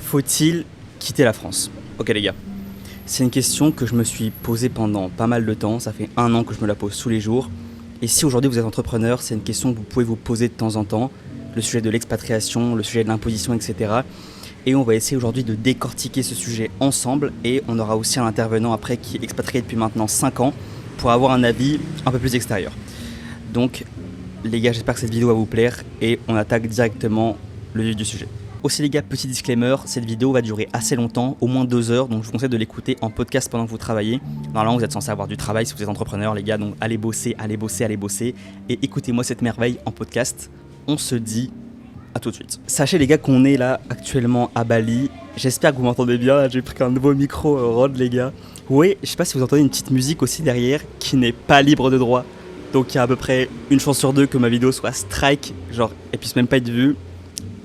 Faut-il quitter la France? Ok les gars, c'est une question que je me suis posée pendant pas mal de temps, ça fait 1 an que je me la pose tous les jours. Et si aujourd'hui vous êtes entrepreneur, c'est une question que vous pouvez vous poser de temps en temps, le sujet de l'expatriation, le sujet de l'imposition, etc. Et on va essayer aujourd'hui de décortiquer ce sujet ensemble et on aura aussi un intervenant après qui est expatrié depuis maintenant 5 ans pour avoir un avis un peu plus extérieur. Donc les gars, j'espère que cette vidéo va vous plaire et on attaque directement le vif du sujet. Aussi les gars, petit disclaimer, cette vidéo va durer assez longtemps, au moins 2 heures, donc je vous conseille de l'écouter en podcast pendant que vous travaillez. Normalement vous êtes censé avoir du travail si vous êtes entrepreneur les gars, donc allez bosser et écoutez-moi cette merveille en podcast. On se dit à tout de suite. Sachez les gars qu'on est là actuellement à Bali, j'espère que vous m'entendez bien, j'ai pris un nouveau micro Rode les gars. Oui, je sais pas si vous entendez une petite musique aussi derrière qui n'est pas libre de droit. Donc il y a à peu près une chance sur 2 que ma vidéo soit strike, genre elle puisse même pas être vue.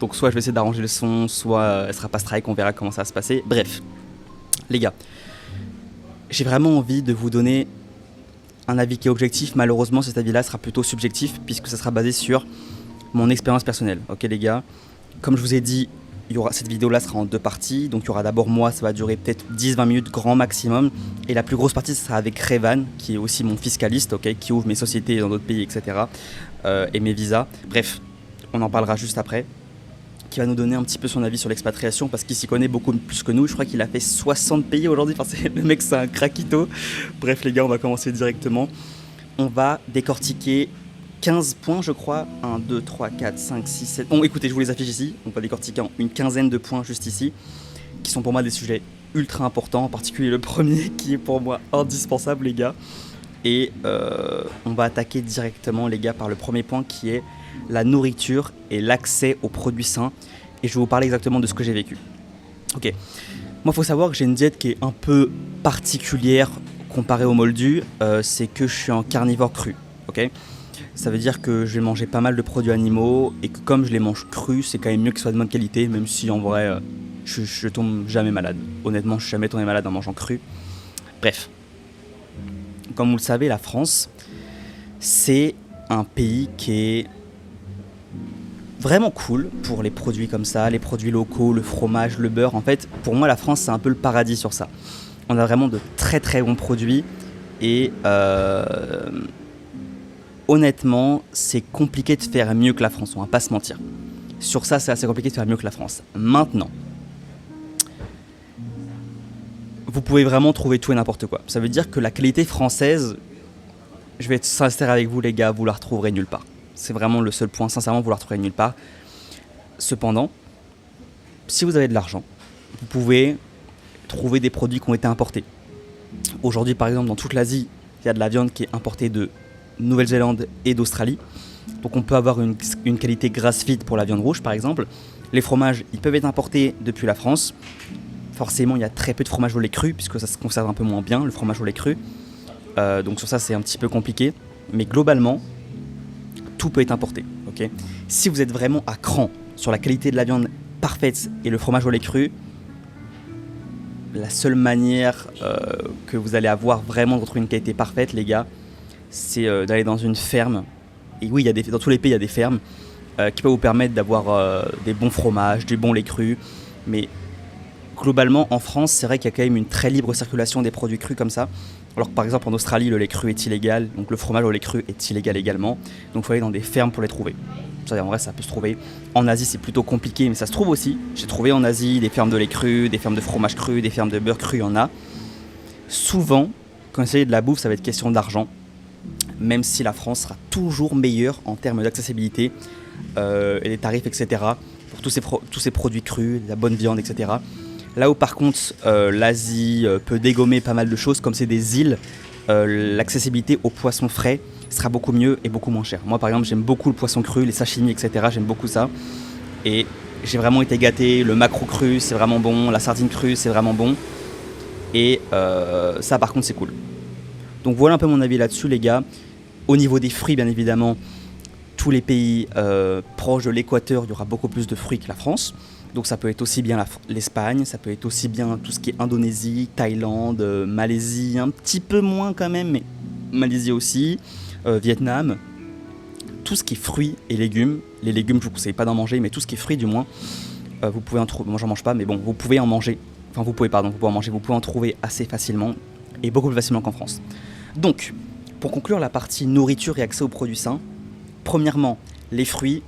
Donc soit je vais essayer d'arranger le son, soit elle sera pas strike, on verra comment ça va se passer. Bref, les gars, j'ai vraiment envie de vous donner un avis qui est objectif. Malheureusement cet avis là sera plutôt subjectif puisque ça sera basé sur mon expérience personnelle. Ok les gars, comme je vous ai dit, cette vidéo là sera en 2 parties. Donc il y aura d'abord moi, ça va durer peut-être 10-20 minutes grand maximum. Et la plus grosse partie ça sera avec Revan, qui est aussi mon fiscaliste, ok, qui ouvre mes sociétés dans d'autres pays, etc. Et mes visas. Bref, on en parlera juste après. Qui va nous donner un petit peu son avis sur l'expatriation parce qu'il s'y connaît beaucoup plus que nous. Je crois qu'il a fait 60 pays aujourd'hui. Enfin, le mec, c'est un craquito. Bref, les gars, on va commencer directement. On va décortiquer 15 points, je crois. 1, 2, 3, 4, 5, 6, 7. Bon, écoutez, je vous les affiche ici. On va décortiquer une quinzaine de points juste ici qui sont pour moi des sujets ultra importants. En particulier le premier qui est pour moi indispensable, les gars. Et on va attaquer directement, les gars, par le premier point qui est la nourriture et l'accès aux produits sains. Et je vais vous parler exactement de ce que j'ai vécu. Ok, moi il faut savoir que j'ai une diète qui est un peu particulière comparée aux moldus. C'est que je suis en carnivore cru. Ok, ça veut dire que je vais manger pas mal de produits animaux et que comme je les mange crus, c'est quand même mieux qu'ils soient de bonne qualité, même si en vrai, je tombe jamais malade. Honnêtement, je suis jamais tombé malade en mangeant cru. Bref, comme vous le savez, la France, c'est un pays qui est vraiment cool pour les produits comme ça, les produits locaux, le fromage, le beurre. En fait, pour moi, la France, c'est un peu le paradis sur ça. On a vraiment de très très bons produits et honnêtement, c'est compliqué de faire mieux que la France, on va pas se mentir. Sur ça, c'est assez compliqué de faire mieux que la France. Maintenant, vous pouvez vraiment trouver tout et n'importe quoi. Ça veut dire que la qualité française, je vais être sincère avec vous les gars, vous la retrouverez nulle part. C'est vraiment le seul point, sincèrement, vous la retrouverez nulle part. Cependant, si vous avez de l'argent, vous pouvez trouver des produits qui ont été importés. Aujourd'hui, par exemple, dans toute l'Asie, il y a de la viande qui est importée de Nouvelle-Zélande et d'Australie. Donc on peut avoir une qualité grass-feed pour la viande rouge, par exemple. Les fromages, ils peuvent être importés depuis la France. Forcément, il y a très peu de fromage au lait cru, puisque ça se conserve un peu moins bien, le fromage au lait cru. Donc sur ça, c'est un petit peu compliqué. Mais globalement, tout peut être importé. Okay, si vous êtes vraiment à cran sur la qualité de la viande parfaite et le fromage au lait cru, la seule manière que vous allez avoir vraiment de retrouver une qualité parfaite, les gars, c'est d'aller dans une ferme. Et oui, dans tous les pays, il y a des fermes qui peuvent vous permettre d'avoir des bons fromages, du bon lait cru. Mais globalement, en France, c'est vrai qu'il y a quand même une très libre circulation des produits crus comme ça. Alors que par exemple en Australie, le lait cru est illégal, donc le fromage au lait cru est illégal également. Donc il faut aller dans des fermes pour les trouver. Ça, en vrai, ça peut se trouver. En Asie, c'est plutôt compliqué, mais ça se trouve aussi. J'ai trouvé en Asie des fermes de lait cru, des fermes de fromage cru, des fermes de beurre cru, il y en a. Souvent, quand il s'agit de la bouffe, ça va être question d'argent. Même si la France sera toujours meilleure en termes d'accessibilité et des tarifs, etc. Pour tous ces produits crus, la bonne viande, etc. Là où par contre l'Asie peut dégommer pas mal de choses, comme c'est des îles, l'accessibilité aux poissons frais sera beaucoup mieux et beaucoup moins cher. Moi par exemple j'aime beaucoup le poisson cru, les sashimi, etc. J'aime beaucoup ça. Et j'ai vraiment été gâté, le maquereau cru c'est vraiment bon, la sardine crue c'est vraiment bon. Et ça par contre c'est cool. Donc voilà un peu mon avis là-dessus les gars. Au niveau des fruits bien évidemment, tous les pays proches de l'équateur, il y aura beaucoup plus de fruits que la France. Donc ça peut être aussi bien l'Espagne, ça peut être aussi bien tout ce qui est Indonésie, Thaïlande, Malaisie, un petit peu moins quand même, mais Malaisie aussi, Vietnam. Tout ce qui est fruits et légumes, les légumes je ne vous conseille pas d'en manger, mais tout ce qui est fruits du moins, Vous pouvez en trouver, moi j'en mange pas, mais bon, vous pouvez en manger. Enfin, vous pouvez en manger, vous pouvez en trouver assez facilement et beaucoup plus facilement qu'en France. Donc, pour conclure la partie nourriture et accès aux produits sains, premièrement, les fruits.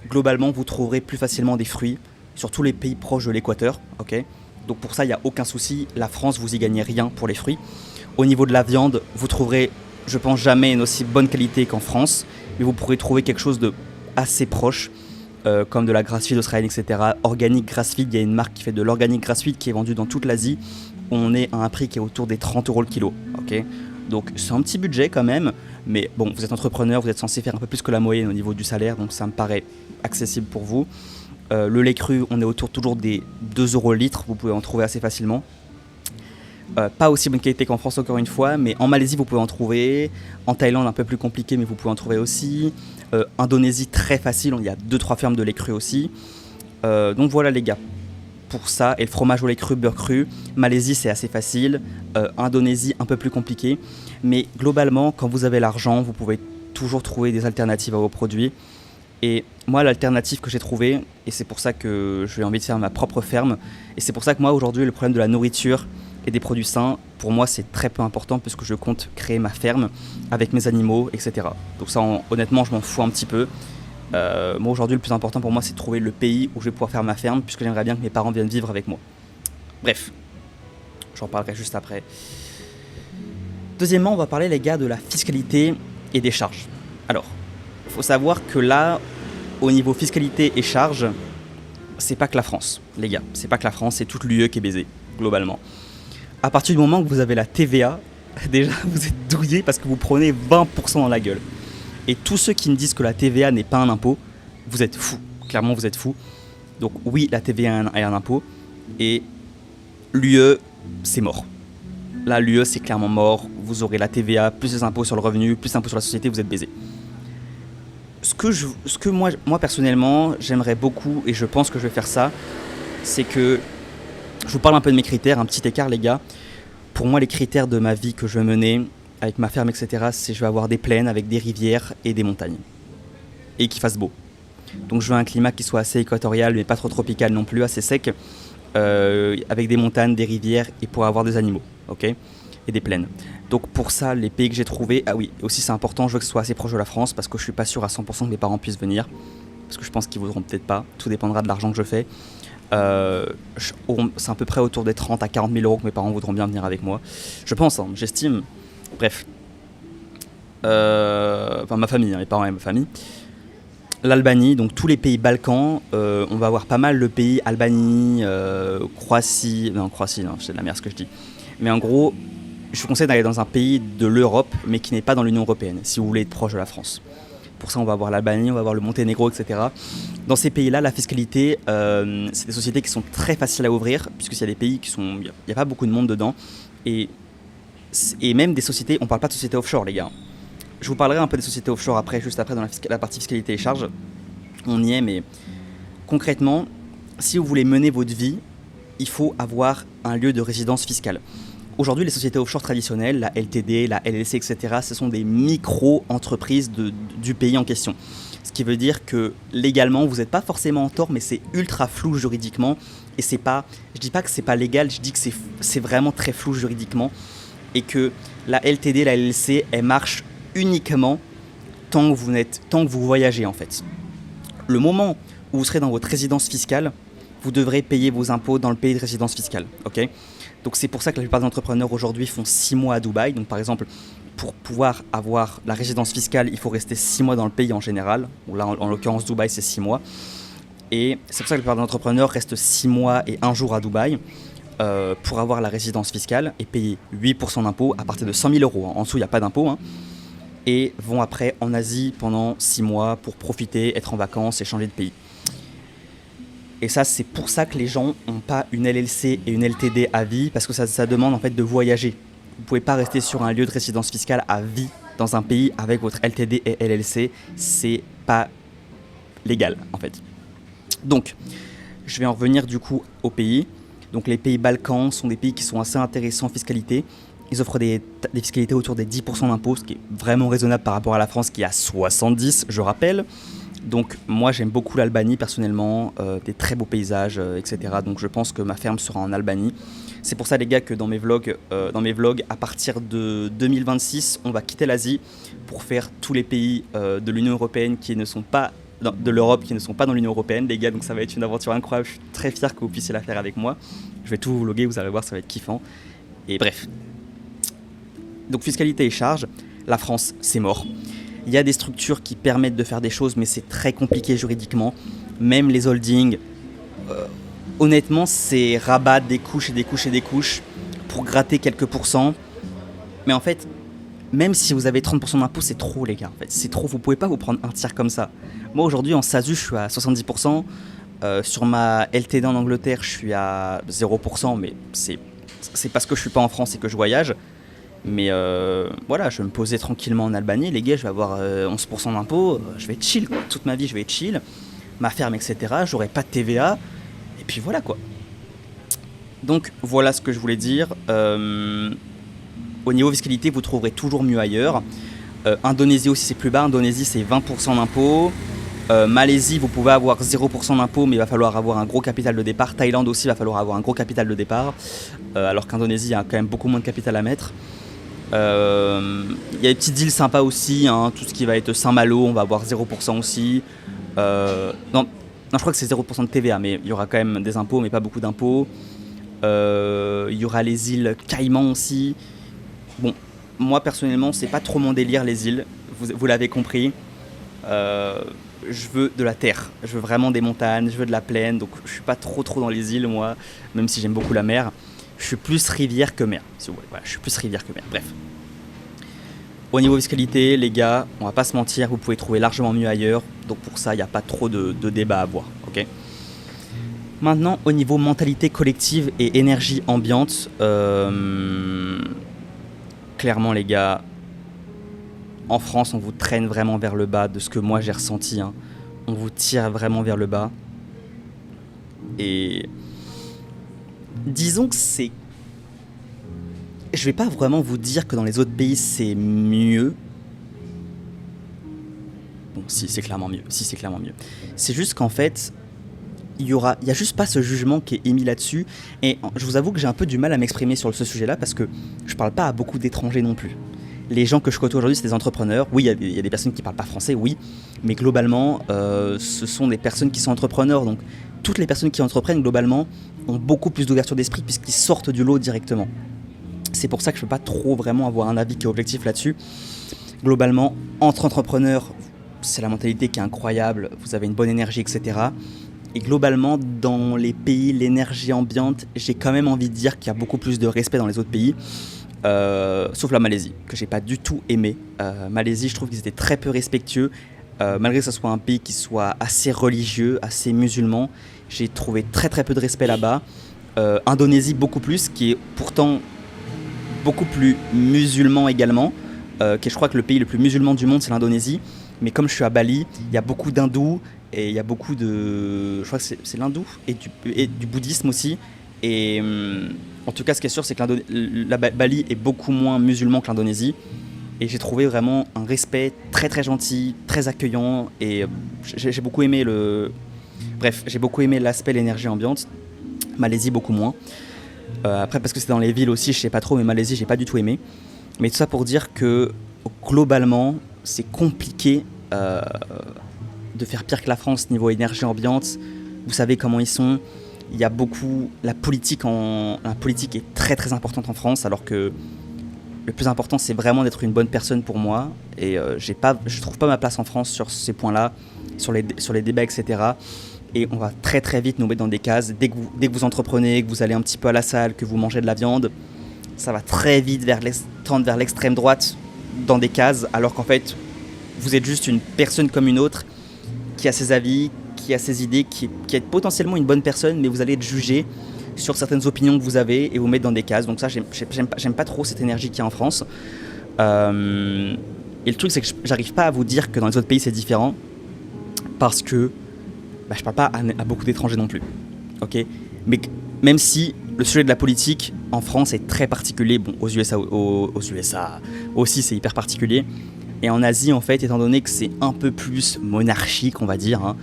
Globalement, vous trouverez plus facilement des fruits sur tous les pays proches de l'équateur, ok. Donc pour ça, il n'y a aucun souci. La France, vous y gagnez rien pour les fruits. Au niveau de la viande, vous trouverez, je pense, jamais une aussi bonne qualité qu'en France, mais vous pourrez trouver quelque chose de assez proche, comme de la grass-feed australienne, etc. Organic grass-feed, il y a une marque qui fait de l'organic grass-feed qui est vendue dans toute l'Asie. On est à un prix qui est autour des 30 € le kilo, ok. Donc c'est un petit budget quand même, mais bon, vous êtes entrepreneur, vous êtes censé faire un peu plus que la moyenne au niveau du salaire, donc ça me paraît accessible pour vous. Le lait cru, on est autour toujours des 2 € le litre, vous pouvez en trouver assez facilement. Pas aussi bonne qualité qu'en France encore une fois, mais en Malaisie vous pouvez en trouver, en Thaïlande un peu plus compliqué mais vous pouvez en trouver aussi, Indonésie très facile, il y a 2-3 fermes de lait cru aussi. Donc voilà les gars, pour ça, et le fromage au lait cru, beurre cru, Malaisie c'est assez facile, Indonésie un peu plus compliqué, mais globalement quand vous avez l'argent vous pouvez toujours trouver des alternatives à vos produits. Et moi, l'alternative que j'ai trouvée, et c'est pour ça que j'ai envie de faire ma propre ferme, et c'est pour ça que moi, aujourd'hui, le problème de la nourriture et des produits sains, pour moi, c'est très peu important, puisque je compte créer ma ferme avec mes animaux, etc. Donc ça, honnêtement, je m'en fous un petit peu. Moi, aujourd'hui, le plus important pour moi, c'est de trouver le pays où je vais pouvoir faire ma ferme, puisque j'aimerais bien que mes parents viennent vivre avec moi. Bref, j'en parlerai juste après. Deuxièmement, on va parler, les gars, de la fiscalité et des charges. Alors, il faut savoir que là, au niveau fiscalité et charges, c'est pas que la France, les gars. C'est pas que la France, c'est toute l'UE qui est baisée, globalement. À partir du moment que vous avez la TVA, déjà, vous êtes douillés parce que vous prenez 20% dans la gueule. Et tous ceux qui me disent que la TVA n'est pas un impôt, vous êtes fous. Clairement, vous êtes fous. Donc oui, la TVA est un impôt. Et l'UE, c'est mort. Là, l'UE, c'est clairement mort. Vous aurez la TVA, plus les impôts sur le revenu, plus les impôts sur la société, vous êtes baisés. Ce que moi personnellement, j'aimerais beaucoup, et je pense que je vais faire ça, c'est que, je vous parle un peu de mes critères, un petit écart les gars. Pour moi, les critères de ma vie que je veux mener, avec ma ferme, etc., c'est que je vais avoir des plaines avec des rivières et des montagnes. Et qu'il fasse beau. Donc je veux un climat qui soit assez équatorial, mais pas trop tropical non plus, assez sec, avec des montagnes, des rivières, et pour avoir des animaux, ok, et des plaines. Donc pour ça, les pays que j'ai trouvés, ah oui, aussi c'est important, je veux que ce soit assez proche de la France, parce que je suis pas sûr à 100% que mes parents puissent venir, parce que je pense qu'ils voudront peut-être pas, tout dépendra de l'argent que je fais. C'est à peu près autour des 30 à 40 000 € que mes parents voudront bien venir avec moi. Je pense, hein, j'estime. Bref. Enfin ma famille, hein, mes parents et ma famille. L'Albanie, donc tous les pays Balkans, on va avoir pas mal de pays, Albanie, Croatie, non, c'est de la merde ce que je dis. Mais en gros, je vous conseille d'aller dans un pays de l'Europe, mais qui n'est pas dans l'Union Européenne, si vous voulez être proche de la France. Pour ça, on va avoir l'Albanie, on va avoir le Monténégro, etc. Dans ces pays-là, la fiscalité, c'est des sociétés qui sont très faciles à ouvrir, puisqu'il y a des pays qui sont... Il n'y a pas beaucoup de monde dedans. Et même des sociétés... On ne parle pas de sociétés offshore, les gars. Je vous parlerai un peu des sociétés offshore après, juste après, dans la partie fiscalité et charges. On y est, mais concrètement, si vous voulez mener votre vie, il faut avoir un lieu de résidence fiscale. Aujourd'hui, les sociétés offshore traditionnelles, la LTD, la LLC, etc., ce sont des micro-entreprises du pays en question. Ce qui veut dire que légalement, vous n'êtes pas forcément en tort, mais c'est ultra flou juridiquement. Et c'est pas, je dis pas que c'est pas légal, je dis que c'est vraiment très flou juridiquement. Et que la LTD, la LLC, elle marche uniquement tant que vous voyagez en fait. Le moment où vous serez dans votre résidence fiscale, vous devrez payer vos impôts dans le pays de résidence fiscale, ok ? Donc c'est pour ça que la plupart des entrepreneurs aujourd'hui font 6 mois à Dubaï. Donc par exemple, pour pouvoir avoir la résidence fiscale, il faut rester 6 mois dans le pays en général. Bon, là, en l'occurrence, Dubaï, c'est 6 mois. Et c'est pour ça que la plupart des entrepreneurs restent 6 mois et 1 jour à Dubaï pour avoir la résidence fiscale et payer 8% d'impôts à partir de 100 000 €. En dessous, il n'y a pas d'impôt. Et vont après en Asie pendant 6 mois pour profiter, être en vacances et changer de pays. Et ça, c'est pour ça que les gens n'ont pas une LLC et une LTD à vie, parce que ça demande en fait de voyager. Vous ne pouvez pas rester sur un lieu de résidence fiscale à vie dans un pays avec votre LTD et LLC. C'est pas légal en fait. Donc, je vais en revenir du coup aux pays. Donc les pays Balkans sont des pays qui sont assez intéressants en fiscalité. Ils offrent des fiscalités autour des 10% d'impôts, ce qui est vraiment raisonnable par rapport à la France qui est à 70, je rappelle. Donc moi j'aime beaucoup l'Albanie personnellement, des très beaux paysages, etc. Donc je pense que ma ferme sera en Albanie. C'est pour ça les gars que dans mes vlogs, à partir de 2026, on va quitter l'Asie pour faire tous les pays de l'Union Européenne qui ne sont pas de l'Europe, qui ne sont pas dans l'Union Européenne, les gars. Donc ça va être une aventure incroyable. Je suis très fier que vous puissiez la faire avec moi. Je vais tout vous vlogger, vous allez voir, ça va être kiffant. Et bref. Donc fiscalité et charges, la France, c'est mort. Il y a des structures qui permettent de faire des choses, mais c'est très compliqué juridiquement. Même les holdings, honnêtement, c'est rabattre des couches et des couches et des couches pour gratter quelques pourcents. Mais en fait, même si vous avez 30% d'impôts, c'est trop, les gars. En fait, c'est trop, vous pouvez pas vous prendre un tiers comme ça. Moi, aujourd'hui, en SASU, je suis à 70%. Sur ma LTD en Angleterre, je suis à 0%, mais c'est parce que je suis pas en France et que je voyage. Mais voilà, je vais me poser tranquillement en Albanie, les gars, je vais avoir 11% d'impôts, je vais être chill, quoi. Toute ma vie, je vais être chill. Ma ferme, etc. J'aurai pas de TVA. Et puis voilà, quoi. Donc, voilà ce que je voulais dire. Au niveau fiscalité, vous trouverez toujours mieux ailleurs. Indonésie aussi, c'est plus bas. Indonésie, c'est 20% d'impôts. Malaisie, vous pouvez avoir 0% d'impôts, mais il va falloir avoir un gros capital de départ. Thaïlande aussi, il va falloir avoir un gros capital de départ. Alors qu'Indonésie, il y a quand même beaucoup moins de capital à mettre. Il y a des petites îles sympas aussi, hein, tout ce qui va être Saint-Malo, on va avoir 0% aussi. Non, je crois que c'est 0% de TVA, mais il y aura quand même des impôts, mais pas beaucoup d'impôts. Il y aura les îles Caïmans aussi. Bon, moi personnellement, c'est pas trop mon délire les îles, vous l'avez compris. Je veux de la terre, je veux vraiment des montagnes, je veux de la plaine, donc je suis pas trop dans les îles moi, même si j'aime beaucoup la mer. Je suis plus rivière que mer, si vous voulez. Voilà, je suis plus rivière que mer. Bref. Au niveau fiscalité, les gars, on va pas se mentir, vous pouvez trouver largement mieux ailleurs. Donc pour ça, il n'y a pas trop de débat à avoir. Ok. Maintenant, au niveau mentalité collective et énergie ambiante, clairement, les gars, en France, on vous traîne vraiment vers le bas de ce que moi j'ai ressenti. Hein. On vous tire vraiment vers le bas. Et disons que c'est... Je vais pas vraiment vous dire que dans les autres pays c'est mieux. Bon, si, c'est clairement mieux. Si, c'est clairement mieux. C'est juste qu'en fait, il y a juste pas ce jugement qui est émis là-dessus. Et je vous avoue que j'ai un peu du mal à m'exprimer sur ce sujet-là parce que je parle pas à beaucoup d'étrangers non plus. Les gens que je côtoie aujourd'hui, c'est des entrepreneurs. Oui, il y a des personnes qui parlent pas français, oui. Mais globalement, ce sont des personnes qui sont entrepreneurs. Donc, toutes les personnes qui entreprennent, globalement, ont beaucoup plus d'ouverture d'esprit puisqu'ils sortent du lot directement. C'est pour ça que je ne peux pas trop vraiment avoir un avis qui est objectif là-dessus. Globalement, entre entrepreneurs, c'est la mentalité qui est incroyable, vous avez une bonne énergie, etc. Et globalement, dans les pays, l'énergie ambiante, j'ai quand même envie de dire qu'il y a beaucoup plus de respect dans les autres pays. Sauf la Malaisie, que j'ai pas du tout aimé. Malaisie, je trouve qu'ils étaient très peu respectueux. Malgré que ce soit un pays qui soit assez religieux, assez musulman, j'ai trouvé très peu de respect là-bas. Indonésie, beaucoup plus, qui est pourtant beaucoup plus musulman également. Qui est, je crois que le pays le plus musulman du monde, c'est l'Indonésie. Mais comme je suis à Bali, il y a beaucoup d'hindous et il y a beaucoup de... Je crois que c'est l'hindou et du bouddhisme aussi. Et en tout cas, ce qui est sûr, c'est que Bali est beaucoup moins musulman que l'Indonésie. Et j'ai trouvé vraiment un respect très gentil, très accueillant. Et j'ai beaucoup aimé j'ai beaucoup aimé l'aspect l'énergie ambiante. Malaisie, beaucoup moins. Après, parce que c'est dans les villes aussi, je sais pas trop, mais Malaisie, j'ai pas du tout aimé. Mais tout ça pour dire que, globalement, c'est compliqué de faire pire que la France niveau énergie ambiante. Vous savez comment ils sont. Il y a beaucoup... La politique est très importante en France, alors que le plus important, c'est vraiment d'être une bonne personne pour moi. Et je trouve pas ma place en France sur ces points-là, sur les débats, etc. Et on va très vite nous mettre dans des cases. Dès que vous entreprenez, que vous allez un petit peu à la salle, que vous mangez de la viande, ça va très vite tendre vers l'extrême droite dans des cases, alors qu'en fait, vous êtes juste une personne comme une autre qui a ses avis, qui a ses idées, qui est potentiellement une bonne personne, mais vous allez être jugé sur certaines opinions que vous avez et vous mettre dans des cases. Donc ça, j'aime pas trop cette énergie qu'il y a en France. Et le truc, c'est que j'arrive pas à vous dire que dans les autres pays, c'est différent, parce que je parle pas à beaucoup d'étrangers non plus. Okay, mais même si le sujet de la politique en France est très particulier, bon, aux USA aussi c'est hyper particulier, Et en Asie, en fait, étant donné que c'est un peu plus monarchique, on va dire, hein,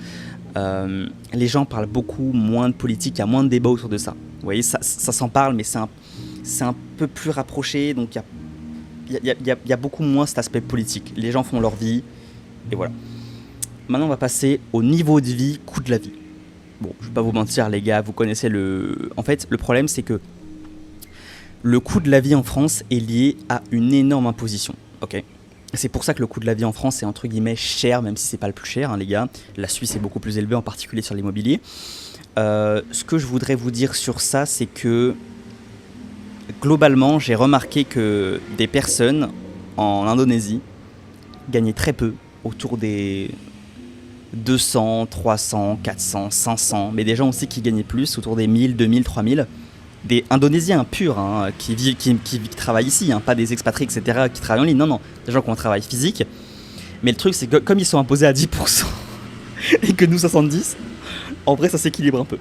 les gens parlent beaucoup moins de politique, il y a moins de débats autour de ça. Vous voyez, ça s'en parle, mais c'est un peu plus rapproché, donc il y a beaucoup moins cet aspect politique. Les gens font leur vie, et voilà. Maintenant, on va passer au niveau de vie, coût de la vie. Bon, je vais pas vous mentir, les gars, vous connaissez le... En fait, le problème, c'est que le coût de la vie en France est lié à une énorme imposition, ok ? C'est pour ça que le coût de la vie en France est entre guillemets cher, même si c'est pas le plus cher, hein, les gars. La Suisse est beaucoup plus élevée, en particulier sur l'immobilier. Ce que je voudrais vous dire sur ça, c'est que globalement, j'ai remarqué que des personnes en Indonésie gagnaient très peu, autour des 200, 300, 400, 500, mais des gens aussi qui gagnaient plus, autour des 1000, 2000, 3000. Des Indonésiens purs, hein, qui travaillent ici, hein, pas des expatriés, etc., qui travaillent en ligne. Non, non, des gens qui ont un travail physique. Mais le truc, c'est que comme ils sont imposés à 10% et que nous 70%, en vrai, ça s'équilibre un peu.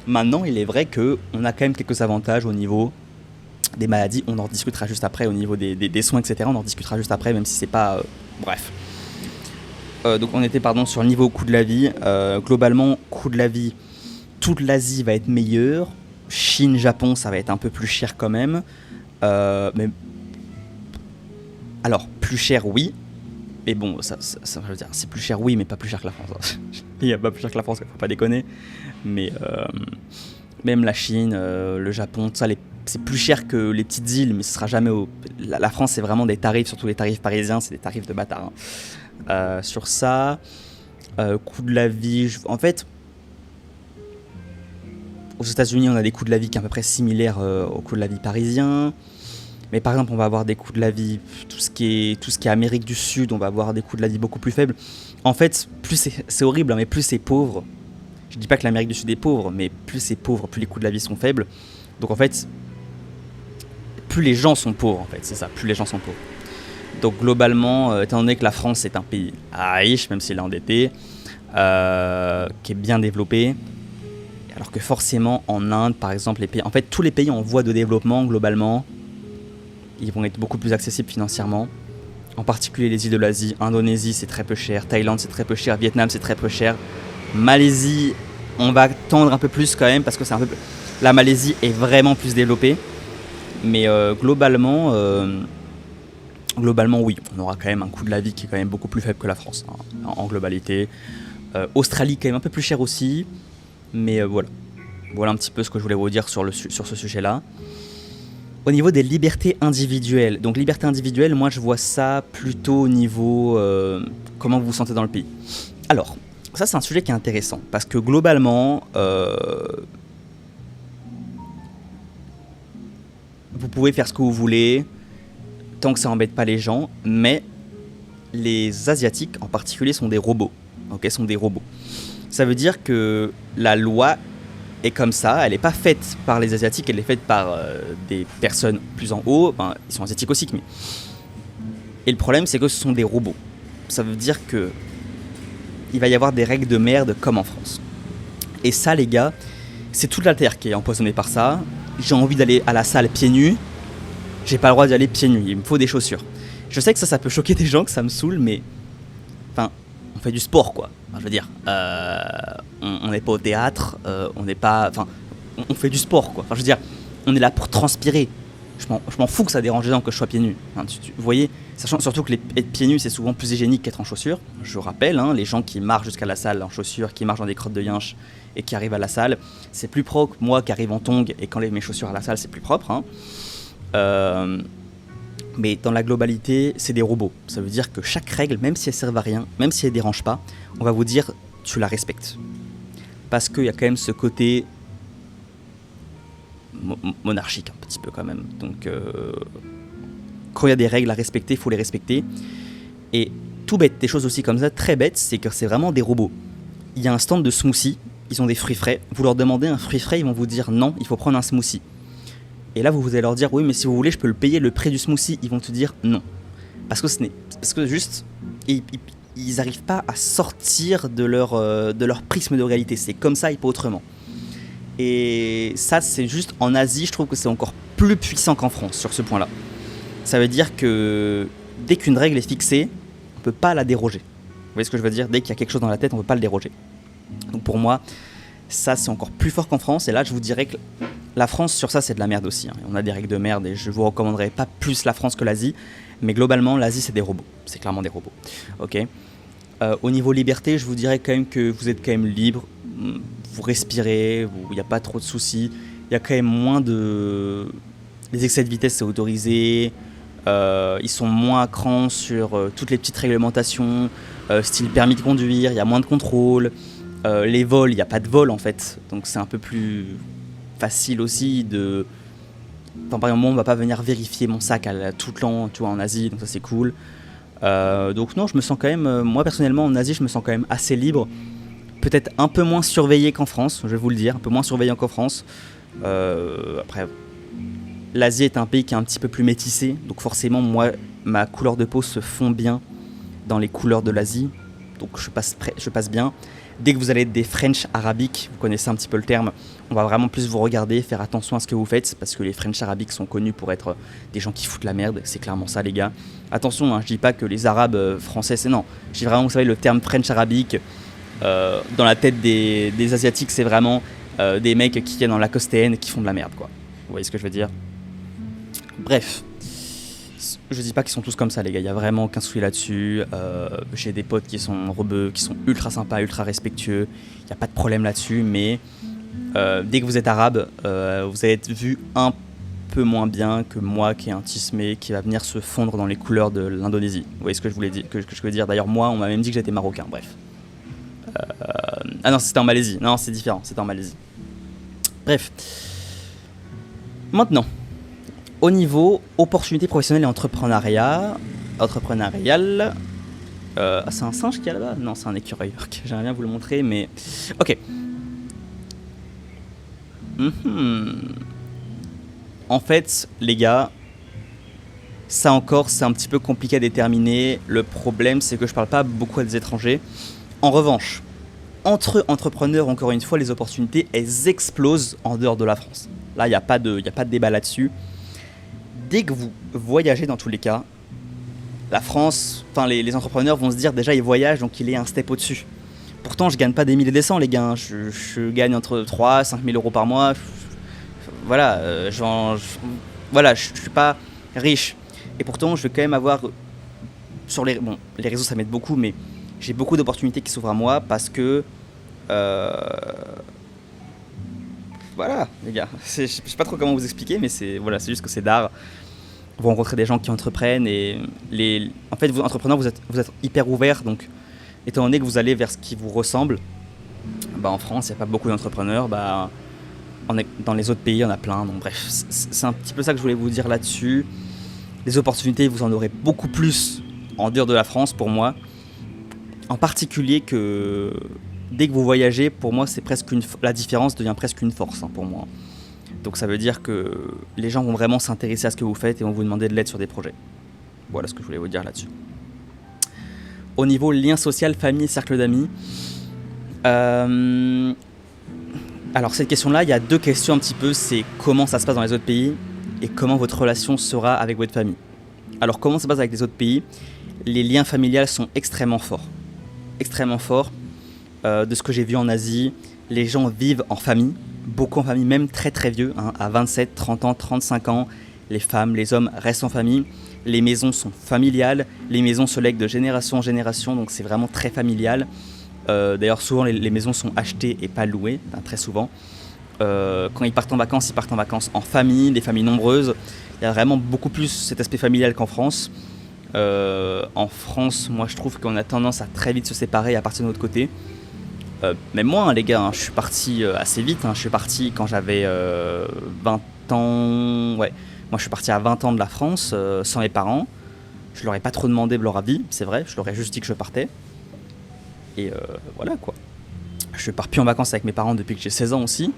Maintenant, il est vrai qu'on a quand même quelques avantages au niveau des maladies. On en discutera juste après, au niveau des soins, etc. On en discutera juste après, même si c'est pas... bref. Donc on était sur le niveau coût de la vie. Globalement, coût de la vie, toute l'Asie va être meilleure. Chine, Japon, ça va être un peu plus cher quand même. Mais... Alors, plus cher, oui. Mais bon, ça je veux dire, c'est plus cher, oui, mais pas plus cher que la France. Il n'y a pas plus cher que la France, faut pas déconner. Mais même la Chine, le Japon, tout ça, c'est plus cher que les petites îles, mais ce sera jamais La France, c'est vraiment des tarifs, surtout les tarifs parisiens, c'est des tarifs de bâtard. Hein. Sur ça, coût de la vie, en fait... Aux États-Unis, on a des coûts de la vie qui sont à peu près similaires au coût de la vie parisien. Mais par exemple, on va avoir des coûts de la vie, tout ce qui est Amérique du Sud, on va avoir des coûts de la vie beaucoup plus faibles. En fait, plus c'est horrible, hein, mais plus c'est pauvre. Je dis pas que l'Amérique du Sud est pauvre, mais plus c'est pauvre, plus les coûts de la vie sont faibles. Donc en fait, plus les gens sont pauvres, en fait, c'est ça, plus les gens sont pauvres. Donc globalement, étant donné que la France est un pays riche, même s'il est endetté, qui est bien développé, alors que forcément en Inde, par exemple, tous les pays en voie de développement, globalement, ils vont être beaucoup plus accessibles financièrement. En particulier les îles de l'Asie. Indonésie, c'est très peu cher. Thaïlande, c'est très peu cher. Vietnam, c'est très peu cher. Malaisie, on va tendre un peu plus quand même, parce que la Malaisie est vraiment plus développée. Mais globalement, oui, on aura quand même un coût de la vie qui est quand même beaucoup plus faible que la France, hein, en globalité. Australie, quand même un peu plus cher aussi. Mais voilà un petit peu ce que je voulais vous dire sur ce sujet-là. Au niveau des libertés individuelles, donc liberté individuelle, moi je vois ça plutôt au niveau comment vous vous sentez dans le pays. Alors, ça c'est un sujet qui est intéressant, parce que globalement, vous pouvez faire ce que vous voulez, tant que ça embête pas les gens, mais les Asiatiques en particulier sont des robots. Ok, sont des robots. Ça veut dire que la loi est comme ça, elle n'est pas faite par les Asiatiques, elle est faite par des personnes plus en haut, ils sont asiatiques aussi, mais... Et le problème, c'est que ce sont des robots. Ça veut dire que il va y avoir des règles de merde comme en France. Et ça, les gars, c'est toute la terre qui est empoisonnée par ça. J'ai envie d'aller à la salle pieds nus, j'ai pas le droit d'y aller pieds nus, il me faut des chaussures. Je sais que ça peut choquer des gens, que ça me saoule, mais... Enfin, on fait du sport, quoi. Enfin, je veux dire, on n'est pas au théâtre, on n'est pas... Enfin, on fait du sport, quoi. Enfin, je veux dire, on est là pour transpirer. Je m'en fous que ça dérange les gens que je sois pieds nus. Enfin, vous voyez, surtout que être pieds nus, c'est souvent plus hygiénique qu'être en chaussures. Je rappelle, hein, les gens qui marchent jusqu'à la salle en chaussures, qui marchent dans des crottes de yinche et qui arrivent à la salle, c'est plus propre que moi qui arrive en tongs et qui enlève mes chaussures à la salle, c'est plus propre. Hein. Mais dans la globalité, c'est des robots. Ça veut dire que chaque règle, même si elle ne sert à rien, même si elle ne dérange pas, on va vous dire tu la respectes. Parce qu'il y a quand même ce côté monarchique un petit peu quand même. Donc quand il y a des règles à respecter, il faut les respecter. Et tout bête, des choses aussi comme ça, très bêtes, c'est que c'est vraiment des robots. Il y a un stand de smoothie, ils ont des fruits frais. Vous leur demandez un fruit frais, ils vont vous dire non, il faut prendre un smoothie. Et là, vous allez leur dire, oui, mais si vous voulez, je peux le payer le prix du smoothie. Ils vont te dire non. Parce que juste, ils n'arrivent pas à sortir de leur prisme de réalité. C'est comme ça et pas autrement. Et ça, c'est juste en Asie, je trouve que c'est encore plus puissant qu'en France sur ce point-là. Ça veut dire que dès qu'une règle est fixée, peut pas la déroger. Vous voyez ce que je veux dire? Dès qu'il y a quelque chose dans la tête, on peut pas le déroger. Donc pour moi, ça c'est encore plus fort qu'en France. Et là, je vous dirais que la France, sur ça, c'est de la merde aussi. On a des règles de merde et je vous recommanderais pas plus la France que l'Asie. Mais globalement, l'Asie, c'est des robots. C'est clairement des robots. Ok. Au niveau liberté, je vous dirais quand même que vous êtes quand même libre. Vous respirez, il n'y a pas trop de soucis. Il y a quand même moins de... Les excès de vitesse, c'est autorisé. Ils sont moins à cran sur toutes les petites réglementations, style permis de conduire, il y a moins de contrôle. Les vols, il n'y a pas de vol en fait. Donc c'est un peu plus facile aussi de... Enfin, par exemple, moi, on ne va pas venir vérifier mon sac tout le temps, tu vois, en Asie, donc ça c'est cool. Donc non, je me sens quand même... moi personnellement, en Asie, je me sens quand même assez libre. Peut-être un peu moins surveillé qu'en France, je vais vous le dire, un peu moins surveillant qu'en France. Après, l'Asie est un pays qui est un petit peu plus métissé, donc forcément, moi, ma couleur de peau se fond bien dans les couleurs de l'Asie, donc je passe bien. Dès que vous allez être des French arabiques, vous connaissez un petit peu le terme, on va vraiment plus vous regarder, faire attention à ce que vous faites, parce que les French arabiques sont connus pour être des gens qui foutent la merde, c'est clairement ça les gars. Attention, je dis pas que les Arabes français, c'est non, je dis vraiment, vous savez, le terme French arabique, dans la tête des Asiatiques, c'est vraiment des mecs qui viennent dans la costéenne qui font de la merde, quoi. Vous voyez ce que je veux dire? Bref, je dis pas qu'ils sont tous comme ça les gars, il y a vraiment aucun souci là-dessus. J'ai des potes qui sont rebeux, qui sont ultra sympas, ultra respectueux, il n'y a pas de problème là-dessus, mais dès que vous êtes arabe, vous allez être vu un peu moins bien que moi qui est un tismé qui va venir se fondre dans les couleurs de l'Indonésie. Vous voyez ce que je voulais dire, que je veux dire? D'ailleurs moi on m'a même dit que j'étais marocain, bref. Ah non, c'était en Malaisie, non c'est différent, c'était en Malaisie. Bref. Maintenant, au niveau opportunités professionnelles et entrepreneurial, c'est un singe qui est là-bas? Non, c'est un écureuil. Ok, j'aimerais bien vous le montrer, mais... Ok. En fait, les gars, ça encore, c'est un petit peu compliqué à déterminer. Le problème, c'est que je parle pas beaucoup à des étrangers. En revanche, entre entrepreneurs, encore une fois, les opportunités, elles explosent en dehors de la France. Là, il n'y a pas de débat là-dessus. Dès que vous voyagez, dans tous les cas, la France, enfin les entrepreneurs vont se dire déjà ils voyagent, donc il est un step au-dessus. Pourtant, je gagne pas des 1000 et des 100, les gars. Hein. Je gagne entre 3 et 5 000 euros par mois. Voilà, voilà, je suis pas riche. Et pourtant, je vais quand même avoir... Sur les réseaux, ça m'aide beaucoup, mais j'ai beaucoup d'opportunités qui s'ouvrent à moi parce que... Voilà, les gars. Je sais pas trop comment vous expliquer, mais c'est juste que c'est d'art. Vous rencontrez des gens qui entreprennent et en fait, vous entrepreneurs, vous êtes hyper ouverts. Donc, étant donné que vous allez vers ce qui vous ressemble, en France, il n'y a pas beaucoup d'entrepreneurs. Dans les autres pays, il y en a plein. Donc, bref, c'est un petit peu ça que je voulais vous dire là-dessus. Les opportunités, vous en aurez beaucoup plus en dehors de la France pour moi. En particulier que dès que vous voyagez, pour moi, c'est presque la différence devient presque une force pour moi. Donc ça veut dire que les gens vont vraiment s'intéresser à ce que vous faites et vont vous demander de l'aide sur des projets. Voilà ce que je voulais vous dire là-dessus. Au niveau lien social, famille, cercle d'amis. Alors cette question-là, il y a deux questions un petit peu. C'est comment ça se passe dans les autres pays et comment votre relation sera avec votre famille. Alors comment ça se passe avec les autres pays? Les liens familiaux sont extrêmement forts. Extrêmement forts. De ce que j'ai vu en Asie, les gens vivent en famille. Beaucoup en famille, même très très vieux, à 27, 30 ans, 35 ans. Les femmes, les hommes restent en famille. Les maisons sont familiales. Les maisons se lèguent de génération en génération, donc c'est vraiment très familial. D'ailleurs, souvent les maisons sont achetées et pas louées, très souvent. Quand ils partent en vacances en famille, des familles nombreuses. Il y a vraiment beaucoup plus cet aspect familial qu'en France. En France, moi je trouve qu'on a tendance à très vite se séparer et à partir de notre côté. Même moi, les gars, je suis parti assez vite. Je suis parti quand j'avais 20 ans. Ouais, moi je suis parti à 20 ans de la France sans mes parents. Je leur ai pas trop demandé leur avis, c'est vrai. Je leur ai juste dit que je partais. Et voilà quoi. Je pars plus en vacances avec mes parents depuis que j'ai 16 ans aussi.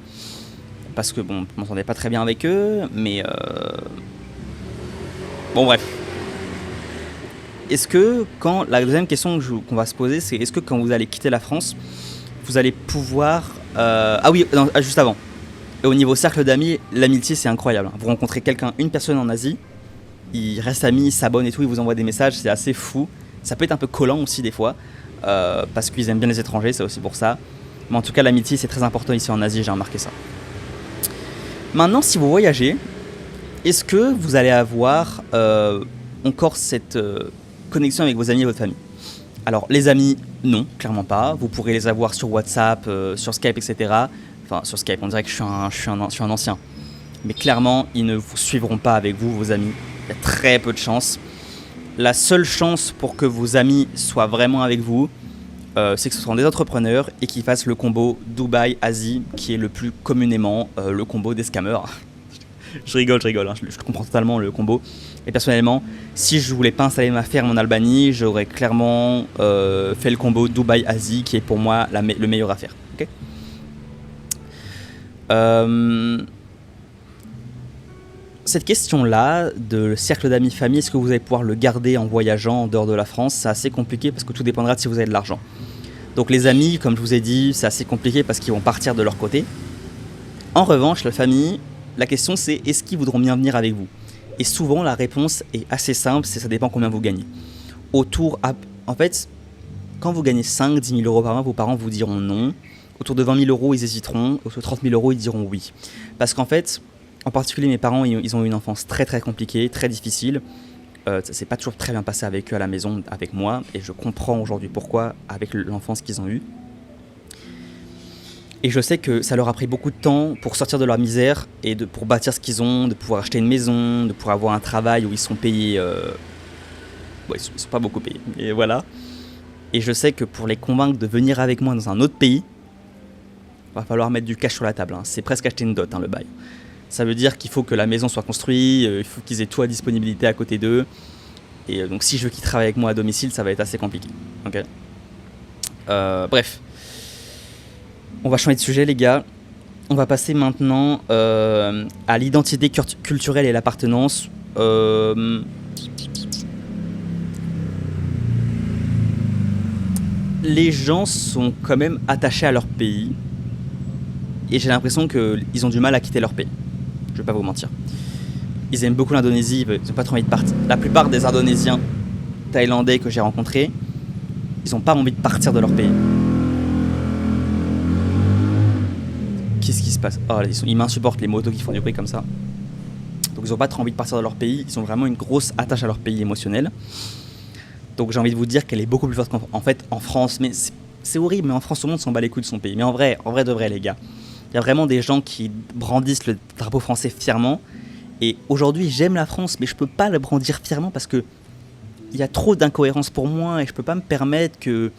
Parce que bon, je m'entendais pas très bien avec eux. Mais bon, bref. Est-ce que la deuxième question qu'on va se poser, c'est est-ce que quand vous allez quitter la France, vous allez pouvoir... Ah oui, non, juste avant. Et au niveau cercle d'amis, l'amitié, c'est incroyable. Vous rencontrez une personne en Asie, il reste ami, il s'abonne et tout, il vous envoie des messages, c'est assez fou. Ça peut être un peu collant aussi des fois, parce qu'ils aiment bien les étrangers, c'est aussi pour ça. Mais en tout cas, l'amitié, c'est très important ici en Asie, j'ai remarqué ça. Maintenant, si vous voyagez, est-ce que vous allez avoir encore cette connexion avec vos amis et votre famille? Alors, les amis, non, clairement pas. Vous pourrez les avoir sur WhatsApp, sur Skype, etc. Enfin, sur Skype, on dirait que je suis un ancien. Mais clairement, ils ne vous suivront pas avec vous, vos amis. Il y a très peu de chances. La seule chance pour que vos amis soient vraiment avec vous, c'est que ce sont des entrepreneurs et qu'ils fassent le combo Dubaï-Asie, qui est le plus communément le combo des scammers. Je rigole, hein, je comprends totalement le combo. Et personnellement, si je voulais pas installer ma ferme en Albanie, j'aurais clairement fait le combo Dubaï-Asie, qui est pour moi le meilleur à faire. Okay. Cette question-là, de cercle d'amis famille, est-ce que vous allez pouvoir le garder en voyageant en dehors de la France? C'est assez compliqué parce que tout dépendra de si vous avez de l'argent. Donc les amis, comme je vous ai dit, c'est assez compliqué parce qu'ils vont partir de leur côté. En revanche, la famille, la question c'est est-ce qu'ils voudront bien venir avec vous? Et souvent la réponse est assez simple, c'est ça dépend combien vous gagnez. En fait, quand vous gagnez 5-10 000 euros par mois, vos parents vous diront non. Autour de 20 000 euros, ils hésiteront. Autour de 30 000 euros, ils diront oui. Parce qu'en fait, en particulier mes parents, ils ont eu une enfance très très compliquée, très difficile. Ça s'est pas toujours très bien passé avec eux à la maison, avec moi. Et je comprends aujourd'hui pourquoi, avec l'enfance qu'ils ont eue. Et je sais que ça leur a pris beaucoup de temps pour sortir de leur misère et pour bâtir ce qu'ils ont, de pouvoir acheter une maison, de pouvoir avoir un travail où ils sont payés... ils sont pas beaucoup payés, mais voilà. Et je sais que pour les convaincre de venir avec moi dans un autre pays, il va falloir mettre du cash sur la table. Hein. C'est presque acheter une dot, le bail. Ça veut dire qu'il faut que la maison soit construite, il faut qu'ils aient tout à disponibilité à côté d'eux. Et donc si je veux qu'ils travaillent avec moi à domicile, ça va être assez compliqué. Okay. Bref. On va changer de sujet, les gars. On va passer maintenant à l'identité culturelle et l'appartenance. Les gens sont quand même attachés à leur pays. Et j'ai l'impression qu'ils ont du mal à quitter leur pays. Je vais pas vous mentir. Ils aiment beaucoup l'Indonésie, ils n'ont pas trop envie de partir. La plupart des Indonésiens, Thaïlandais que j'ai rencontrés, ils n'ont pas envie de partir de leur pays. Qu'est-ce qui se passe? Ils m'insupportent les motos qui font du bruit comme ça. Donc ils n'ont pas trop envie de partir de leur pays. Ils ont vraiment une grosse attache à leur pays émotionnel. Donc j'ai envie de vous dire qu'elle est beaucoup plus forte qu'en fait en France. Mais c'est horrible, mais en France, tout le monde s'en bat les couilles de son pays. Mais en vrai de vrai, les gars. Il y a vraiment des gens qui brandissent le drapeau français fièrement. Et aujourd'hui, j'aime la France, mais je peux pas le brandir fièrement parce que il y a trop d'incohérences pour moi et je peux pas me permettre que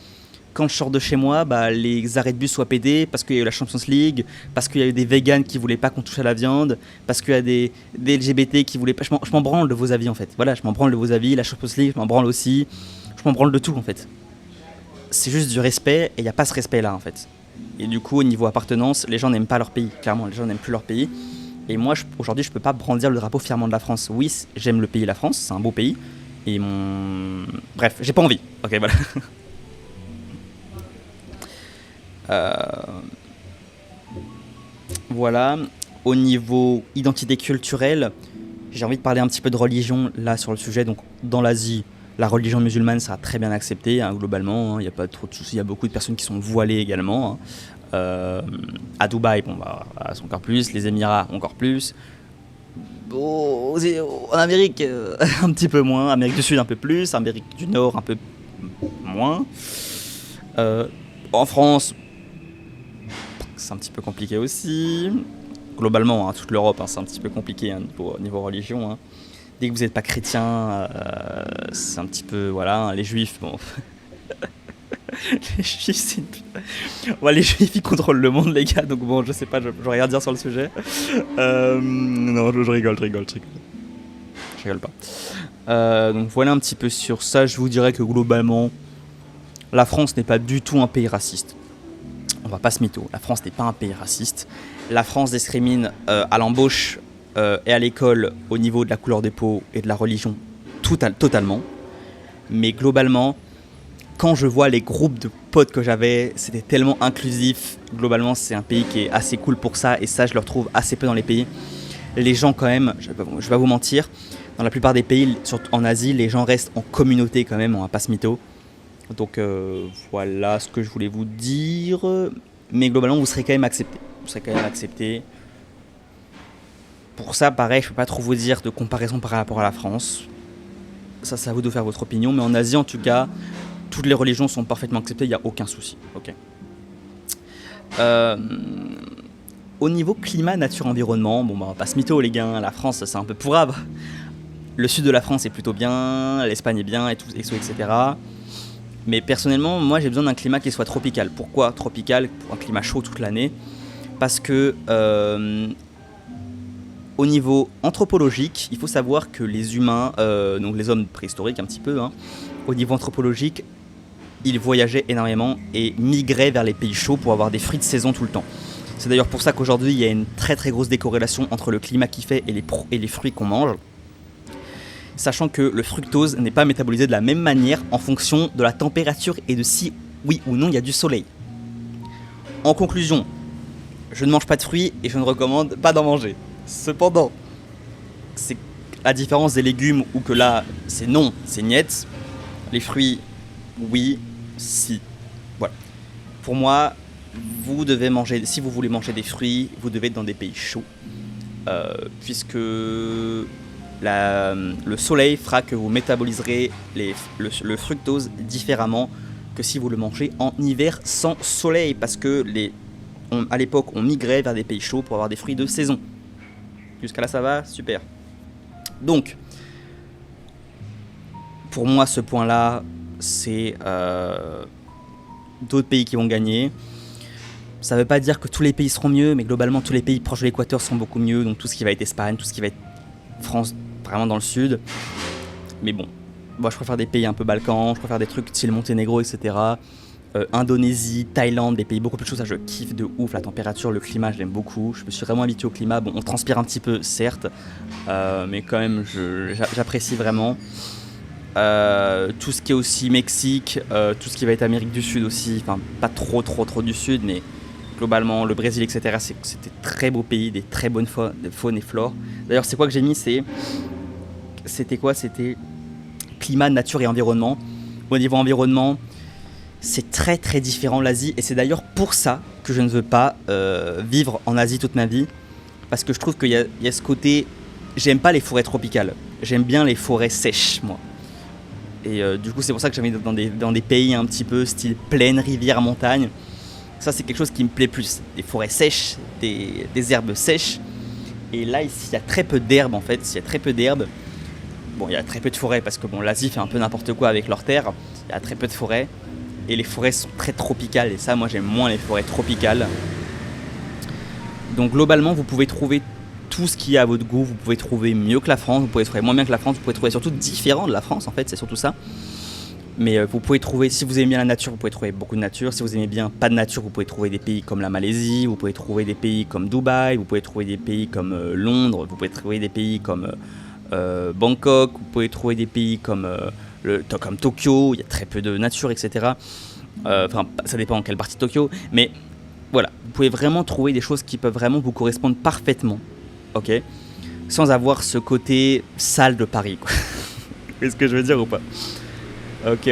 quand je sors de chez moi, les arrêts de bus soient pédés parce qu'il y a eu la Champions League, parce qu'il y a eu des végans qui voulaient pas qu'on touche à la viande, parce qu'il y a des LGBT qui voulaient pas... Je m'en branle de vos avis en fait. Voilà, je m'en branle de vos avis, la Champions League, je m'en branle aussi. Je m'en branle de tout en fait. C'est juste du respect et il n'y a pas ce respect là en fait. Et du coup, au niveau appartenance, les gens n'aiment pas leur pays. Clairement, les gens n'aiment plus leur pays. Et moi, aujourd'hui, je peux pas brandir le drapeau fièrement de la France. Oui, j'aime le pays, la France, c'est un beau pays. Et bref, j'ai pas envie. Ok, voilà. Voilà. Au niveau identité culturelle, j'ai envie de parler un petit peu de religion là sur le sujet. Donc, dans l'Asie, la religion musulmane sera très bien acceptée, hein, globalement. Il n'y a pas trop de soucis. Il y a beaucoup de personnes qui sont voilées également. Hein. À Dubaï, c'est encore plus. Les Émirats, encore plus. En Amérique, un petit peu moins. Amérique du Sud, un peu plus. Amérique du Nord, un peu moins. En France, c'est un petit peu compliqué aussi. Globalement, hein, toute l'Europe, hein, c'est un petit peu compliqué hein, niveau religion. Hein. Dès que vous n'êtes pas chrétien, c'est un petit peu... Voilà, hein, les juifs, bon... les juifs, c'est une... les juifs, ils contrôlent le monde, les gars, donc bon, je sais pas, j'aurais rien à dire sur le sujet. Non, je rigole. Je rigole pas. Donc voilà un petit peu sur ça. Je vous dirais que globalement, la France n'est pas du tout un pays raciste. On va pas se mytho. La France n'est pas un pays raciste. La France discrimine à l'embauche et à l'école au niveau de la couleur de peau et de la religion totalement. Mais globalement, quand je vois les groupes de potes que j'avais, c'était tellement inclusif. Globalement, c'est un pays qui est assez cool pour ça. Et ça, je le retrouve assez peu dans les pays. Les gens, quand même, je vais pas vous mentir, Dans la plupart des pays, surtout en Asie, les gens restent en communauté quand même, on va pas se mytho. Donc voilà ce que je voulais vous dire. Mais globalement, vous serez quand même accepté. Vous serez quand même accepté. Pour ça, pareil, je peux pas trop vous dire de comparaison par rapport à la France. Ça, c'est à vous de faire votre opinion. Mais en Asie, en tout cas, toutes les religions sont parfaitement acceptées, il n'y a aucun souci. Ok. Au niveau climat, nature, environnement, bon, bah, on va pas se mytho, les gars. La France, c'est un peu pourrave. Le sud de la France est plutôt bien, l'Espagne est bien, et tout, etc. Mais personnellement, moi, j'ai besoin d'un climat qui soit tropical. Pourquoi tropical? Pour un climat chaud toute l'année. Parce que au niveau anthropologique, il faut savoir que les humains, donc les hommes préhistoriques un petit peu, hein, au niveau anthropologique, ils voyageaient énormément et migraient vers les pays chauds pour avoir des fruits de saison tout le temps. C'est d'ailleurs pour ça qu'aujourd'hui, il y a une très très grosse décorrélation entre le climat qu'il fait et les fruits qu'on mange. Sachant que le fructose n'est pas métabolisé de la même manière en fonction de la température et de si, oui ou non, il y a du soleil. En conclusion, je ne mange pas de fruits et je ne recommande pas d'en manger. Cependant, c'est la différence des légumes où que là, c'est non, c'est niet. Les fruits, oui, si. Voilà. Pour moi, vous devez manger, si vous voulez manger des fruits, vous devez être dans des pays chauds. Puisque le soleil fera que vous métaboliserez le fructose différemment que si vous le mangez en hiver sans soleil, parce que à l'époque on migrait vers des pays chauds pour avoir des fruits de saison. Jusqu'à là ça va, super. Donc pour moi ce point là c'est d'autres pays qui vont gagner. Ça ne veut pas dire que tous les pays seront mieux, mais globalement tous les pays proches de l'équateur sont beaucoup mieux, donc tout ce qui va être Espagne, tout ce qui va être France, vraiment dans le sud. Mais bon, moi je préfère des pays un peu Balkans, je préfère des trucs style Monténégro, etc. Indonésie, Thaïlande, des pays beaucoup plus chauds, ça je kiffe de ouf, la température, le climat, je l'aime beaucoup. Je me suis vraiment habitué au climat, bon on transpire un petit peu certes, mais quand même j'apprécie vraiment. Tout ce qui est aussi Mexique, tout ce qui va être Amérique du Sud aussi, enfin pas trop du Sud, mais globalement le Brésil, etc. C'était très beaux pays, des très bonnes faune et flore. D'ailleurs c'est quoi que j'ai mis, c'était quoi? C'était climat, nature et environnement. Au niveau environnement, c'est très très différent l'Asie, et c'est d'ailleurs pour ça que je ne veux pas vivre en Asie toute ma vie, parce que je trouve qu'il y a ce côté, j'aime pas les forêts tropicales, j'aime bien les forêts sèches moi. Et du coup c'est pour ça que j'ai envie dans des pays un petit peu style plaine, rivière, montagne. Ça c'est quelque chose qui me plaît plus, des forêts sèches, des herbes sèches. Et là ici il y a très peu d'herbes en fait, il y a très peu d'herbes. Bon il y a très peu de forêts parce que bon l'Asie fait un peu n'importe quoi avec leurs terres. Il y a très peu de forêts. Et les forêts sont très tropicales, et ça moi j'aime moins les forêts tropicales. Donc globalement vous pouvez trouver tout ce qu'il y a à votre goût, vous pouvez trouver mieux que la France, vous pouvez trouver moins bien que la France, vous pouvez trouver surtout différent de la France en fait, c'est surtout ça. Mais vous pouvez trouver, si vous aimez bien la nature, vous pouvez trouver beaucoup de nature. Si vous aimez bien pas de nature, vous pouvez trouver des pays comme la Malaisie, vous pouvez trouver des pays comme Dubaï, vous pouvez trouver des pays comme Londres, vous pouvez trouver des pays comme Bangkok, vous pouvez trouver des pays comme Tokyo, il y a très peu de nature, etc. Enfin, ça dépend en quelle partie de Tokyo, mais voilà, vous pouvez vraiment trouver des choses qui peuvent vraiment vous correspondre parfaitement, ok, sans avoir ce côté sale de Paris, quoi. Est-ce que je veux dire ou pas? Ok.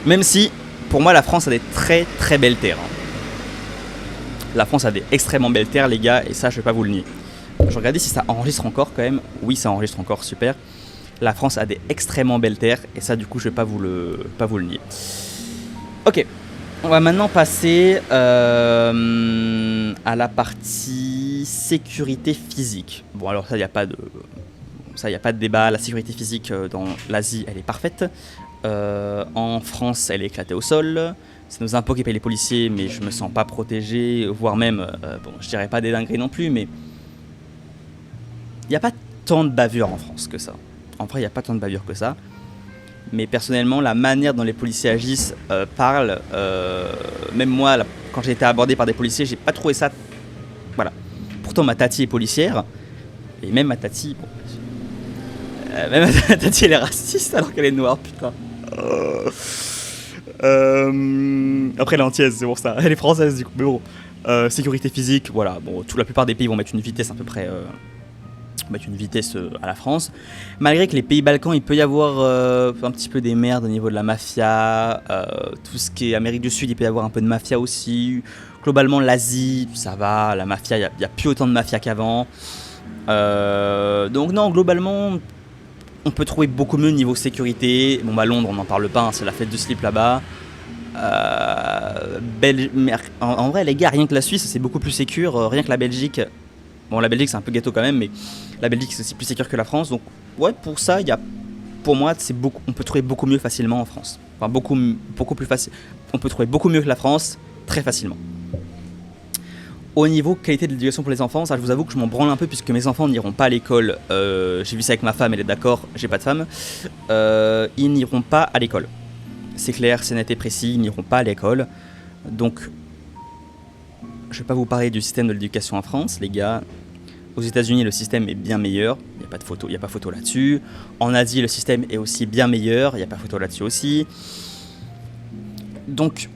Même si, pour moi, la France a des très très belles terres. La France a des extrêmement belles terres, les gars, et ça, je vais pas vous le nier. Je regardais si ça enregistre encore quand même. Oui, ça enregistre encore, super. La France a des extrêmement belles terres, et ça, du coup, je vais pas vous le nier. Ok, on va maintenant passer à la partie sécurité physique. Bon, alors ça, il n'y a pas de débat. La sécurité physique dans l'Asie, elle est parfaite. En France, elle est éclatée au sol. C'est nos impôts qui payent les policiers, mais je me sens pas protégé, voire même, bon, je dirais pas des dingueries non plus, mais il n'y a pas tant de bavures en France que ça. En vrai, il n'y a pas tant de bavures que ça. Mais personnellement, la manière dont les policiers agissent, parlent, même moi, là, quand j'ai été abordé par des policiers, j'ai pas trouvé ça. Voilà. Pourtant, ma tati est policière, et même ma tati, bon, même ma tati, elle est raciste alors qu'elle est noire, putain. Après, elle est antillaise, c'est pour ça. Elle est française, du coup, mais bon. Sécurité physique, voilà. Bon, la plupart des pays vont mettre une vitesse à peu près mettre une vitesse à la France. Malgré que les pays Balkans, il peut y avoir un petit peu des merdes au niveau de la mafia. Tout ce qui est Amérique du Sud, il peut y avoir un peu de mafia aussi. Globalement, l'Asie, ça va. La mafia, il n'y a plus autant de mafia qu'avant. Donc non, globalement, on peut trouver beaucoup mieux niveau sécurité. Bon, bah Londres, on n'en parle pas, hein, c'est la fête du slip là-bas. Mais en vrai, les gars, rien que la Suisse, c'est beaucoup plus sécure. Rien que la Belgique. Bon, la Belgique, c'est un peu ghetto quand même, mais la Belgique, c'est aussi plus sécure que la France. Donc, ouais, pour ça, pour moi, on peut trouver beaucoup mieux facilement en France. Enfin, beaucoup plus facile. On peut trouver beaucoup mieux que la France, très facilement. Au niveau qualité de l'éducation pour les enfants, ça, je vous avoue que je m'en branle un peu puisque mes enfants n'iront pas à l'école. J'ai vu ça avec ma femme, elle est d'accord, j'ai pas de femme. Ils n'iront pas à l'école. C'est clair, c'est net et précis, ils n'iront pas à l'école. Donc, je vais pas vous parler du système de l'éducation en France, les gars. Aux États-Unis, le système est bien meilleur, il n'y a pas photo là-dessus. En Asie, le système est aussi bien meilleur, il n'y a pas photo là-dessus aussi. Donc,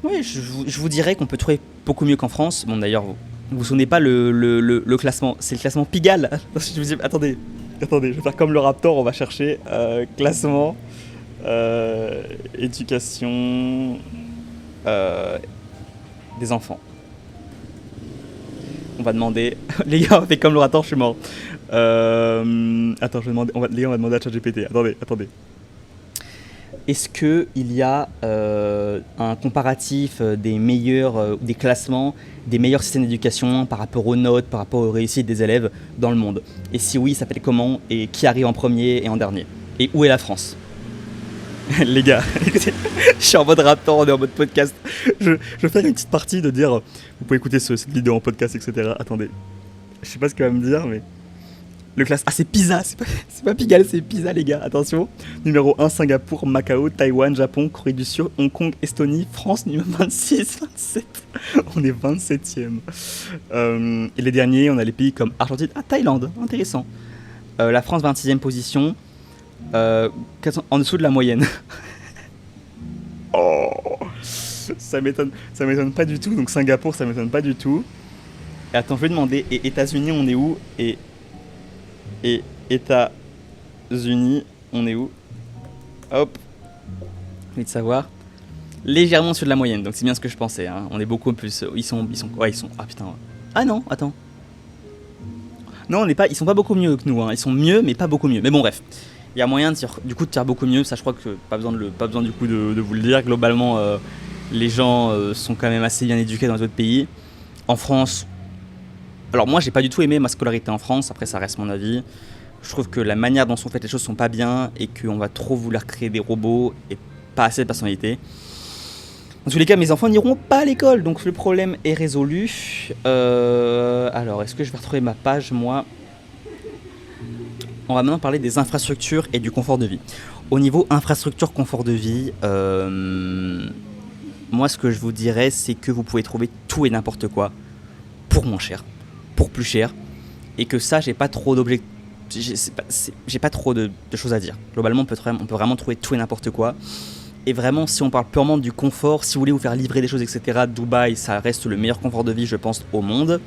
oui, je vous dirais qu'on peut trouver beaucoup mieux qu'en France. Bon, d'ailleurs, vous vous souvenez pas le classement, c'est le classement Pigalle. Je vous dis, attendez, je vais faire comme le Raptor, on va chercher classement éducation des enfants. On va demander... Les gars, on fait comme le Raptor, je suis mort. Attends, les gars, on va demander à ChatGPT. Attendez. Est-ce qu'il y a un comparatif des meilleurs, des classements, des meilleurs systèmes d'éducation par rapport aux notes, par rapport aux réussites des élèves dans le monde? Et si oui, ça s'appelle comment? Et qui arrive en premier et en dernier? Et où est la France? Les gars, écoutez, je suis en mode Raptor, on est en mode podcast. Je vais faire une petite partie de dire, vous pouvez écouter cette vidéo en podcast, etc. Attendez, je sais pas ce qu'il va me dire, mais... Le classe... Ah, c'est Pisa, c'est pas Pigalle, c'est Pisa, les gars, attention. Numéro 1, Singapour, Macao, Taïwan, Japon, Corée du Sud, Hong Kong, Estonie, France, numéro 26, 27. On est 27e. Et les derniers, on a les pays comme Argentine, Thaïlande, intéressant. La France, 26e position. En dessous de la moyenne. Oh, ça m'étonne pas du tout. Donc Singapour, ça m'étonne pas du tout. Et attends, je vais demander, et États-Unis, on est où? Et États-Unis, on est où? Hop, j'ai envie de savoir. Légèrement au-dessus de la moyenne, donc c'est bien ce que je pensais. Hein. On est beaucoup plus. Ils sont. Ah putain. Ouais. Ah non, attends. Non, ils sont pas beaucoup mieux que nous. Hein. Ils sont mieux, mais pas beaucoup mieux. Mais bon, bref. Il y a moyen de faire beaucoup mieux. Ça, je crois que pas besoin du coup de vous le dire. Globalement, les gens sont quand même assez bien éduqués dans les autres pays. En France, alors moi, j'ai pas du tout aimé ma scolarité en France. Après, ça reste mon avis. Je trouve que la manière dont sont faites les choses sont pas bien et qu'on va trop vouloir créer des robots et pas assez de personnalité. Dans tous les cas, mes enfants n'iront pas à l'école, donc le problème est résolu. Alors, est-ce que je vais retrouver ma page, moi? On va maintenant parler des infrastructures et du confort de vie. Au niveau infrastructure, confort de vie, moi ce que je vous dirais, c'est que vous pouvez trouver tout et n'importe quoi pour moins cher, pour plus cher, et que ça, j'ai pas trop de choses à dire. Globalement, on peut vraiment trouver tout et n'importe quoi. Et vraiment, si on parle purement du confort, si vous voulez vous faire livrer des choses, etc., Dubaï, ça reste le meilleur confort de vie, je pense, au monde.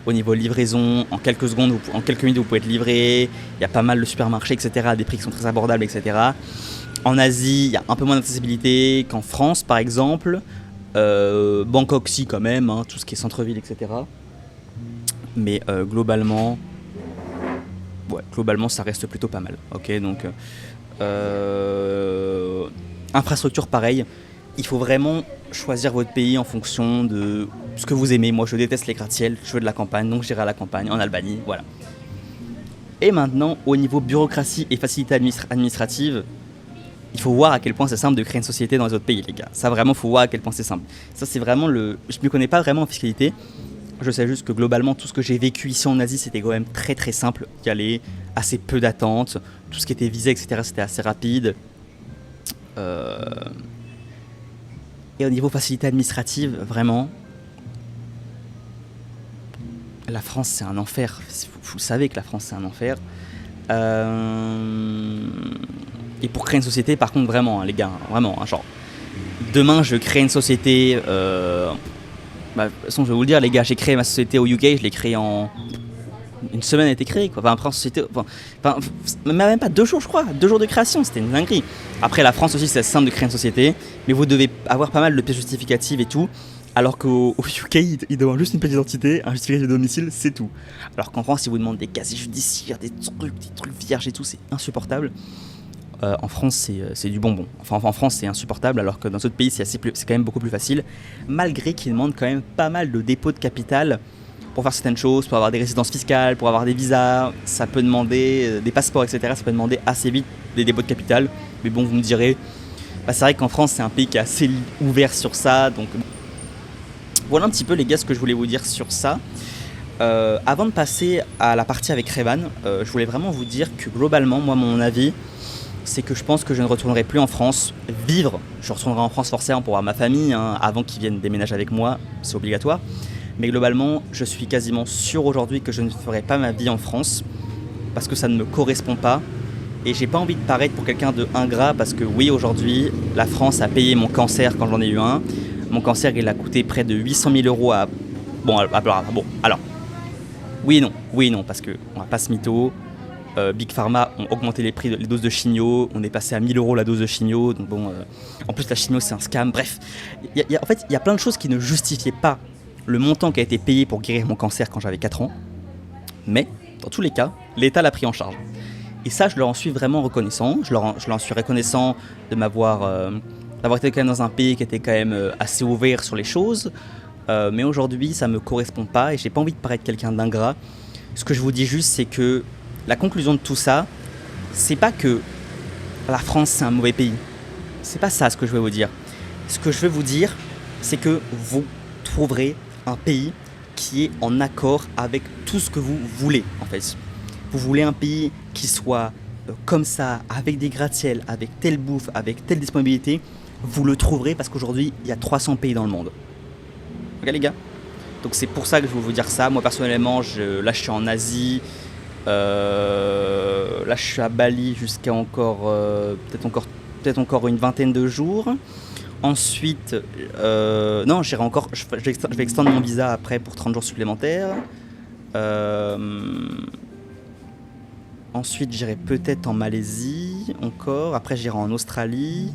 Au niveau livraison, en quelques secondes, en quelques minutes, vous pouvez être livré. Il y a pas mal de supermarchés, etc., à des prix qui sont très abordables, etc. En Asie, il y a un peu moins d'accessibilité qu'en France, par exemple. Bangkok, si, quand même, hein, tout ce qui est centre-ville, etc. Mais globalement, ça reste plutôt pas mal. Ok, donc infrastructure, pareil. Il faut vraiment choisir votre pays en fonction de ce que vous aimez. Moi, je déteste les gratte-ciel, je veux de la campagne, donc j'irai à la campagne, en Albanie, voilà. Et maintenant, au niveau bureaucratie et facilité administrative, il faut voir à quel point c'est simple de créer une société dans les autres pays, les gars. Ça, vraiment, il faut voir à quel point c'est simple. Ça, c'est vraiment je ne m'y connais pas vraiment en fiscalité. Je sais juste que globalement, tout ce que j'ai vécu ici en Asie, c'était quand même très très simple d'y aller, assez peu d'attentes, tout ce qui était visé, etc., c'était assez rapide. Et au niveau facilité administrative, vraiment, la France, c'est un enfer. Vous savez que la France, c'est un enfer. Et pour créer une société, par contre, vraiment, hein, les gars, vraiment, hein, genre, demain, je crée une société. De toute façon, je vais vous le dire, les gars, j'ai créé ma société au UK, je l'ai créée en une semaine a été créée, quoi. Enfin, après, en société, même pas 2 jours, je crois. 2 jours de création, c'était une dinguerie. Après, la France aussi, c'est simple de créer une société, mais vous devez avoir pas mal de pièces justificatives et tout. Alors qu'au UK, ils demandent juste une pièce d'identité, un justificatif de domicile, c'est tout. Alors qu'en France, ils vous demandent des casiers judiciaires, des trucs vierges et tout, c'est insupportable. En France, c'est du bonbon. Enfin, en France, c'est insupportable, alors que dans d'autres pays, c'est quand même beaucoup plus facile. Malgré qu'ils demandent quand même pas mal de dépôts de capital pour faire certaines choses, pour avoir des résidences fiscales, pour avoir des visas. Ça peut demander des passeports, etc. Ça peut demander assez vite des dépôts de capital. Mais bon, vous me direz, c'est vrai qu'en France, c'est un pays qui est assez ouvert sur ça. Donc voilà un petit peu, les gars, ce que je voulais vous dire sur ça. Avant de passer à la partie avec Revan, je voulais vraiment vous dire que globalement, moi, mon avis, c'est que je pense que je ne retournerai plus en France vivre. Je retournerai en France forcément pour voir ma famille, hein, avant qu'ils viennent déménager avec moi, c'est obligatoire. Mais globalement, je suis quasiment sûr aujourd'hui que je ne ferai pas ma vie en France parce que ça ne me correspond pas. Et j'ai pas envie de paraître pour quelqu'un de ingrat parce que oui, aujourd'hui, la France a payé mon cancer quand j'en ai eu un. Mon cancer, il a coûté près de 800 000 euros à... Bon, alors, oui et non, parce qu'on va pas se mytho. Big Pharma ont augmenté les prix, les doses de chimio, on est passé à 1000 euros la dose de chimio, donc bon, en plus la chimio c'est un scam, bref. En fait, il y a plein de choses qui ne justifiaient pas le montant qui a été payé pour guérir mon cancer quand j'avais 4 ans, mais dans tous les cas, l'État l'a pris en charge. Et ça, je leur en suis vraiment reconnaissant, je leur en suis reconnaissant de d'avoir été quand même dans un pays qui était quand même assez ouvert sur les choses, mais aujourd'hui ça me correspond pas et j'ai pas envie de paraître quelqu'un d'ingrat. Ce que je vous dis juste, c'est que la conclusion de tout ça, c'est pas que la France c'est un mauvais pays. C'est pas ça ce que je veux vous dire. Ce que je veux vous dire, c'est que vous trouverez un pays qui est en accord avec tout ce que vous voulez, en fait. Vous voulez un pays qui soit comme ça, avec des gratte-ciel, avec telle bouffe, avec telle disponibilité, vous le trouverez parce qu'aujourd'hui, il y a 300 pays dans le monde. Ok les gars ? Donc c'est pour ça que je veux vous dire ça. Moi personnellement, là je suis en Asie. Là je suis à Bali jusqu'à peut-être encore une vingtaine de jours. Ensuite, non, je vais extendre mon visa après pour 30 jours supplémentaires. Ensuite, j'irai peut-être en Malaisie encore. Après, j'irai en Australie.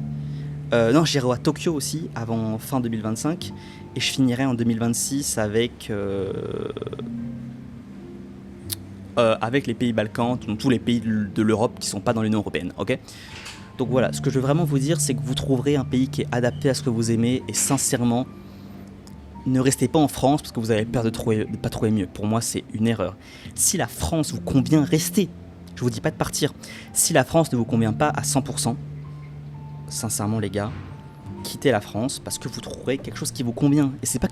Non, j'irai à Tokyo aussi avant fin 2025. Et je finirai en 2026 avec les pays Balkans, donc tous les pays de l'Europe qui ne sont pas dans l'Union Européenne. Ok ? Donc voilà, ce que je veux vraiment vous dire, c'est que vous trouverez un pays qui est adapté à ce que vous aimez. Et sincèrement, ne restez pas en France parce que vous avez peur de ne pas trouver mieux. Pour moi, c'est une erreur. Si la France vous convient, restez. Je vous dis pas de partir. Si la France ne vous convient pas à 100%, sincèrement les gars, quittez la France parce que vous trouverez quelque chose qui vous convient. Et c'est pas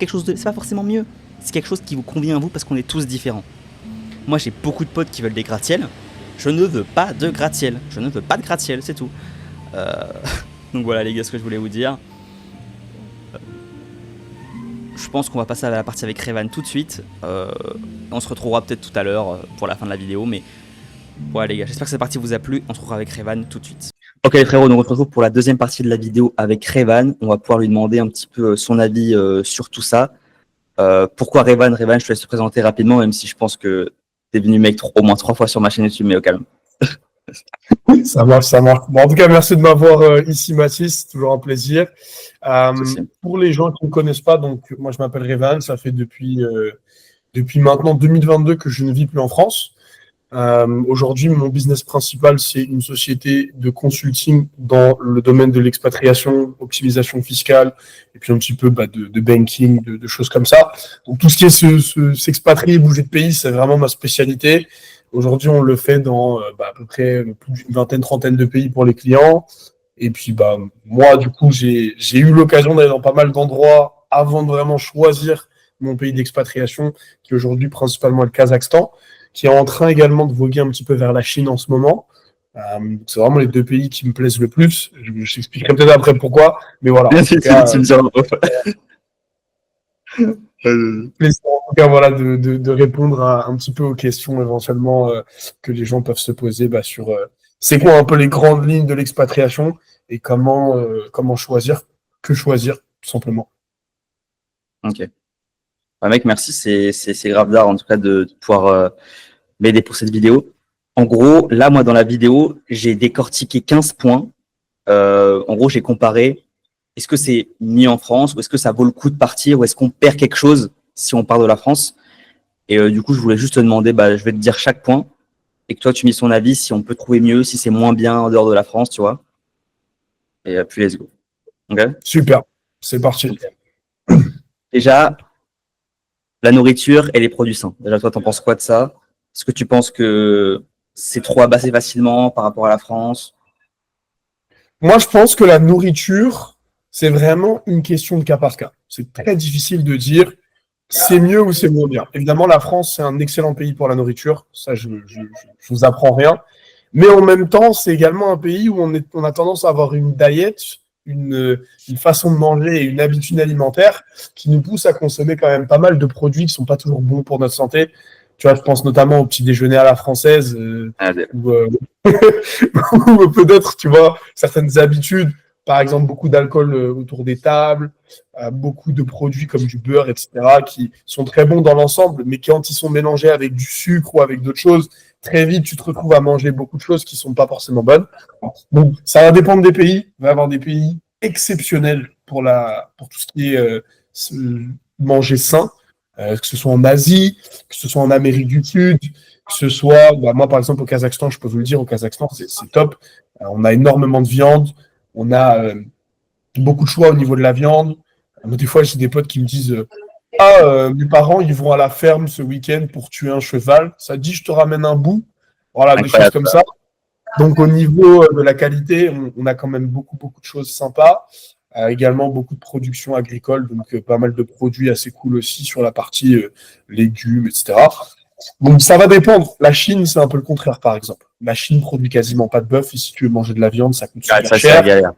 forcément mieux. C'est quelque chose qui vous convient à vous parce qu'on est tous différents. Moi j'ai beaucoup de potes qui veulent des gratte-ciel. Je ne veux pas de gratte-ciel. Je ne veux pas de gratte-ciel, c'est tout. Donc voilà les gars, ce que je voulais vous dire. Je pense qu'on va passer à la partie avec Revan tout de suite. On se retrouvera peut-être tout à l'heure pour la fin de la vidéo, mais voilà les gars, j'espère que cette partie vous a plu. On se retrouvera avec Revan tout de suite. Ok les frérots, donc on se retrouve pour la deuxième partie de la vidéo avec Revan. On va pouvoir lui demander un petit peu son avis sur tout ça. Pourquoi Revan, je te laisse te présenter rapidement, même si je pense que t'es venu mec au moins 3 fois sur ma chaîne YouTube, mais au calme. Ça marche, ça marche. Bon, en tout cas, merci de m'avoir ici, Mathis. C'est toujours un plaisir. Pour les gens qui ne me connaissent pas, donc moi je m'appelle Revan. Ça fait depuis maintenant 2022 que je ne vis plus en France. Aujourd'hui, mon business principal, c'est une société de consulting dans le domaine de l'expatriation, optimisation fiscale, et puis un petit peu de banking, de choses comme ça. Donc tout ce qui est s'expatrier, bouger de pays, c'est vraiment ma spécialité. Aujourd'hui, on le fait dans à peu près plus d'une vingtaine, trentaine de pays pour les clients. Et puis moi, du coup, j'ai eu l'occasion d'aller dans pas mal d'endroits avant de vraiment choisir mon pays d'expatriation, qui est aujourd'hui principalement le Kazakhstan, qui est en train également de voguer un petit peu vers la Chine en ce moment. C'est vraiment les 2 pays qui me plaisent le plus. Je t'expliquerai peut-être après pourquoi, mais voilà. En tout cas, voilà, de répondre un petit peu aux questions éventuellement que les gens peuvent se poser sur c'est quoi un peu les grandes lignes de l'expatriation et comment choisir, que choisir, tout simplement. Ok. Mec, merci, c'est grave d'art en tout cas de pouvoir m'aider pour cette vidéo. En gros, là, moi, dans la vidéo, j'ai décortiqué 15 points. En gros, j'ai comparé, est-ce que c'est mieux en France ou est-ce que ça vaut le coup de partir ou est-ce qu'on perd quelque chose si on part de la France? Et du coup, je voulais juste te demander, je vais te dire chaque point et que toi, tu mis son avis, si on peut trouver mieux, si c'est moins bien en dehors de la France, tu vois. Et puis, let's go. Ok. Super, c'est parti. Déjà, la nourriture et les produits sains. Déjà, toi, t'en penses quoi de ça? Est-ce que tu penses que c'est trop abassé facilement par rapport à la France? Moi, je pense que la nourriture, c'est vraiment une question de cas par cas. C'est très difficile de dire c'est mieux ou c'est moins bien. Évidemment, la France, c'est un excellent pays pour la nourriture. Ça, je vous apprends rien. Mais en même temps, c'est également un pays où on a tendance à avoir une diète, une façon de manger et une habitude alimentaire qui nous pousse à consommer quand même pas mal de produits qui sont pas toujours bons pour notre santé. Tu vois, je pense notamment au petit déjeuner à la française, ou ou peut-être, tu vois, certaines habitudes, par exemple beaucoup d'alcool autour des tables, beaucoup de produits comme du beurre, etc., qui sont très bons dans l'ensemble, mais quand ils sont mélangés avec du sucre ou avec d'autres choses, très vite, tu te retrouves à manger beaucoup de choses qui sont pas forcément bonnes. Donc, ça va dépendre des pays. Il va y avoir des pays exceptionnels pour tout ce qui est manger sain, que ce soit en Asie, que ce soit en Amérique du Sud, que ce soit, moi par exemple au Kazakhstan, je peux vous le dire, au Kazakhstan, c'est top. On a énormément de viande, on a beaucoup de choix au niveau de la viande. Des fois, j'ai des potes qui me disent mes parents, ils vont à la ferme ce week-end pour tuer un cheval. Ça dit, je te ramène un bout. Voilà, des choses comme ça. Donc, au niveau de la qualité, on a quand même beaucoup, beaucoup de choses sympas. Également, beaucoup de production agricole. Donc, pas mal de produits assez cool aussi sur la partie légumes, etc. Donc, ça va dépendre. La Chine, c'est un peu le contraire, par exemple. La Chine produit quasiment pas de bœuf. Et si tu veux manger de la viande, ça coûte super cher.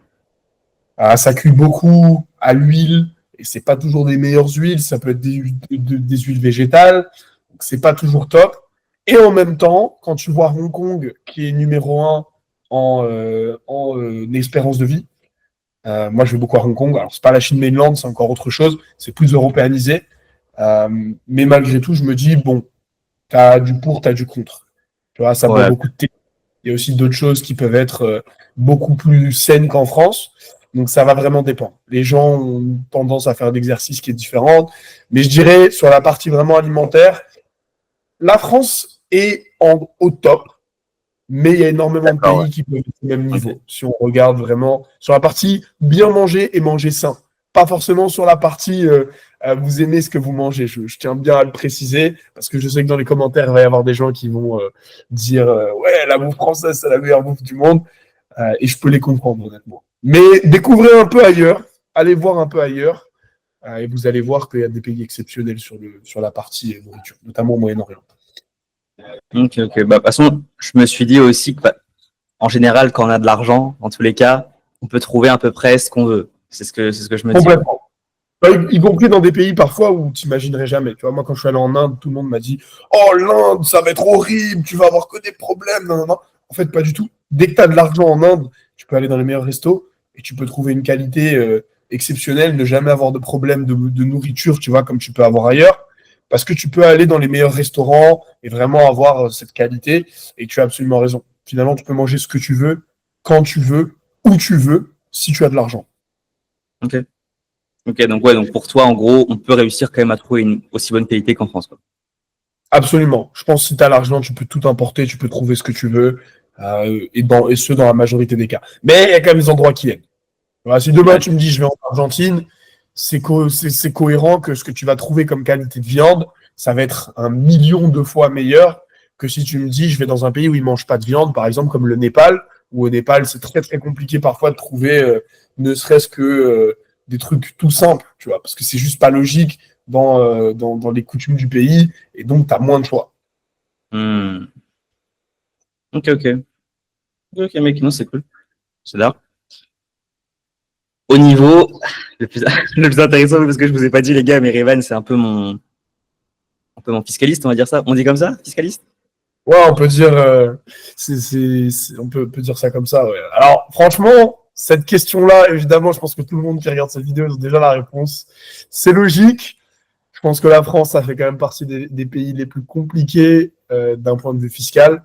Ça cuit beaucoup à l'huile. Et c'est pas toujours des meilleures huiles. Ça peut être des huiles végétales. Donc, c'est pas toujours top. Et en même temps, quand tu vois Hong Kong, qui est numéro 1 en espérance de vie, moi je vais beaucoup à Hong Kong. Alors, c'est pas la Chine mainland, c'est encore autre chose. C'est plus européanisé. Mais malgré tout, je me dis, bon, t'as du pour, t'as du contre. Tu vois, ça boit beaucoup de thé. Il y a aussi d'autres choses qui peuvent être beaucoup plus saines qu'en France. Donc, ça va vraiment dépendre. Les gens ont tendance à faire l'exercice qui est différent. Mais je dirais, sur la partie vraiment alimentaire, la France est au top, mais il y a énormément de pays qui peuvent être au même niveau. Okay. Si on regarde vraiment sur la partie bien manger et manger sain. Pas forcément sur la partie vous aimez ce que vous mangez. Je tiens bien à le préciser, parce que je sais que dans les commentaires, il va y avoir des gens qui vont dire ouais, la bouffe française, c'est la meilleure bouffe du monde. Et je peux les comprendre, honnêtement. Mais découvrez un peu ailleurs, allez voir un peu ailleurs, et vous allez voir qu'il y a des pays exceptionnels sur la partie nourriture, notamment au Moyen-Orient. Ok. De toute façon, je me suis dit aussi que, en général, quand on a de l'argent, dans tous les cas, on peut trouver à peu près ce qu'on veut. C'est ce que je me dis. Complètement. Y compris dans des pays parfois où tu n'imaginerais jamais. Tu vois, moi, quand je suis allé en Inde, tout le monde m'a dit « Oh, l'Inde, ça va être horrible, tu vas avoir que des problèmes. » Non. En fait, pas du tout. Dès que tu as de l'argent en Inde, tu peux aller dans les meilleurs restos et tu peux trouver une qualité exceptionnelle, ne jamais avoir de problème de nourriture, tu vois, comme tu peux avoir ailleurs. Parce que tu peux aller dans les meilleurs restaurants et vraiment avoir cette qualité. Et tu as absolument raison. Finalement, tu peux manger ce que tu veux, quand tu veux, où tu veux, si tu as de l'argent. Ok, donc pour toi, en gros, on peut réussir quand même à trouver une aussi bonne qualité qu'en France, quoi. Absolument. Je pense que si tu as l'argent, tu peux tout importer, tu peux trouver ce que tu veux, et ce, dans la majorité des cas. Mais il y a quand même des endroits qui aident. Voilà, si demain tu me dis je vais en Argentine, c'est cohérent que ce que tu vas trouver comme qualité de viande, ça va être 1 million de fois meilleur que si tu me dis je vais dans un pays où ils ne mangent pas de viande, par exemple comme le Népal, où au Népal c'est très très compliqué parfois de trouver ne serait-ce que des trucs tout simples, tu vois, parce que c'est juste pas logique dans les coutumes du pays, et donc tu as moins de choix. Ok, mec, non, c'est cool. C'est là. Au niveau, le plus intéressant, parce que je vous ai pas dit, les gars, mais Revan, c'est un peu mon fiscaliste, on va dire ça. On dit comme ça, fiscaliste? Ouais, on peut dire, on peut dire ça comme ça. Ouais. Alors, franchement, cette question-là, évidemment, je pense que tout le monde qui regarde cette vidéo a déjà la réponse. C'est logique. Je pense que la France, ça fait quand même partie des pays les plus compliqués d'un point de vue fiscal,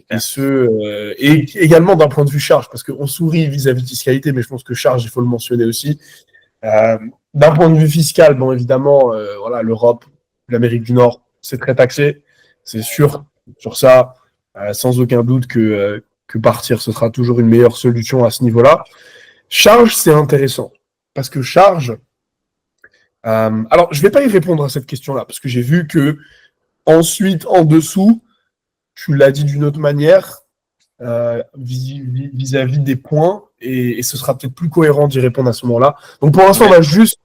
et également d'un point de vue charge, parce qu'on sourit vis-à-vis de fiscalité, mais je pense que charge, il faut le mentionner aussi. D'un point de vue fiscal, bon, évidemment, voilà, l'Europe, l'Amérique du Nord, c'est très taxé, c'est sûr. Sur ça, sans aucun doute que partir, ce sera toujours une meilleure solution à ce niveau-là. Charge, c'est intéressant, parce que charge... alors, je ne vais pas y répondre à cette question-là, parce que j'ai vu que ensuite, en dessous, tu l'as dit d'une autre manière, vis-à-vis des points, et ce sera peut-être plus cohérent d'y répondre à ce moment-là. Donc pour l'instant, on va juste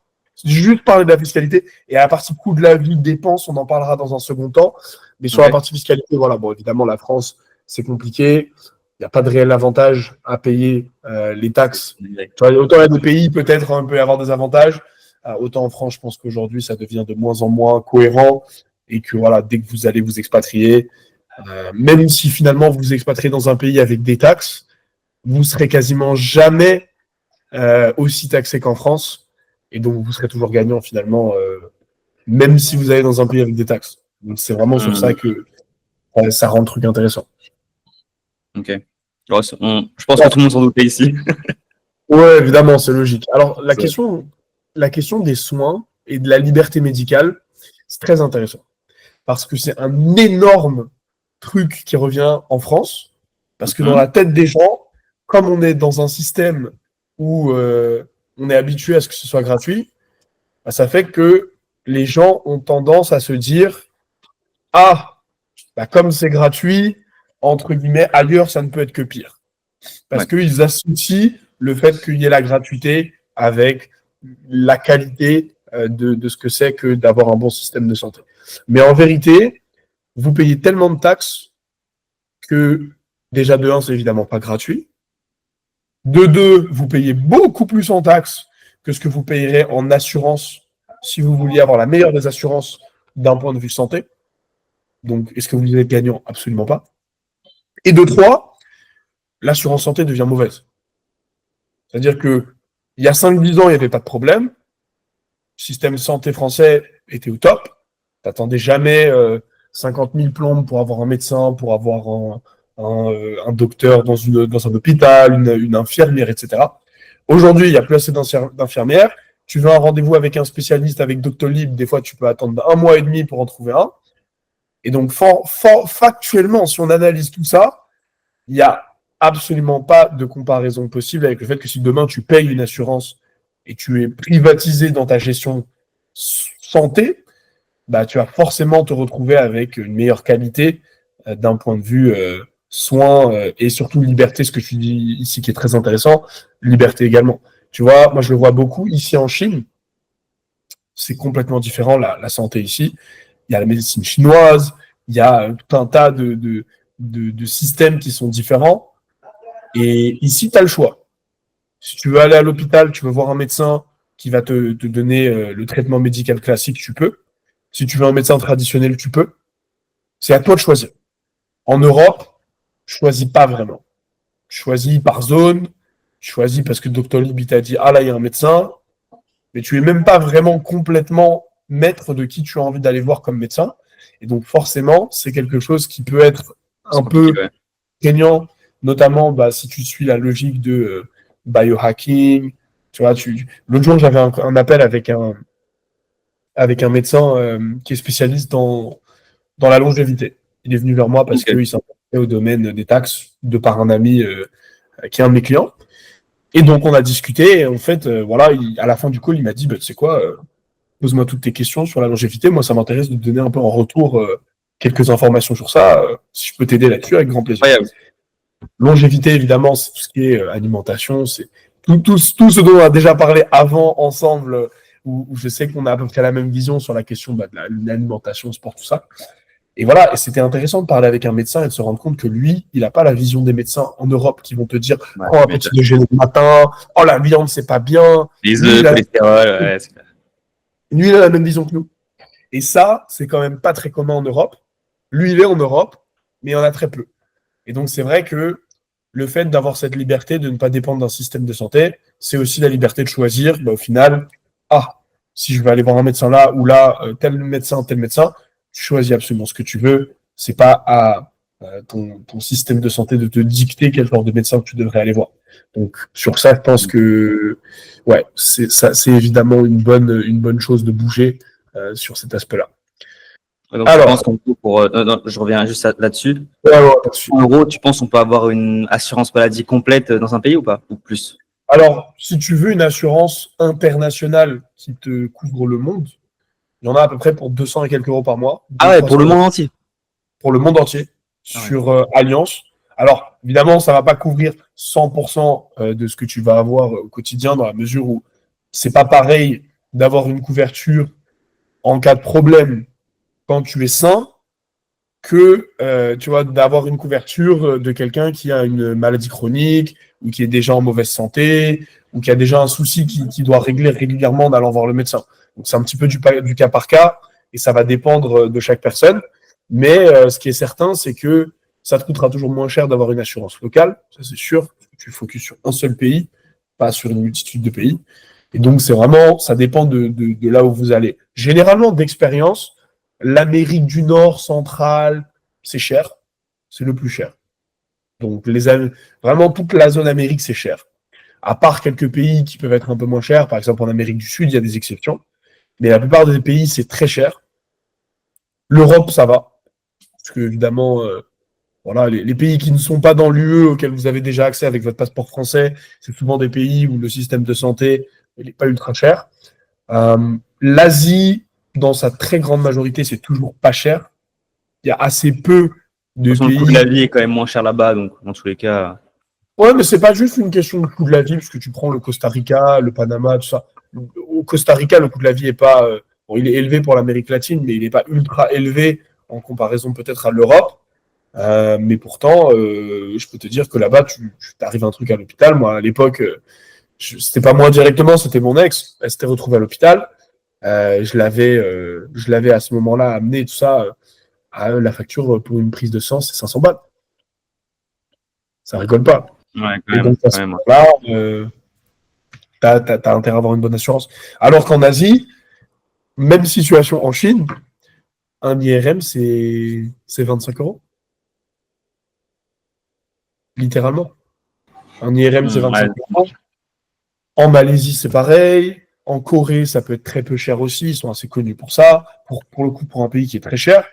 parler de la fiscalité, et à la partie coût de la vie, dépenses, on en parlera dans un second temps. Mais sur la partie fiscalité, voilà, bon, évidemment, la France, c'est compliqué. Il n'y a pas de réel avantage à payer les taxes. Autant il y a des pays, peut-être, on peut y avoir des avantages. Autant en France, je pense qu'aujourd'hui, ça devient de moins en moins cohérent, et que voilà, dès que vous allez vous expatrier, même si finalement vous vous expatriez dans un pays avec des taxes, vous serez quasiment jamais aussi taxé qu'en France, et donc vous serez toujours gagnant finalement, même si vous allez dans un pays avec des taxes. Donc c'est vraiment sur ça que ça rend le truc intéressant. Ok. Je pense que tout le monde s'en doutait ici. Ouais, évidemment, c'est logique. Alors la question des soins et de la liberté médicale, c'est très intéressant, parce que c'est un énorme truc qui revient en France, parce que dans la tête des gens, comme on est dans un système où on est habitué à ce que ce soit gratuit, bah, ça fait que les gens ont tendance à se dire « Ah, bah, comme c'est gratuit, entre guillemets, ailleurs, ça ne peut être que pire. » Parce qu'ils associent le fait qu'il y ait la gratuité avec la qualité de ce que c'est que d'avoir un bon système de santé. Mais en vérité, vous payez tellement de taxes que déjà de 1, c'est évidemment pas gratuit. De 2, vous payez beaucoup plus en taxes que ce que vous payerez en assurance si vous vouliez avoir la meilleure des assurances d'un point de vue santé. Donc, est-ce que vous êtes gagnant? Absolument pas. Et de 3, l'assurance santé devient mauvaise. C'est-à-dire que il y a 5-10 ans, il n'y avait pas de problème. Le système santé français était au top. Tu n'attendais jamais 50 000 plombes pour avoir un médecin, pour avoir un docteur dans un hôpital, une infirmière, etc. Aujourd'hui, il n'y a plus assez d'infirmières. Tu veux un rendez-vous avec un spécialiste, avec Doctolib, des fois, tu peux attendre 1 mois et demi pour en trouver un. Et donc, factuellement, si on analyse tout ça, il n'y a absolument pas de comparaison possible avec le fait que si demain, tu payes une assurance et tu es privatisé dans ta gestion santé, bah, tu vas forcément te retrouver avec une meilleure qualité d'un point de vue soins et surtout liberté, ce que tu dis ici qui est très intéressant, liberté également. Tu vois, moi je le vois beaucoup ici en Chine, c'est complètement différent la santé ici. Il y a la médecine chinoise, il y a tout un tas de systèmes qui sont différents. Et ici, tu as le choix. Si tu veux aller à l'hôpital, tu veux voir un médecin qui va te donner le traitement médical classique, tu peux. Si tu veux un médecin traditionnel, tu peux. C'est à toi de choisir. En Europe, je choisis pas vraiment. Je choisis par zone, je choisis parce que Doctolib t'a dit « Ah là, il y a un médecin », mais tu es même pas vraiment complètement maître de qui tu as envie d'aller voir comme médecin. Et donc forcément, c'est quelque chose qui peut être un peu craignant, notamment si tu suis la logique de biohacking. Tu vois, l'autre jour, j'avais un appel avec un médecin qui est spécialiste dans la longévité. Il est venu vers moi parce qu'il s'intéressait au domaine des taxes de par un ami qui est un de mes clients. Et donc, on a discuté. Et en fait, à la fin du call, il m'a dit, tu sais quoi, pose-moi toutes tes questions sur la longévité. Moi, ça m'intéresse de te donner un peu en retour quelques informations sur ça. Si je peux t'aider là-dessus, avec grand plaisir. Longévité, évidemment, c'est tout ce qui est alimentation. C'est tout ce dont on a déjà parlé avant, ensemble, où je sais qu'on a à peu près la même vision sur la question de l'alimentation, sport, tout ça. Et voilà, et c'était intéressant de parler avec un médecin et de se rendre compte que lui, il n'a pas la vision des médecins en Europe qui vont te dire prends un petit déjeuner le matin, oh la viande c'est pas bien. Les œufs, le cholestérol, lui, il a la même vision que nous. Et ça, c'est quand même pas très commun en Europe. Lui, il est en Europe, mais il y en a très peu. Et donc, c'est vrai que le fait d'avoir cette liberté de ne pas dépendre d'un système de santé, c'est aussi la liberté de choisir, au final, si je vais aller voir un médecin là ou là, tel médecin, tu choisis absolument ce que tu veux C'est pas à ton système de santé de te dicter quel genre de médecin tu devrais aller voir. Donc sur ça, je pense que ouais, c'est évidemment une bonne chose de bouger sur cet aspect-là. Donc, tu Alors, penses qu'on peut non, je reviens juste là-dessus. ouais, ouais, En gros, tu penses qu'on peut avoir une assurance maladie complète dans un pays ou pas? Ou plus? alors, si tu veux une assurance internationale qui te couvre le monde, il y en a à peu près pour 200 et quelques euros par mois, Ah ouais, pour 200-300 le euros monde entier. pour le monde entier Ah ouais. sur Alliance. Alors, évidemment, ça ne va pas couvrir 100% de ce que tu vas avoir au quotidien dans la mesure où c'est pas pareil d'avoir une couverture en cas de problème quand tu es sain que tu vois, d'avoir une couverture de quelqu'un qui a une maladie chronique ou qui est déjà en mauvaise santé ou qui a déjà un souci qui doit régler régulièrement en allant voir le médecin. Donc c'est un petit peu du cas par cas et ça va dépendre de chaque personne. Mais ce qui est certain, c'est que ça te coûtera toujours moins cher d'avoir une assurance locale, ça c'est sûr. Tu focuses sur un seul pays, pas sur une multitude de pays. Et donc c'est vraiment, ça dépend de là où vous allez. Généralement, d'expérience, l'Amérique du Nord, centrale, c'est cher. C'est le plus cher. Donc, vraiment, toute la zone Amérique, c'est cher. À part quelques pays qui peuvent être un peu moins chers, par exemple en Amérique du Sud, il y a des exceptions. Mais la plupart des pays, c'est très cher. L'Europe, ça va. Parce que, évidemment, voilà, les pays qui ne sont pas dans l'UE, auxquels vous avez déjà accès avec votre passeport français, c'est souvent des pays où le système de santé n'est pas ultra cher. L'Asie, dans sa très grande majorité, c'est toujours pas cher. Il y a assez peu De de toute façon, le coût de la pays. vie est quand même moins cher là-bas, donc dans tous les cas. Ouais, mais c'est pas juste une question de coût de la vie, parce que tu prends le Costa Rica, le Panama, tout ça. Au Costa Rica, le coût de la vie est pas. Bon, il est élevé pour l'Amérique latine, mais il n'est pas ultra élevé en comparaison peut-être à l'Europe. Mais pourtant, je peux te dire que là-bas, tu t'arrives un truc à l'hôpital. Moi, à l'époque, c'était pas moi directement, c'était mon ex. Elle s'était retrouvée à l'hôpital. Je l'avais à ce moment-là amené tout ça. La facture pour une prise de sang, c'est 500 balles. Ça rigole pas. Ouais, Et donc, à quand ce même. moment-là, t'as intérêt à avoir une bonne assurance. Alors qu'en Asie, même situation en Chine, un IRM, c'est 25 euros. Littéralement. Un IRM, c'est 25 euros. En Malaisie, c'est pareil. En Corée, ça peut être très peu cher aussi. Ils sont assez connus pour ça. Pour le coup, pour un pays qui est très cher.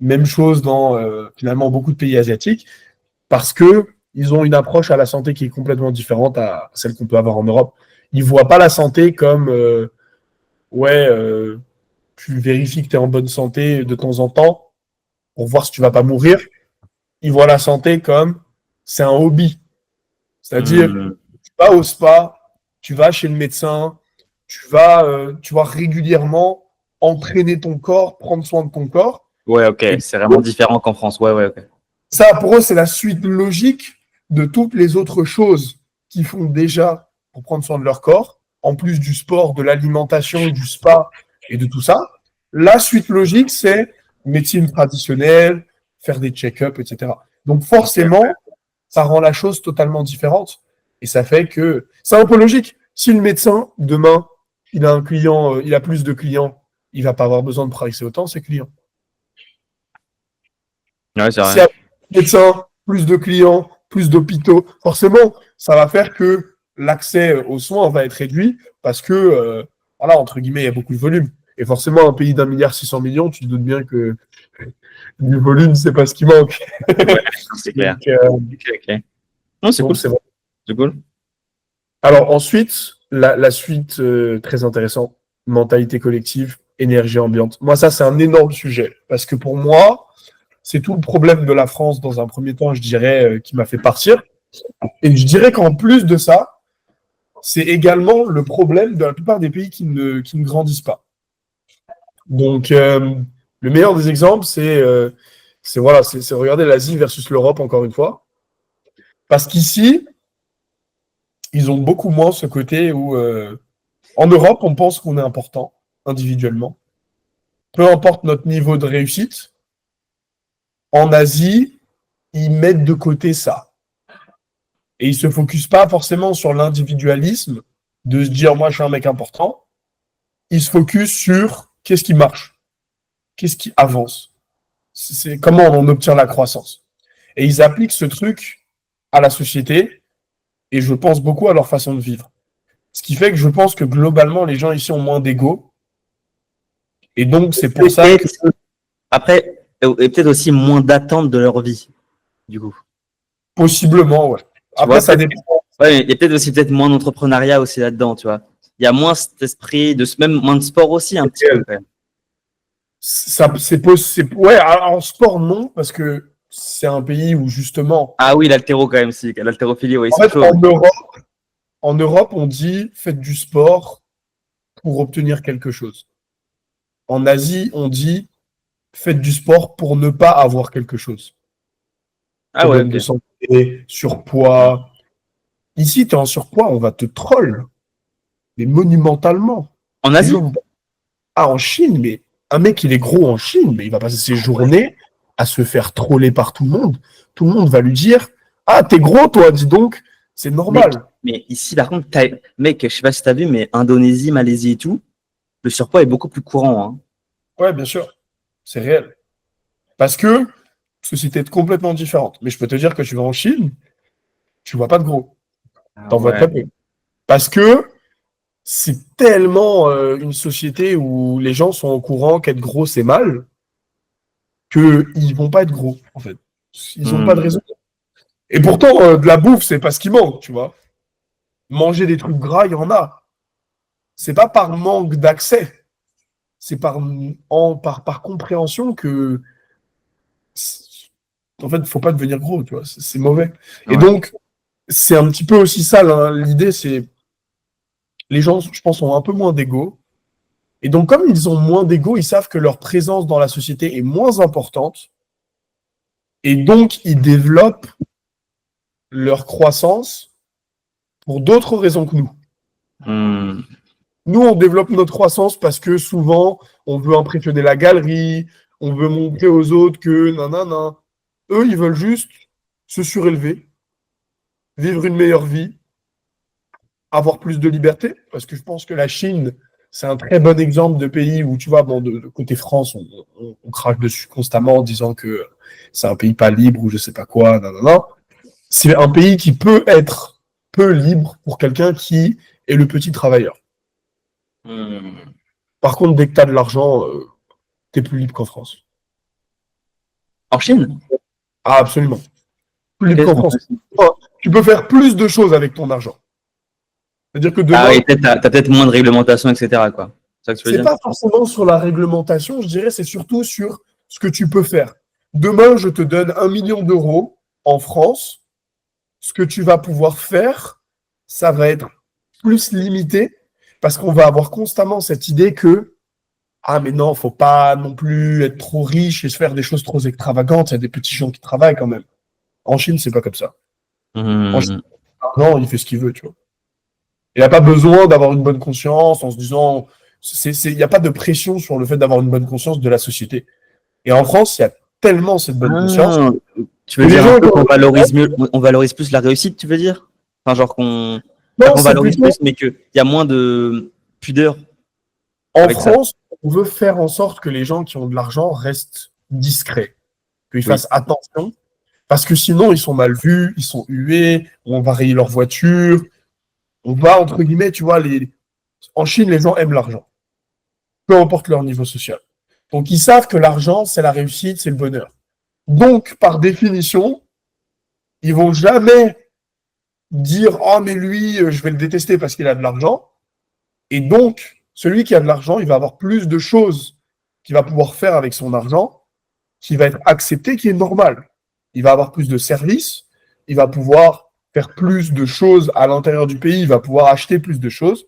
Même chose dans finalement beaucoup de pays asiatiques. Parce que ils ont une approche à la santé qui est complètement différente à celle qu'on peut avoir en Europe. Ils ne voient pas la santé comme tu vérifies que tu es en bonne santé de temps en temps pour voir si tu vas pas mourir. Ils voient la santé comme c'est un hobby. C'est-à-dire, tu vas au spa, tu vas chez le médecin, tu vas régulièrement entraîner ton corps, prendre soin de ton corps. Ouais, ok, Et c'est vraiment différent qu'en France. Ouais, ok. ça, pour eux, c'est la suite logique de toutes les autres choses qu'ils font déjà pour prendre soin de leur corps, en plus du sport, de l'alimentation, du spa et de tout ça. La suite logique, c'est médecine traditionnelle, faire des check-ups, etc. Donc forcément, ça rend la chose totalement différente. Et ça fait que c'est un peu logique. Si le médecin, demain, il a un client, il a plus de clients, il va pas avoir besoin de pricer autant ses clients. Ouais, c'est Si vrai. un médecin, plus de clients, plus d'hôpitaux, forcément, ça va faire que l'accès aux soins va être réduit parce que, voilà, entre guillemets, il y a beaucoup de volume. Et forcément, un pays d'1,6 milliard, tu te doutes bien que du volume, c'est pas ce qui manque. Ouais, c'est clair. Donc, Ok. Non, c'est cool. c'est vrai. C'est cool. Alors ensuite, la suite très intéressante, mentalité collective, énergie ambiante. Moi, ça, c'est un énorme sujet. Parce que pour moi, c'est tout le problème de la France dans un premier temps, je dirais, qui m'a fait partir. Et je dirais qu'en plus de ça, c'est également le problème de la plupart des pays qui ne grandissent pas. Donc, le meilleur des exemples, c'est regarder l'Asie versus l'Europe, encore une fois. Parce qu'ici, ils ont beaucoup moins ce côté où, en Europe, on pense qu'on est important individuellement. Peu importe notre niveau de réussite, en Asie, ils mettent de côté ça. Et ils ne se focusent pas forcément sur l'individualisme, de se dire, moi, je suis un mec important. Ils se focusent sur qu'est-ce qui marche, qu'est-ce qui avance. C'est comment on obtient la croissance. Et ils appliquent ce truc à la société, et je pense beaucoup à leur façon de vivre. Ce qui fait que je pense que globalement, les gens ici ont moins d'ego. Et donc, c'est pour ça que... Après, et peut-être aussi moins d'attentes de leur vie, du coup. Possiblement, ouais. Tu Après, vois, ça dépend. ouais, il y a peut-être aussi moins d'entrepreneuriat aussi là-dedans, tu vois. Il y a moins cet esprit, même moins de sport aussi, un petit peu, quand même. Ouais, en sport, non, parce que c'est un pays où, justement... Ah oui, l'haltéro, quand même, si. L'haltérophilie, oui, En c'est fait, chaud. en Europe, on dit faites du sport pour obtenir quelque chose. En Asie, on dit faites du sport pour ne pas avoir quelque chose. Ah ouais, Problème de ok. santé, surpoids. Ici, tu es en surpoids, on va te troll, mais monumentalement. En Les gens Asie? vont... Ah, en Chine, mais un mec, il est gros en Chine, mais il va passer ses journées à se faire troller par tout le monde. Tout le monde va lui dire ah, t'es gros, toi, dis donc, c'est Mais, normal. mais ici, par contre, mec, je sais pas si t'as vu, mais Indonésie, Malaisie et tout, le surpoids est beaucoup plus courant, hein. Ouais, bien sûr, c'est réel. Parce que société est complètement différente. Mais je peux te dire que tu vas en Chine, tu vois pas de gros. Ah T'en vois ouais. très peu. Parce que c'est tellement une société où les gens sont au courant qu'être gros, c'est mal, qu'ils vont pas être gros, en fait. Ils ont pas de Hmm. raison. Et pourtant, de la bouffe, c'est pas ce qui manque, tu vois. Manger des trucs gras, il y en a. C'est pas par manque d'accès. C'est par compréhension que, en fait, faut pas devenir gros, tu vois. C'est mauvais. Et Ouais. donc, c'est un petit peu aussi ça, là. L'idée, c'est les gens, je pense, ont un peu moins d'ego. Et donc, comme ils ont moins d'ego, ils savent que leur présence dans la société est moins importante. Et donc, ils développent leur croissance pour d'autres raisons que nous. Hmm. Nous, on développe notre croissance parce que souvent, on veut impressionner la galerie, on veut montrer aux autres que nanana. Eux, ils veulent juste se surélever, vivre une meilleure vie, avoir plus de liberté, parce que je pense que la Chine, c'est un très bon exemple de pays où, tu vois, bon, de côté France, on crache dessus constamment en disant que c'est un pays pas libre ou je sais pas quoi, nanana. C'est un pays qui peut être peu libre pour quelqu'un qui est le petit travailleur. Hmm. Par contre, dès que tu as de l'argent, tu es plus libre qu'en France. En Chine? Ah, absolument. Plus libre Qu'est-ce qu'en qu'on France. peut- Enfin, tu peux faire plus de choses avec ton argent. C'est-à-dire que Ah oui, demain, t'as peut-être moins de réglementation, etc., quoi. C'est ça que tu veux c'est dire? pas forcément sur la réglementation, je dirais, c'est surtout sur ce que tu peux faire. Demain, je te donne 1 million d'euros en France. Ce que tu vas pouvoir faire, ça va être plus limité parce qu'on va avoir constamment cette idée que ah, mais non, faut pas non plus être trop riche et se faire des choses trop extravagantes. Il y a des petits gens qui travaillent quand même. En Chine, c'est pas comme ça. En Chine, Hmm. non, il fait ce qu'il veut, tu vois. Il n'a pas besoin d'avoir une bonne conscience en se disant, il n'y a pas de pression sur le fait d'avoir une bonne conscience de la société. Et en France, il y a tellement cette bonne conscience Ah, tu que veux les dire un gens, peu qu'on valorise mieux, on valorise plus la réussite, tu veux dire? Enfin, genre pas non, qu'on c'est valorise plutôt plus, mais qu'il y a moins de pudeur en avec ça. France, on veut faire en sorte que les gens qui ont de l'argent restent discrets, qu'ils Oui. fassent attention, parce que sinon, ils sont mal vus, ils sont hués, on va rayer leur voiture, on va, entre guillemets, tu vois, en Chine, les gens aiment l'argent, peu importe leur niveau social. Donc, ils savent que l'argent, c'est la réussite, c'est le bonheur. Donc, par définition, ils vont jamais dire oh mais lui je vais le détester parce qu'il a de l'argent et donc celui qui a de l'argent il va avoir plus de choses qu'il va pouvoir faire avec son argent qui va être accepté qui est normal. Il va avoir plus de services, il va pouvoir faire plus de choses à l'intérieur du pays, il va pouvoir acheter plus de choses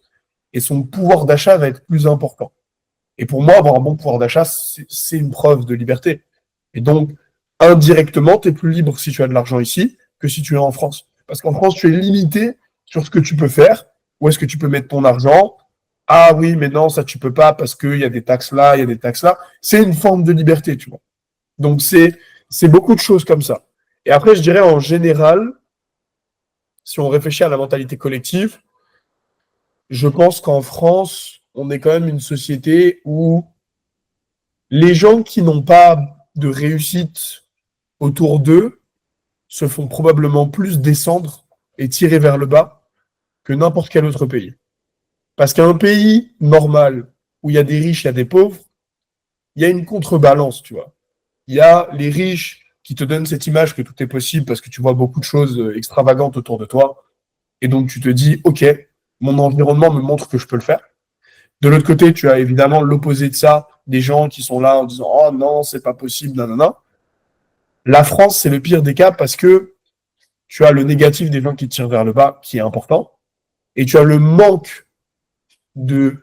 et son pouvoir d'achat va être plus important. Et pour moi avoir un bon pouvoir d'achat c'est une preuve de liberté. Et donc indirectement tu es plus libre si tu as de l'argent ici que si tu es en France. Parce qu'en France, tu es limité sur ce que tu peux faire, où est-ce que tu peux mettre ton argent. Ah oui, mais non, ça tu peux pas parce qu'il y a des taxes là, il y a des taxes là. C'est une forme de liberté, tu vois. Donc c'est beaucoup de choses comme ça. Et après, je dirais en général, si on réfléchit à la mentalité collective, je pense qu'en France, on est quand même une société où les gens qui n'ont pas de réussite autour d'eux se font probablement plus descendre et tirer vers le bas que n'importe quel autre pays. Parce qu'un pays normal, où il y a des riches, il y a des pauvres, il y a une contrebalance, tu vois. Il y a les riches qui te donnent cette image que tout est possible parce que tu vois beaucoup de choses extravagantes autour de toi. Et donc, tu te dis, OK, mon environnement me montre que je peux le faire. De l'autre côté, tu as évidemment l'opposé de ça, des gens qui sont là en disant, oh non, c'est pas possible, nanana. La France, c'est le pire des cas parce que tu as le négatif des gens qui te tirent vers le bas, qui est important, et tu as le manque de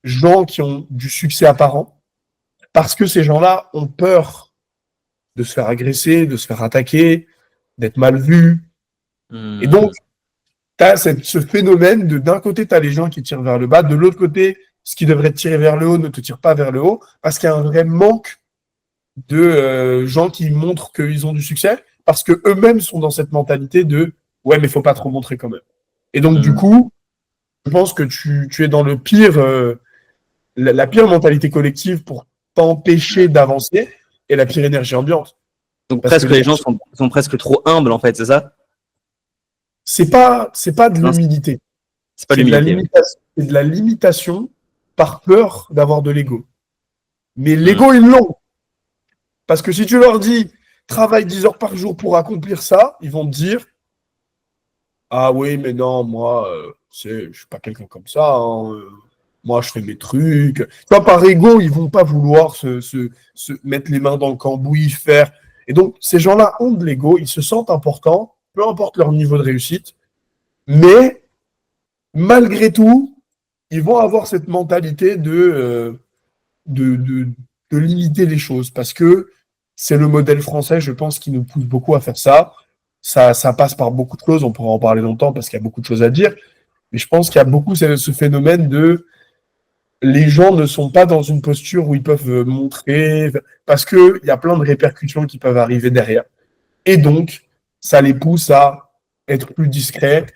gens qui ont du succès apparent, parce que ces gens-là ont peur de se faire agresser, de se faire attaquer, d'être mal vus. Et donc, tu as ce phénomène de d'un côté, tu as les gens qui tirent vers le bas, de l'autre côté, ce qui devrait te tirer vers le haut ne te tire pas vers le haut, parce qu'il y a un vrai manque de gens qui montrent qu'ils ont du succès, parce que eux-mêmes sont dans cette mentalité de ouais, mais faut pas trop montrer quand même. Et donc, du coup, je pense que tu es dans le pire, la pire mentalité collective pour t'empêcher d'avancer et la pire énergie ambiante. Donc presque les gens sont presque trop humbles en fait, c'est ça? C'est pas de l'humilité. C'est pas l'humilité. C'est de la limitation par peur d'avoir de l'ego. Mais l'ego, ils l'ont. Parce que si tu leur dis travaille 10 heures par jour pour accomplir ça, ils vont te dire ah oui, mais non, moi, je suis pas quelqu'un comme ça. Hein. Moi, je fais mes trucs. Tu vois, par ego, ils vont pas vouloir se mettre les mains dans le cambouis, faire. Et donc, ces gens-là ont de l'ego, ils se sentent importants, peu importe leur niveau de réussite. Mais, malgré tout, ils vont avoir cette mentalité de limiter les choses. Parce que c'est le modèle français, je pense, qui nous pousse beaucoup à faire ça. Ça passe par beaucoup de choses, on pourra en parler longtemps parce qu'il y a beaucoup de choses à dire. Mais je pense qu'il y a beaucoup ce phénomène de les gens ne sont pas dans une posture où ils peuvent montrer, parce qu'il y a plein de répercussions qui peuvent arriver derrière. Et donc, ça les pousse à être plus discrets.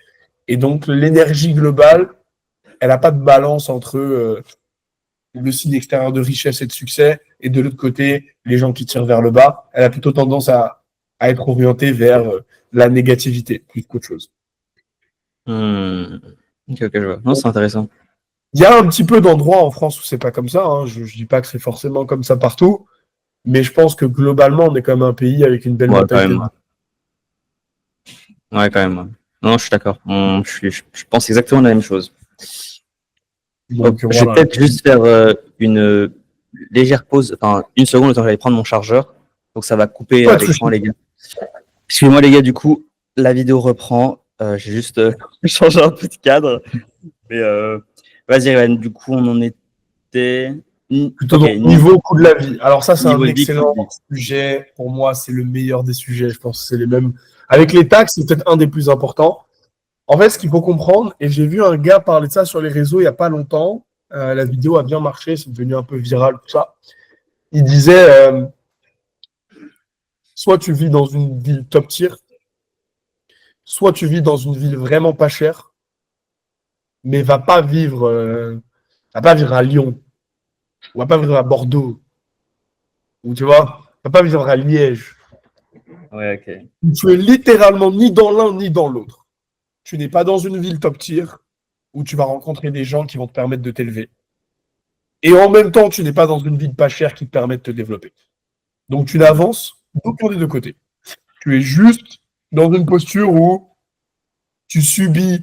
Et donc, l'énergie globale, elle n'a pas de balance entre le signe extérieur de richesse et de succès, et de l'autre côté, les gens qui tirent vers le bas. Elle a plutôt tendance à être orientée vers la négativité, plus qu'autre chose. Ok, je vois. Non, c'est intéressant. Il y a un petit peu d'endroits en France où c'est pas comme ça. Hein. Je dis pas que c'est forcément comme ça partout, mais je pense que globalement, on est quand même un pays avec une belle mentalité. Ouais, quand même. Ouais. Non, je suis d'accord. Je pense exactement la même chose. Donc, je vais peut-être juste faire une légère pause, enfin une seconde, le temps que j'allais prendre mon chargeur. Donc ça va couper à l'écran, les gars. Excusez-moi, les gars, du coup, la vidéo reprend. J'ai juste changé un peu de cadre. Mais vas-y, Ryan, du coup, on en était. Plutôt niveau coût de la vie. Alors ça, c'est un excellent sujet. Pour moi, c'est le meilleur des sujets. Je pense que c'est les mêmes. Avec les taxes, c'est peut-être un des plus importants. En fait, ce qu'il faut comprendre, et j'ai vu un gars parler de ça sur les réseaux il n'y a pas longtemps. La vidéo a bien marché, c'est devenu un peu viral, tout ça. Il disait, soit tu vis dans une ville top tier, soit tu vis dans une ville vraiment pas chère, mais va pas vivre à Lyon, ou va pas vivre à Bordeaux, ou tu vois, va pas vivre à Liège. Ouais, ok. Tu es littéralement ni dans l'un ni dans l'autre. Tu n'es pas dans une ville top tier où tu vas rencontrer des gens qui vont te permettre de t'élever. Et en même temps, tu n'es pas dans une ville pas chère qui te permet de te développer. Donc tu n'avances d'aucun des deux côtés. Tu es juste dans une posture où tu subis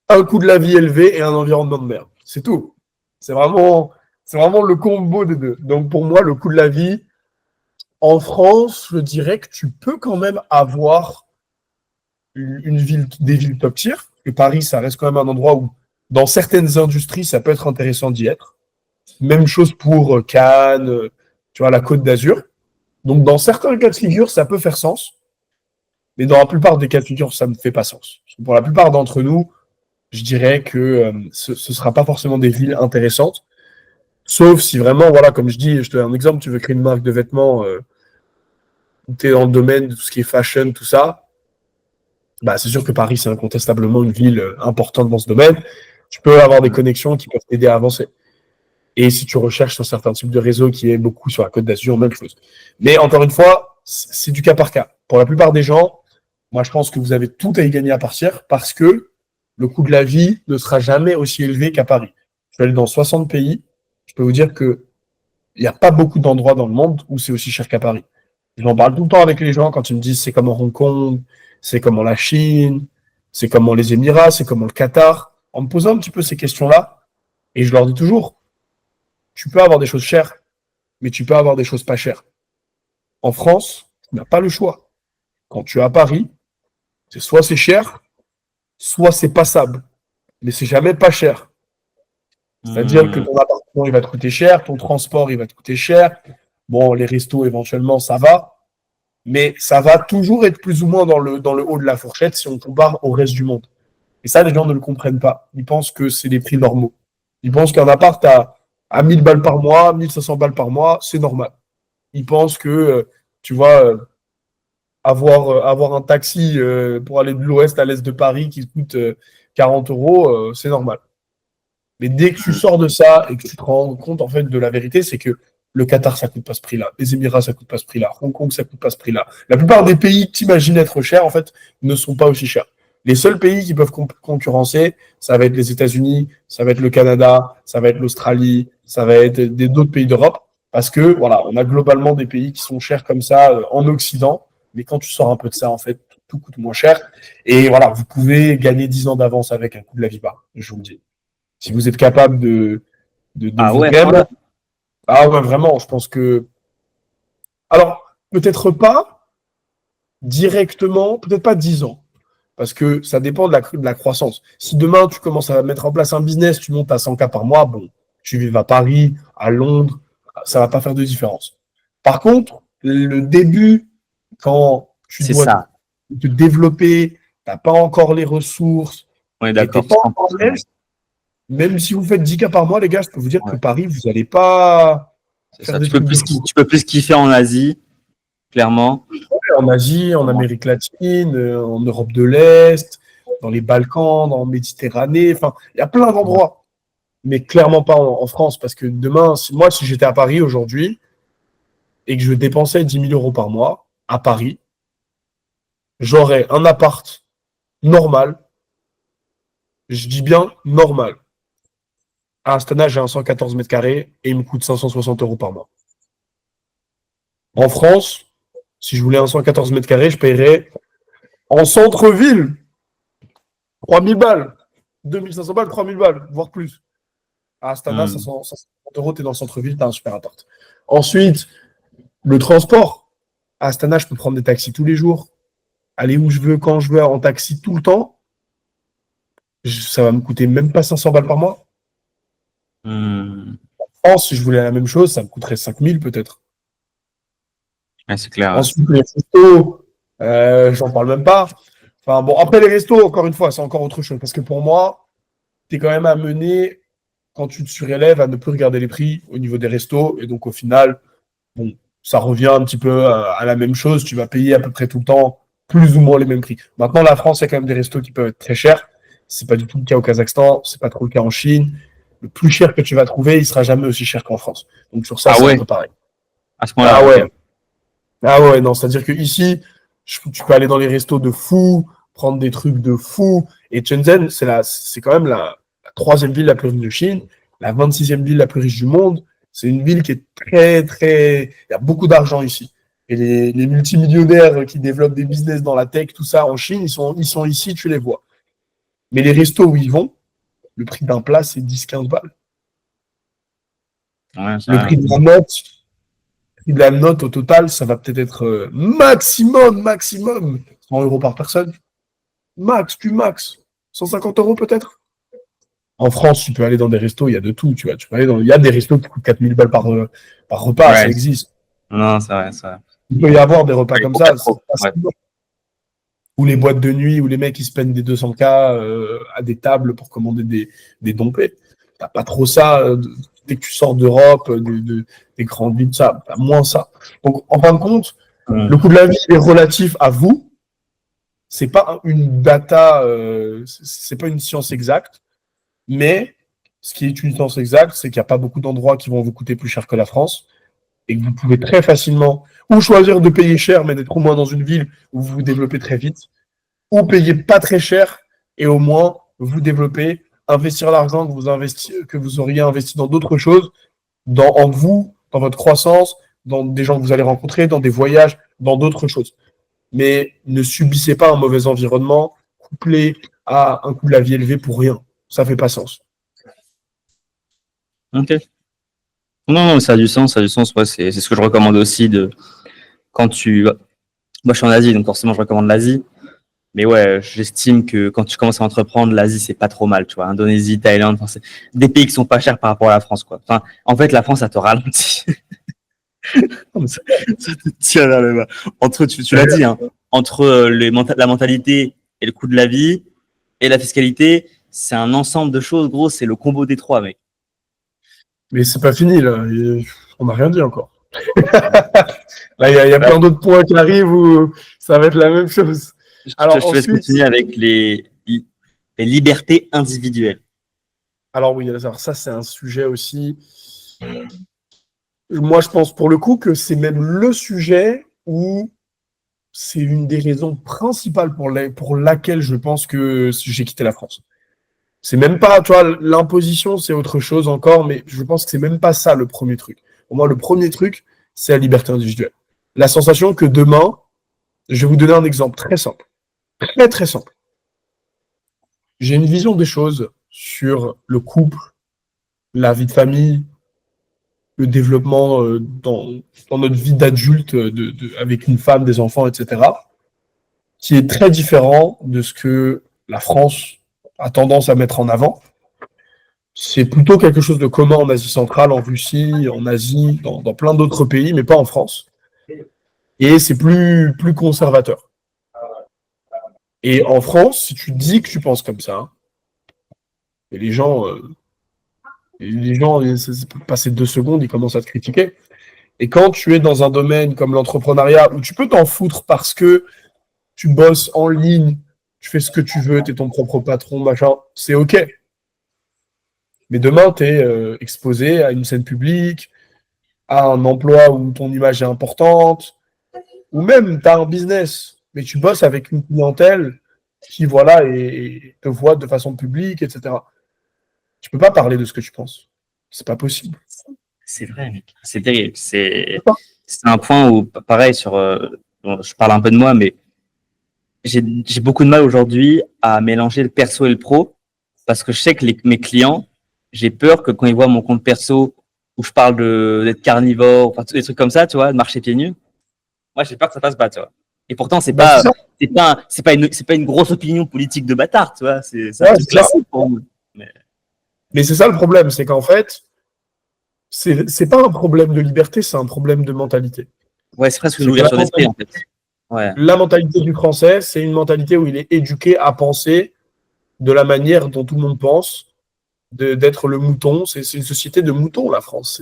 un coût de la vie élevé et un environnement de merde. C'est tout. C'est vraiment le combo des deux. Donc pour moi, le coût de la vie, en France, je dirais que tu peux quand même avoir des villes top tier. Et Paris, ça reste quand même un endroit où, dans certaines industries, ça peut être intéressant d'y être. Même chose pour Cannes, tu vois, la Côte d'Azur. Donc, dans certains cas de figure, ça peut faire sens. Mais dans la plupart des cas de figure, ça ne fait pas sens. Pour la plupart d'entre nous, je dirais que ce ne sera pas forcément des villes intéressantes. Sauf si vraiment, voilà, comme je dis, je te donne un exemple, tu veux créer une marque de vêtements où tu es dans le domaine de tout ce qui est fashion, tout ça. Bah, c'est sûr que Paris, c'est incontestablement une ville importante dans ce domaine. Tu peux avoir des connexions qui peuvent t'aider à avancer. Et si tu recherches sur certains types de réseaux qui est beaucoup sur la Côte d'Azur, même chose. Mais encore une fois, c'est du cas par cas. Pour la plupart des gens, moi, je pense que vous avez tout à y gagner à partir parce que le coût de la vie ne sera jamais aussi élevé qu'à Paris. Je suis allé dans 60 pays. Je peux vous dire que il n'y a pas beaucoup d'endroits dans le monde où c'est aussi cher qu'à Paris. J'en parle tout le temps avec les gens quand ils me disent c'est comme en Hong Kong, c'est comme en la Chine, c'est comme en les Émirats, c'est comme en le Qatar. En me posant un petit peu ces questions-là, et je leur dis toujours, tu peux avoir des choses chères, mais tu peux avoir des choses pas chères. En France, tu n'as pas le choix. Quand tu es à Paris, c'est soit c'est cher, soit c'est passable. Mais c'est jamais pas cher. C'est-à-dire que ton appartement, il va te coûter cher, ton transport, il va te coûter cher. Bon, les restos, éventuellement, ça va. Mais ça va toujours être plus ou moins dans le haut de la fourchette si on compare au reste du monde. Et ça, les gens ne le comprennent pas. Ils pensent que c'est des prix normaux. Ils pensent qu'un appart à 1000 balles par mois, 1500 balles par mois, c'est normal. Ils pensent que, tu vois, avoir un taxi pour aller de l'ouest à l'est de Paris qui coûte 40 euros, c'est normal. Mais dès que tu sors de ça et que tu te rends compte en fait de la vérité, c'est que le Qatar, ça coûte pas ce prix-là. Les Émirats, ça coûte pas ce prix-là. Hong Kong, ça coûte pas ce prix-là. La plupart des pays que tu imagines être chers, en fait, ne sont pas aussi chers. Les seuls pays qui peuvent concurrencer, ça va être les États-Unis, ça va être le Canada, ça va être l'Australie, ça va être d'autres pays d'Europe. Parce que, voilà, on a globalement des pays qui sont chers comme ça en Occident. Mais quand tu sors un peu de ça, en fait, tout coûte moins cher. Et voilà, vous pouvez gagner 10 ans d'avance avec un coût de la vie bas, je vous le dis. Si vous êtes capable de Ah vous ouais, quand ah ouais, vraiment, je pense que. Alors, peut-être pas directement, peut-être pas 10 ans, parce que ça dépend de la croissance. Si demain, tu commences à mettre en place un business, tu montes à 100K par mois, bon, tu vis à Paris, à Londres, ça va pas faire de différence. Par contre, le début, quand tu c'est dois ça. te développer, tu n'as pas encore les ressources, On est et tu d'accord. n'es pas encore à l'aise, même si vous faites 10K par mois, les gars, je peux vous dire que Ouais, Paris, vous n'allez pas c'est faire ça. des trucs de fou. Tu peux plus kiffer en Asie, clairement. En Asie, en Clairement. Amérique latine, en Europe de l'Est, dans les Balkans, en Méditerranée, enfin, il y a plein d'endroits. Mais clairement pas en France, parce que demain, si j'étais à Paris aujourd'hui et que je dépensais 10 000 euros par mois à Paris, j'aurais un appart normal, je dis bien normal. À Astana, j'ai un 114 mètres carrés et il me coûte 560 euros par mois. En France, si je voulais un 114 mètres carrés, je paierais en centre-ville 3000 balles, 2500 balles, 3000 balles, voire plus. À Astana, Hmm. 550 euros, tu es dans le centre-ville, tu as un super appart. Ensuite, le transport. À Astana, je peux prendre des taxis tous les jours, aller où je veux, quand je veux, en taxi tout le temps. Ça va me coûter même pas 500 balles par mois. Hmm. En France, si je voulais la même chose, ça me coûterait 5000 peut-être. Ouais, c'est clair. Ensuite, les restos, j'en parle même pas. Enfin bon, après les restos, encore une fois, c'est encore autre chose. Parce que pour moi, tu es quand même amené, quand tu te surélèves, à ne plus regarder les prix au niveau des restos. Et donc, au final, bon, ça revient un petit peu à la même chose. Tu vas payer à peu près tout le temps plus ou moins les mêmes prix. Maintenant, la France, il y a quand même des restos qui peuvent être très chers. C'est pas du tout le cas au Kazakhstan, c'est pas trop le cas en Chine. Le plus cher que tu vas trouver, il sera jamais aussi cher qu'en France. Donc sur ça, Ah c'est un ouais, peu pareil. à ce Ah moment-là, ok. ouais, ah ouais, non, c'est-à-dire que ici, tu peux aller dans les restos de fou, prendre des trucs de fou. Et Shenzhen, c'est quand même la troisième ville la plus riche de Chine, la 26e ville la plus riche du monde. C'est une ville qui est très, très. Il y a beaucoup d'argent ici. Et les multimillionnaires qui développent des business dans la tech, tout ça, en Chine, ils sont ici, tu les vois. Mais les restos où ils vont, le prix d'un plat, c'est 10-15 balles. Ouais, c'est Le vrai. prix de la note au total, ça va peut-être être maximum 100 euros par personne. Max, du max. 150 euros peut-être. En France, tu peux aller dans des restos, il y a de tout, tu vois. Il y a des restos qui coûtent 4000 balles par repas, ça Ouais, existe. non, c'est vrai, c'est vrai. Il peut y avoir des repas Il comme faut pas ça. trop. Ouais. Ou les boîtes de nuit, où les mecs ils se peignent des 200K à des tables pour commander des dompés. T'as pas trop ça dès que tu sors d'Europe, des grandes villes, ça, t'as moins ça. Donc, en fin de compte, le coût de la vie est relatif à vous. C'est pas une data, c'est pas une science exacte, mais ce qui est une science exacte, c'est qu'il n'y a pas beaucoup d'endroits qui vont vous coûter plus cher que la France et que vous pouvez très facilement ou choisir de payer cher mais d'être au moins dans une ville où vous vous développez très vite, ou payer pas très cher et au moins vous développer, investir l'argent que vous auriez investi dans d'autres choses, en vous, dans votre croissance, dans des gens que vous allez rencontrer, dans des voyages, dans d'autres choses. Mais ne subissez pas un mauvais environnement couplé à un coût de la vie élevé pour rien. Ça fait pas sens. Ok. Non, non, ça a du sens, ça a du sens. Ouais, c'est ce que je recommande aussi quand tu. Moi, je suis en Asie, donc forcément, je recommande l'Asie. Mais ouais, j'estime que quand tu commences à entreprendre, l'Asie, c'est pas trop mal, tu vois. Indonésie, Thaïlande, enfin, c'est des pays qui sont pas chers par rapport à la France, quoi. Enfin, en fait, la France, ça te ralentit. Ça te tire vers le bas. Tu l'as dit, hein, entre la mentalité et le coût de la vie et la fiscalité, c'est un ensemble de choses, gros, c'est le combo des trois, mec. Mais c'est pas fini, là. On n'a rien dit encore. Là, il y a plein d'autres points qui arrivent où ça va être la même chose. Alors, je te laisse continuer avec les libertés individuelles. Alors oui, alors ça, c'est un sujet aussi. Moi, je pense pour le coup que c'est même le sujet où c'est une des raisons principales pour laquelle je pense que j'ai quitté la France. C'est même pas, tu vois, l'imposition, c'est autre chose encore, mais je pense que c'est même pas ça le premier truc. Pour moi, le premier truc, c'est la liberté individuelle. La sensation que demain, je vais vous donner un exemple très simple. Très, très simple. J'ai une vision des choses sur le couple, la vie de famille, le développement dans notre vie d'adulte avec une femme, des enfants, etc., qui est très différent de ce que la France a tendance à mettre en avant. C'est plutôt quelque chose de commun en Asie centrale, en Russie, en Asie, dans plein d'autres pays, mais pas en France. Et c'est plus conservateur. Et en France, si tu dis que tu penses comme ça, et les gens, passer 2 secondes, ils commencent à te critiquer. Et quand tu es dans un domaine comme l'entrepreneuriat, où tu peux t'en foutre parce que tu bosses en ligne, tu fais ce que tu veux, tu es ton propre patron, machin, c'est OK. Mais demain, tu es exposé à une scène publique, à un emploi où ton image est importante, ou même tu as un business, mais tu bosses avec une clientèle qui, voilà, et te voit de façon publique, etc. Tu peux pas parler de ce que tu penses. C'est pas possible. C'est vrai, mec. C'est terrible. C'est un point où, pareil, je parle un peu de moi, mais j'ai beaucoup de mal aujourd'hui à mélanger le perso et le pro parce que je sais que mes clients, j'ai peur que quand ils voient mon compte perso où je parle d'être carnivore, enfin, des trucs comme ça, tu vois, de marcher pieds nus, moi, j'ai peur que ça passe pas, tu vois. Et pourtant, c'est pas une grosse opinion politique de bâtard, tu vois. C'est un truc classique pour moi. Mais c'est ça le problème, c'est qu'en fait, c'est pas un problème de liberté, c'est un problème de mentalité. Ouais, c'est presque une ouverture d'esprit, en fait. Ouais. La mentalité du Français, c'est une mentalité où il est éduqué à penser de la manière dont tout le monde pense, d'être le mouton. C'est une société de moutons, la France.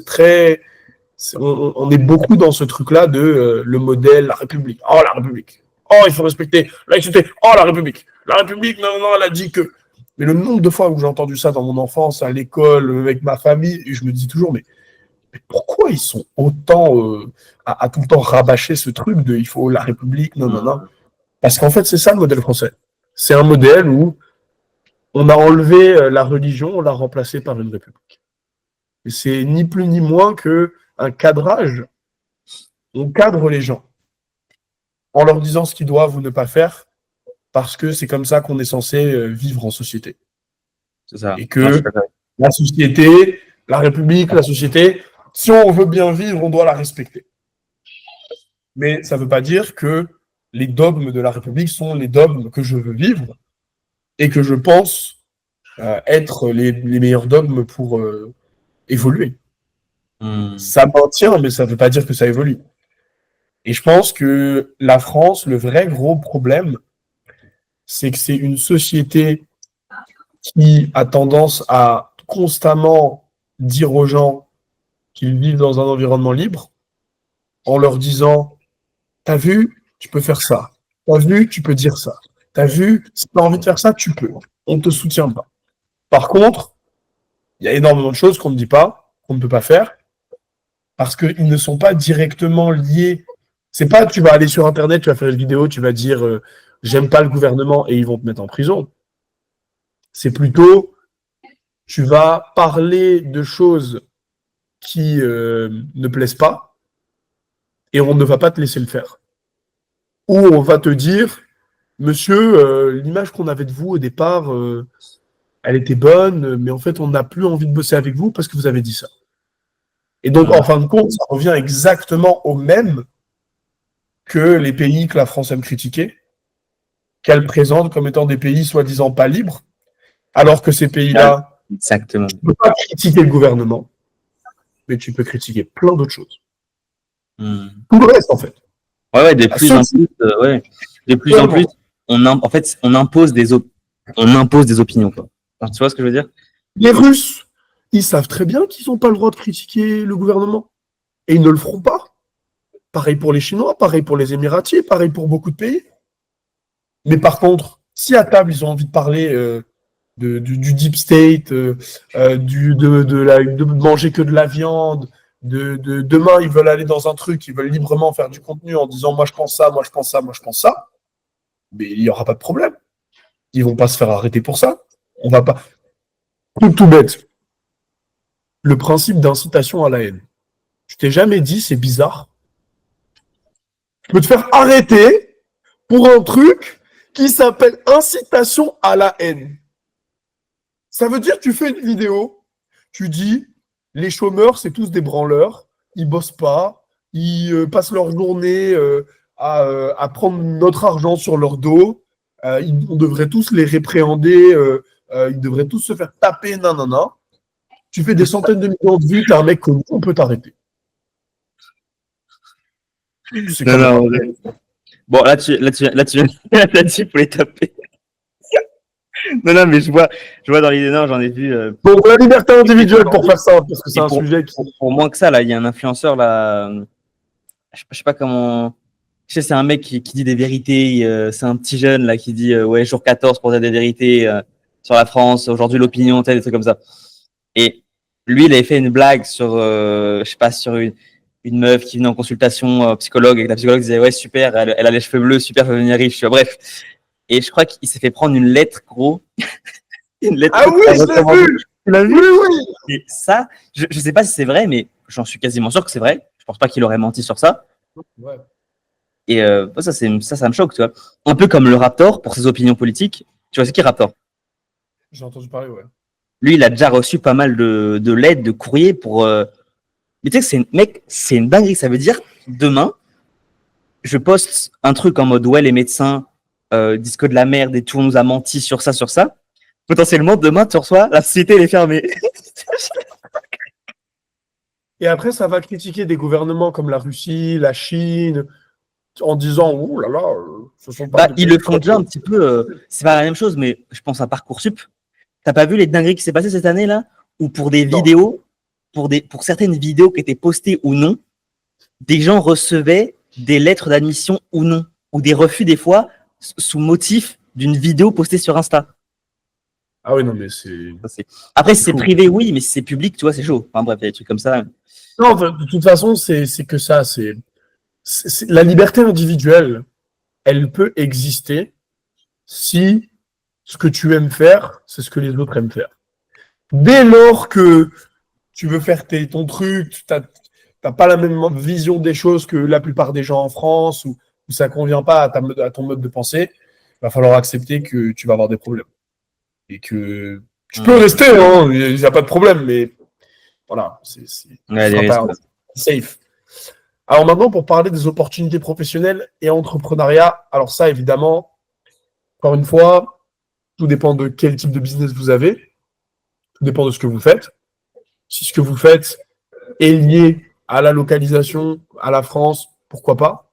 On est beaucoup dans ce truc-là de le modèle, la République. Oh, la République. Oh, il faut respecter la laïcité. Oh, la République. La République, non, non, elle a dit que. Mais le nombre de fois où j'ai entendu ça dans mon enfance, à l'école, avec ma famille, et je me dis toujours, mais pourquoi ils sont autant à tout le temps rabâcher ce truc de il faut la République, non, non, non. Parce qu'en fait, c'est ça le modèle français. C'est un modèle où on a enlevé la religion, on l'a remplacée par une république. Et c'est ni plus ni moins qu'un cadrage. On cadre les gens en leur disant ce qu'ils doivent ou ne pas faire parce que c'est comme ça qu'on est censé vivre en société. C'est ça. Et que la société, la République, la société, si on veut bien vivre, on doit la respecter. Mais ça ne veut pas dire que les dogmes de la République sont les dogmes que je veux vivre et que je pense être les meilleurs dogmes pour évoluer. Ça maintient, mais ça ne veut pas dire que ça évolue. Et je pense que la France, le vrai gros problème, c'est que c'est une société qui a tendance à constamment dire aux gens qu'ils vivent dans un environnement libre en leur disant « T'as vu, tu peux faire ça. T'as vu, tu peux dire ça. T'as vu, si t'as envie de faire ça, tu peux. On ne te soutient pas. Par contre, Il y a énormément de choses qu'on ne dit pas, qu'on ne peut pas faire, parce qu'ils ne sont pas directement liés. C'est pas tu vas aller sur Internet, tu vas faire une vidéo, tu vas dire j'aime pas le gouvernement et ils vont te mettre en prison. C'est plutôt tu vas parler de choses qui ne plaisent pas et on ne va pas te laisser le faire. Ou on va te dire monsieur, l'image qu'on avait de vous au départ, elle était bonne, mais en fait on n'a plus envie de bosser avec vous parce que vous avez dit ça. Et donc, en fin de compte, ça revient exactement au même que les pays que la France aime critiquer, qu'elle présente comme étant des pays soi-disant pas libres, alors que ces pays-là, Exactement. tu ne peux pas critiquer le gouvernement, mais tu peux critiquer plein d'autres choses. Tout le reste, en fait. Ouais, de plus en plus, de plus en plus, en fait, on impose des opinions, quoi. Alors, tu vois ce que je veux dire? Les Russes, ils savent très bien qu'ils n'ont pas le droit de critiquer le gouvernement. Et ils ne le feront pas. Pareil pour les Chinois, pareil pour les Émiratis, pareil pour beaucoup de pays. Mais par contre, si à table, ils ont envie de parler du deep state, de manger que de la viande, demain, ils veulent aller dans un truc, ils veulent librement faire du contenu en disant moi je pense ça, moi je pense ça, moi je pense ça, mais il n'y aura pas de problème. Ils vont pas se faire arrêter pour ça. On va pas. Tout bête. Le principe d'incitation à la haine. Je t'ai jamais dit, c'est bizarre. Je peux te faire arrêter pour un truc qui s'appelle incitation à la haine. Ça veut dire que tu fais une vidéo, tu dis les chômeurs, c'est tous des branleurs, ils bossent pas, ils passent leur journée à prendre notre argent sur leur dos, on devrait tous les répréhender, ils devraient tous se faire taper, nanana. Tu fais des centaines de millions de vues, t'es un mec comme nous, on peut t'arrêter. Non. Bon, là, tu faut les taper. Non, mais je vois dans l'idée, non, j'en ai vu. Bon, la liberté individuelle pour faire ça, parce que c'est un sujet qui. Pour moins que ça, là, il y a un influenceur, là, je sais pas comment. Je sais, c'est un mec qui dit des vérités, c'est un petit jeune, là, qui dit, ouais, jour 14 pour dire des vérités sur la France, aujourd'hui l'opinion, tel, des trucs comme ça. Et lui, il avait fait une blague sur, je sais pas, sur une meuf qui venait en consultation psychologue, et que la psychologue disait, ouais, super, elle a les cheveux bleus, super, elle va devenir riche, tu vois, bref. Et je crois qu'il s'est fait prendre une lettre, gros. Une lettre. Ah oui, je l'ai vu. Tu l'as vu? Oui. Et ça, je sais pas si c'est vrai, mais j'en suis quasiment sûr que c'est vrai. Je pense pas qu'il aurait menti sur ça. Ouais. Et ça me choque, tu vois. Un peu comme le Raptor pour ses opinions politiques. Tu vois, c'est qui Raptor? J'ai entendu parler, ouais. Lui, il a déjà reçu pas mal de lettres, de courriers pour. Mais tu sais que c'est une dinguerie. Ça veut dire, demain, je poste un truc en mode, ouais, les médecins disent que de la merde et tout, on nous a menti sur ça. Potentiellement, demain, tu reçois, la société, elle est fermée. Et après, ça va critiquer des gouvernements comme la Russie, la Chine, en disant « Ouh là là, ce sont pas… » Ils le font déjà un petit peu, c'est pas la même chose, mais je pense à Parcoursup. T'as pas vu les dingueries qui s'est passées cette année, là? Où pour des vidéos, pour certaines vidéos qui étaient postées ou non, des gens recevaient des lettres d'admission ou non, ou des refus des fois, sous motif d'une vidéo postée sur Insta. Ah oui, non, mais c'est… Après, si c'est privé, oui, mais si c'est public, tu vois, c'est chaud. Enfin bref, il y a des trucs comme ça. Non, de toute façon, c'est que ça, c'est la liberté individuelle, elle peut exister si ce que tu aimes faire, c'est ce que les autres aiment faire. Dès lors que tu veux faire ton truc, tu n'as pas la même vision des choses que la plupart des gens en France, ou ça ne convient pas à ton mode de pensée, il va falloir accepter que tu vas avoir des problèmes. Et que tu peux rester, hein, il n'y a pas de problème, mais voilà, c'est pas safe. Alors maintenant, pour parler des opportunités professionnelles et entrepreneuriat, alors ça, évidemment, encore une fois, tout dépend de quel type de business vous avez, tout dépend de ce que vous faites. Si ce que vous faites est lié à la localisation, à la France, pourquoi pas.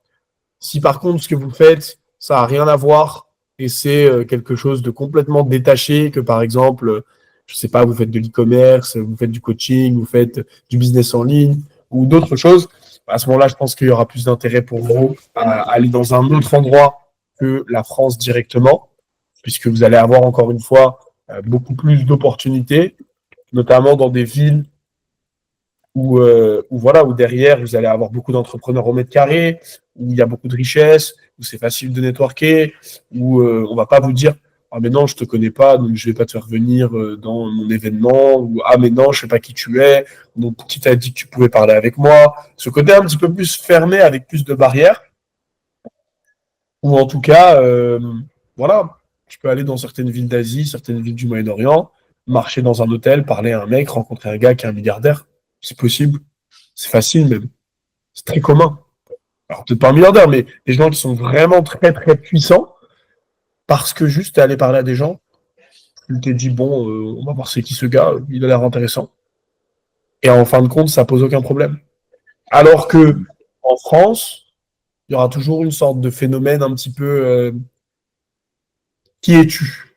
Si par contre, ce que vous faites, ça n'a rien à voir et c'est quelque chose de complètement détaché, que par exemple, je ne sais pas, vous faites de l'e-commerce, vous faites du coaching, vous faites du business en ligne ou d'autres choses, à ce moment-là, je pense qu'il y aura plus d'intérêt pour vous à aller dans un autre endroit que la France directement, puisque vous allez avoir encore une fois beaucoup plus d'opportunités notamment dans des villes où derrière, vous allez avoir beaucoup d'entrepreneurs au mètre carré, où il y a beaucoup de richesses, où c'est facile de networker, où on va pas vous dire ah mais non, je te connais pas, donc je vais pas te faire venir dans mon événement, ou ah mais non, je sais pas qui tu es, donc qui t'a dit que tu pouvais parler avec moi. Ce côté un petit peu plus fermé, avec plus de barrières, ou en tout cas, voilà, tu peux aller dans certaines villes d'Asie, certaines villes du Moyen-Orient, marcher dans un hôtel, parler à un mec, rencontrer un gars qui est un milliardaire. C'est possible. C'est facile même. C'est très commun. Alors peut-être pas un milliardaire, mais des gens qui sont vraiment très très puissants parce que juste t'es allé parler à des gens, tu t'es dit bon, on va voir c'est qui ce gars, il a l'air intéressant. Et en fin de compte, ça pose aucun problème. Alors que en France, il y aura toujours une sorte de phénomène un petit peu qui es-tu?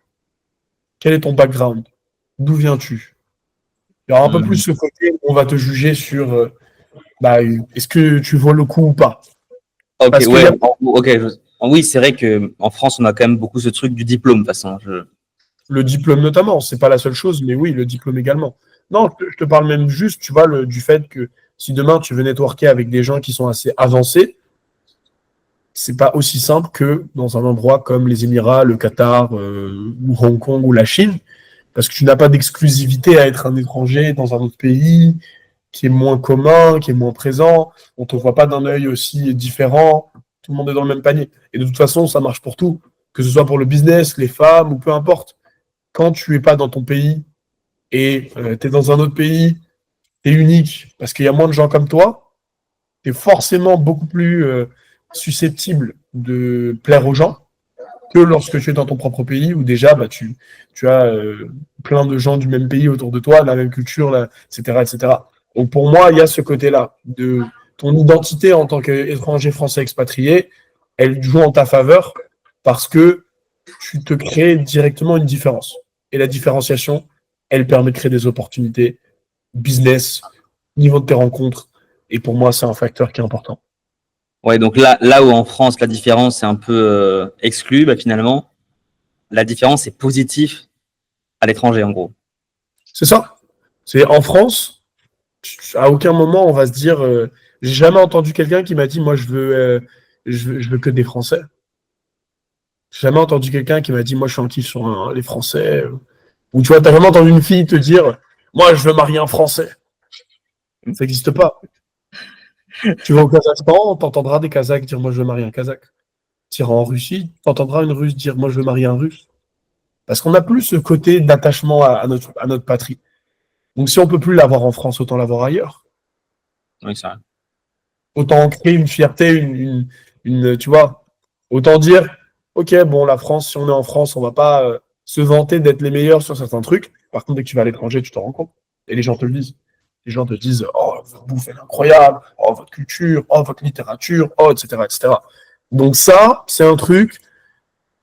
Quel est ton background? D'où viens-tu? Il y aura un peu plus Hmm. ce côté où on va te juger sur est-ce que tu vaux le coup ou pas? Ok, Parce qu'il y ouais, a ok. Oui, c'est vrai qu'en France, on a quand même beaucoup ce truc du diplôme, de toute façon. le diplôme notamment, c'est pas la seule chose, mais oui, le diplôme également. Non, je te parle même juste, tu vois, du fait que si demain tu veux networker avec des gens qui sont assez avancés, c'est pas aussi simple que dans un endroit comme les Émirats, le Qatar, ou Hong Kong ou la Chine, parce que tu n'as pas d'exclusivité à être un étranger dans un autre pays qui est moins commun, qui est moins présent. On te voit pas d'un œil aussi différent. Tout le monde est dans le même panier. Et de toute façon, ça marche pour tout, que ce soit pour le business, les femmes ou peu importe. Quand tu es pas dans ton pays et tu es dans un autre pays, tu es unique parce qu'il y a moins de gens comme toi, tu es forcément beaucoup plus susceptible de plaire aux gens que lorsque tu es dans ton propre pays où déjà tu as plein de gens du même pays autour de toi, de la même culture, là, etc., etc. Donc pour moi, il y a ce côté-là de ton identité en tant qu'étranger français expatrié, elle joue en ta faveur parce que tu te crées directement une différence. Et la différenciation, elle permet de créer des opportunités, business, niveau de tes rencontres. Et pour moi, c'est un facteur qui est important. Ouais, donc là où en France, la différence est un peu exclue, bah, finalement, la différence est positive à l'étranger, en gros. C'est ça. C'est en France, à aucun moment on va se dire. J'ai jamais entendu quelqu'un qui m'a dit moi je veux que des Français. J'ai jamais entendu quelqu'un qui m'a dit moi je suis en kiff sur les Français. Ou tu vois, t'as jamais entendu une fille te dire moi je veux marier un Français. Ça n'existe pas. Tu vas au Kazakhstan, t'entendras des Kazakhs dire moi je veux marier un Kazakh. Tu iras en Russie, t'entendras une Russe dire moi je veux marier un Russe. Parce qu'on n'a plus ce côté d'attachement à notre patrie. Donc si on peut plus l'avoir en France, autant l'avoir ailleurs. Oui, c'est vrai. Autant créer une fierté, tu vois, autant dire, ok, bon, la France, si on est en France, on va pas se vanter d'être les meilleurs sur certains trucs. Par contre, dès que tu vas à l'étranger, tu t'en rends compte. Et les gens te le disent. Les gens te disent, oh, votre bouffe est incroyable, oh, votre culture, oh, votre littérature, oh, etc., etc. Donc ça, c'est un truc,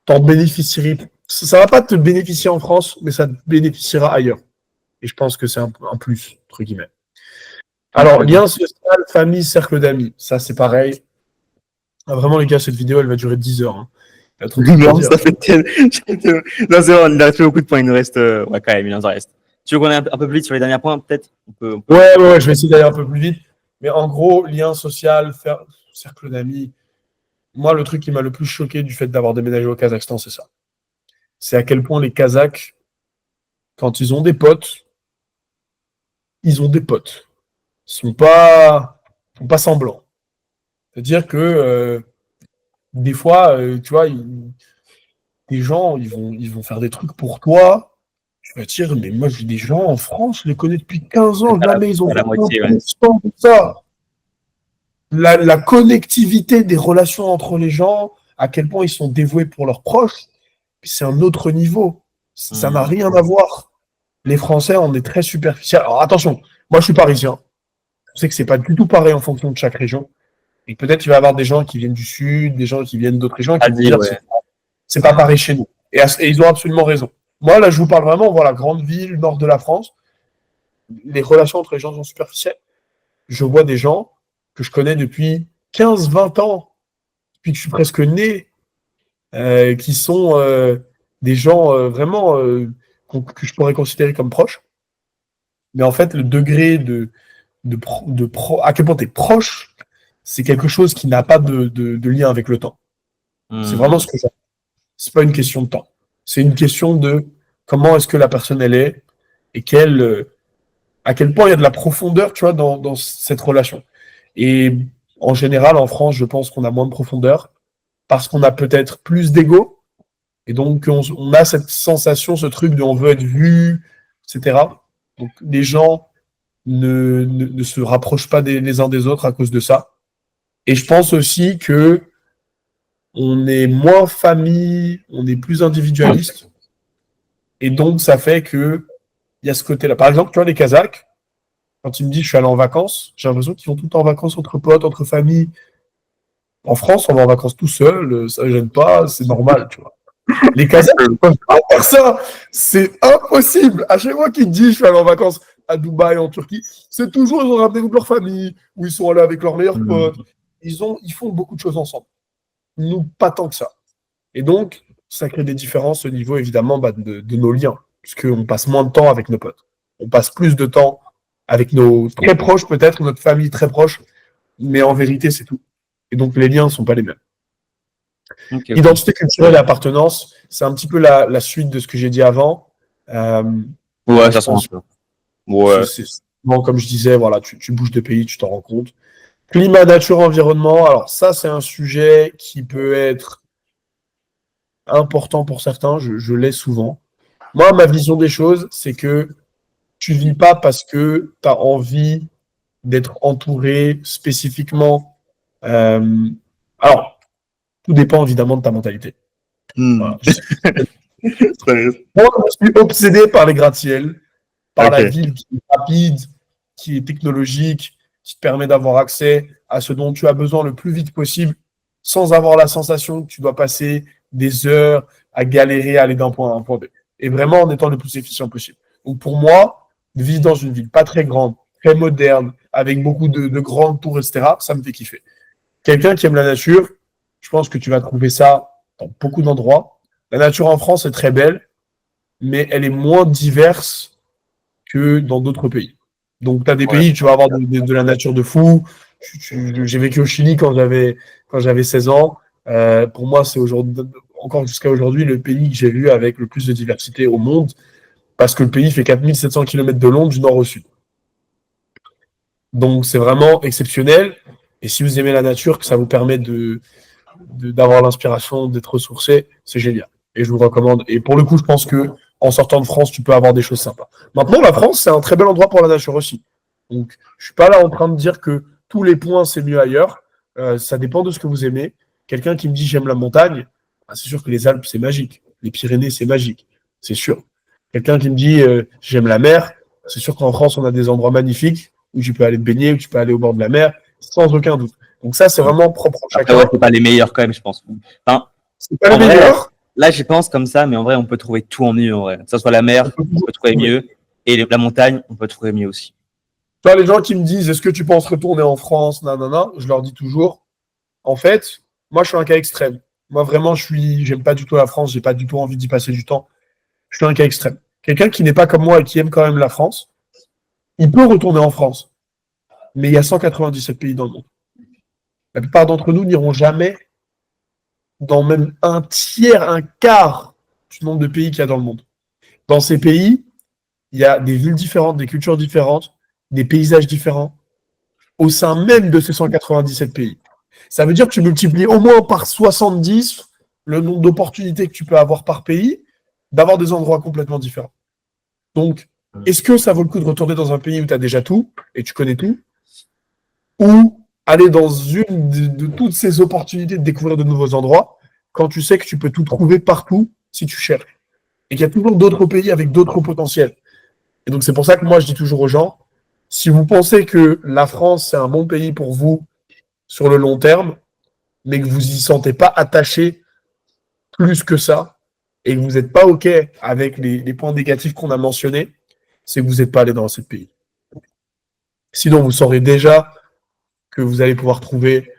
t'en bénéficierais. Ça va pas te bénéficier en France, mais ça te bénéficiera ailleurs. Et je pense que c'est un plus, entre guillemets. Ok, Alors, ok. lien social, famille, cercle d'amis. Ça, c'est pareil. Ah, vraiment, les gars, cette vidéo, elle va durer 10 heures, hein. Il y a trop de trucs à Non, dire. ça fait non, c'est bon, il a fait beaucoup de points. Il nous reste, ouais, quand même, il en reste. Tu veux qu'on ait un peu plus vite sur les derniers points, peut-être? Ouais, ouais, ouais, je vais essayer d'aller un peu plus vite. Mais en gros, lien social, cercle d'amis. Moi, le truc qui m'a le plus choqué du fait d'avoir déménagé au Kazakhstan, c'est ça. C'est à quel point les Kazakhs, quand ils ont des potes. Ils sont pas semblants. C'est-à-dire que des fois, tu vois, des gens, ils vont faire des trucs pour toi. Tu vas dire, mais moi, j'ai des gens en France, je les connais depuis 15 ans, jamais ils ont À fait la un moitié, ouais. instant de ça. La connectivité des relations entre les gens, à quel point ils sont dévoués pour leurs proches, c'est un autre niveau. Ça n'a Hmm. rien à voir. Les Français, on est très superficiels. Alors attention, moi je suis parisien. Je sais que c'est pas du tout pareil en fonction de chaque région. Et peut-être tu vas avoir des gens qui viennent du sud, des gens qui viennent d'autres régions qui Pas vont dit, dire ouais. c'est pas pareil chez nous. Et ils ont absolument raison. Moi, là, je vous parle vraiment, voilà, grande ville, nord de la France. Les relations entre les gens sont superficielles. Je vois des gens que je connais depuis 15, 20 ans, depuis que je suis presque né, qui sont des gens vraiment que je pourrais considérer comme proches. Mais en fait, le degré à quel point tu es proche, c'est quelque chose qui n'a pas de lien avec le temps. C'est vraiment ce que ça. C'est pas une question de temps. C'est une question de comment est-ce que la personne elle est et à quel point il y a de la profondeur, tu vois, dans cette relation. Et en général, en France, je pense qu'on a moins de profondeur parce qu'on a peut-être plus d'ego. Et donc, on a cette sensation, ce truc de on veut être vu, etc. Donc, les gens ne se rapprochent pas les uns des autres à cause de ça. Et je pense aussi que on est moins famille, on est plus individualiste. Et donc, ça fait que il y a ce côté-là. Par exemple, tu vois, les Kazakhs, quand ils me disent je suis allé en vacances, j'ai l'impression qu'ils vont tout en vacances entre potes, entre familles. En France, on va en vacances tout seul, ça ne gêne pas, c'est normal, tu vois. Les Kazakhs, ils peuvent pas faire ça. C'est impossible. À chaque fois qu'ils te disent je suis allé en vacances à Dubaï, en Turquie, c'est toujours ils ont ramené toute leur famille, ou ils sont allés avec leurs meilleurs potes. Ils font beaucoup de choses ensemble. Nous, pas tant que ça. Et donc, ça crée des différences au niveau, évidemment, de nos liens, puisqu'on passe moins de temps avec nos potes. On passe plus de temps avec nos très proches, peut-être, notre famille très proche, mais en vérité, c'est tout. Et donc, les liens ne sont pas les mêmes. Ok. Identité culturelle et appartenance, c'est un petit peu la suite de ce que j'ai dit avant. Ouais, je ça sent un pense peu. Ouais. bon, comme je disais, voilà, tu bouges de pays, tu t'en rends compte. Climat, nature, environnement, alors ça, c'est un sujet qui peut être important pour certains, je l'ai souvent. Moi, ma vision des choses, c'est que tu vis pas parce que tu as envie d'être entouré spécifiquement. Alors, tout dépend évidemment de ta mentalité. Voilà. Moi, je suis obsédé par les gratte-ciel, par la ville qui est rapide, qui est technologique, qui te permet d'avoir accès à ce dont tu as besoin le plus vite possible, sans avoir la sensation que tu dois passer des heures à galérer à aller d'un point A à un point B. Et vraiment en étant le plus efficient possible. Donc pour moi, vivre dans une ville pas très grande, très moderne, avec beaucoup de grandes tours, etc., ça me fait kiffer. Quelqu'un qui aime la nature, je pense que tu vas trouver ça dans beaucoup d'endroits. La nature en France est très belle, mais elle est moins diverse que dans d'autres pays. Donc, tu as des pays, tu vas avoir de la nature de fou. J'ai vécu au Chili quand j'avais 16 ans. Pour moi, c'est aujourd'hui, encore jusqu'à aujourd'hui, le pays que j'ai vu avec le plus de diversité au monde, parce que le pays fait 4700 km de long du nord au sud. Donc, c'est vraiment exceptionnel. Et si vous aimez la nature, que ça vous permet d'avoir l'inspiration, d'être ressourcé, c'est génial. Et je vous recommande. Et pour le coup, je pense que en sortant de France, tu peux avoir des choses sympas. Maintenant, la France, c'est un très bel endroit pour la nature aussi. Donc, je suis pas là en train de dire que tous les points, c'est mieux ailleurs. Ça dépend de ce que vous aimez. Quelqu'un qui me dit j'aime la montagne, c'est sûr que les Alpes, c'est magique. Les Pyrénées, c'est magique. C'est sûr. Quelqu'un qui me dit j'aime la mer, c'est sûr qu'en France, on a des endroits magnifiques où tu peux aller te baigner, où tu peux aller au bord de la mer, sans aucun doute. Donc ça, c'est vraiment propre à chacun. Après, ouais, c'est pas les meilleurs quand même, je pense. Enfin, c'est pas les meilleurs. Là, j'y pense comme ça, mais en vrai, on peut trouver tout en mieux. En vrai. Que ce soit la mer, on peut trouver mieux. Et la montagne, on peut trouver mieux aussi. Tu vois, les gens qui me disent est-ce que tu penses retourner en France, nanana, je leur dis toujours, en fait, moi, je suis un cas extrême. Moi, vraiment, j'aime pas du tout la France, j'ai pas du tout envie d'y passer du temps. Je suis un cas extrême. Quelqu'un qui n'est pas comme moi et qui aime quand même la France, il peut retourner en France. Mais il y a 197 pays dans le monde. La plupart d'entre nous n'iront jamais dans même un tiers, un quart du nombre de pays qu'il y a dans le monde. Dans ces pays, il y a des villes différentes, des cultures différentes, des paysages différents, au sein même de ces 197 pays. Ça veut dire que tu multiplies au moins par 70 le nombre d'opportunités que tu peux avoir par pays, d'avoir des endroits complètement différents. Donc, est-ce que ça vaut le coup de retourner dans un pays où tu as déjà tout et tu connais tout, ou aller dans une de toutes ces opportunités de découvrir de nouveaux endroits quand tu sais que tu peux tout trouver partout si tu cherches et qu'il y a toujours d'autres pays avec d'autres potentiels. Et donc, c'est pour ça que moi, je dis toujours aux gens, si vous pensez que la France, c'est un bon pays pour vous sur le long terme, mais que vous y sentez pas attaché plus que ça, et que vous n'êtes pas OK avec les points négatifs qu'on a mentionnés, c'est que vous n'êtes pas allé dans ce pays. Sinon, vous saurez déjà que vous allez pouvoir trouver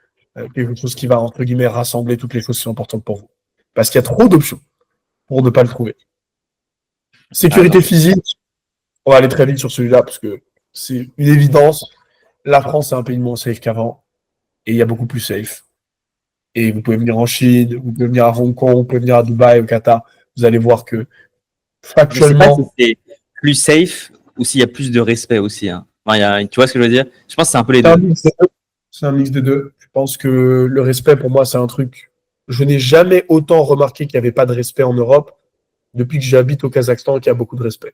quelque chose qui va, entre guillemets, rassembler toutes les choses qui sont importantes pour vous. Parce qu'il y a trop d'options pour ne pas le trouver. Sécurité physique, On va aller très vite sur celui-là parce que c'est une évidence. La France est un pays moins safe qu'avant et il y a beaucoup plus safe. Et vous pouvez venir en Chine, vous pouvez venir à Hong Kong, vous pouvez venir à Dubaï, au Qatar. Vous allez voir que Je sais pas si factuellement, c'est plus safe ou s'il y a plus de respect aussi. Hein. Enfin, tu vois ce que je veux dire? Je pense que c'est un peu les c'est un deux. mix des deux. C'est un mix des deux. Je pense que le respect, pour moi, c'est un truc. Je n'ai jamais autant remarqué qu'il n'y avait pas de respect en Europe depuis que j'habite au Kazakhstan et qu'il y a beaucoup de respect.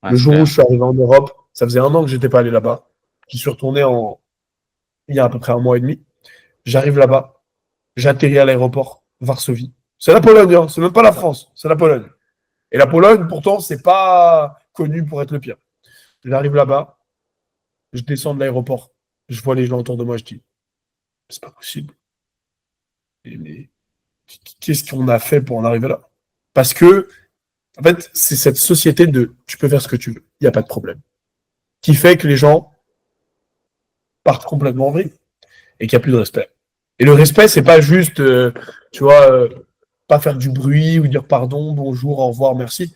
Ouais, Le c'est jour où clair. je suis arrivé en Europe, ça faisait 1 an que j'étais pas allé là-bas. J'y suis retourné il y a à peu près 1 mois et demi. J'arrive là-bas, j'atterris à l'aéroport, Varsovie. C'est la Pologne, hein. C'est même pas la France, c'est la Pologne. Et la Pologne, pourtant, c'est pas connu pour être le pire. J'arrive là-bas, je descends de l'aéroport, je vois les gens autour de moi, je dis, c'est pas possible. Mais qu'est-ce qu'on a fait pour en arriver là? Parce que, en fait, c'est cette société de tu peux faire ce que tu veux, il n'y a pas de problème, qui fait que les gens partent complètement en vrille et qu'il n'y a plus de respect. Et le respect, c'est pas juste, tu vois, pas faire du bruit ou dire pardon, bonjour, au revoir, merci.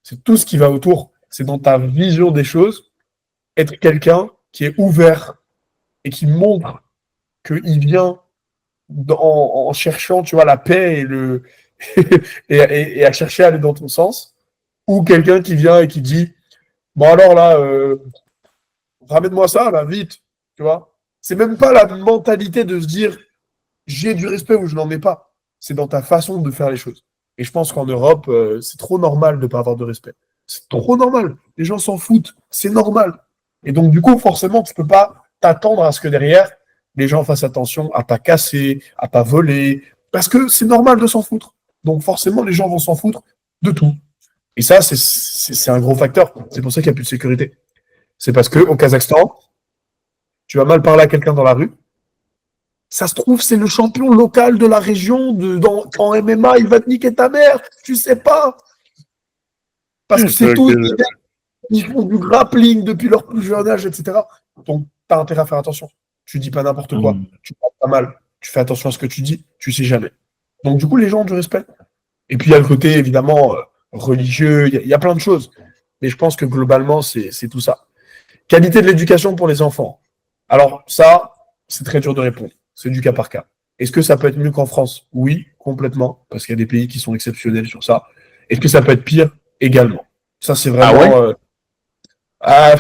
C'est tout ce qui va autour. C'est dans ta vision des choses, être quelqu'un qui est ouvert et qui montre qu'il vient en cherchant, tu vois, la paix et et à chercher à aller dans ton sens, ou quelqu'un qui vient et qui dit, bon alors là, ramène-moi ça, là, vite, tu vois. C'est même pas la mentalité de se dire, j'ai du respect ou je n'en ai pas. C'est dans ta façon de faire les choses. Et je pense qu'en Europe, c'est trop normal de ne pas avoir de respect. C'est trop normal. Les gens s'en foutent. C'est normal. Et donc, du coup, forcément, tu ne peux pas t'attendre à ce que derrière, les gens fassent attention à pas casser, à pas voler. Parce que c'est normal de s'en foutre. Donc, forcément, les gens vont s'en foutre de tout. Et ça, c'est un gros facteur. C'est pour ça qu'il n'y a plus de sécurité. C'est parce qu'au Kazakhstan, tu vas mal parler à quelqu'un dans la rue, ça se trouve, c'est le champion local de la région en MMA, il va te niquer ta mère, tu sais pas. Parce que c'est tous, ils font du grappling depuis leur plus jeune âge, etc. Donc, tu as intérêt à faire attention. Tu dis pas n'importe quoi, tu parles pas mal, tu fais attention à ce que tu dis, tu sais jamais. Donc, du coup, les gens ont du respect. Et puis, il y a le côté, évidemment, religieux, il y a plein de choses. Mais je pense que globalement, c'est tout ça. Qualité de l'éducation pour les enfants. Alors, ça, c'est très dur de répondre. C'est du cas par cas. Est-ce que ça peut être mieux qu'en France? Oui, complètement, parce qu'il y a des pays qui sont exceptionnels sur ça. Est-ce que ça peut être pire? Également. Ça, c'est Ah ouais? vraiment. Ah,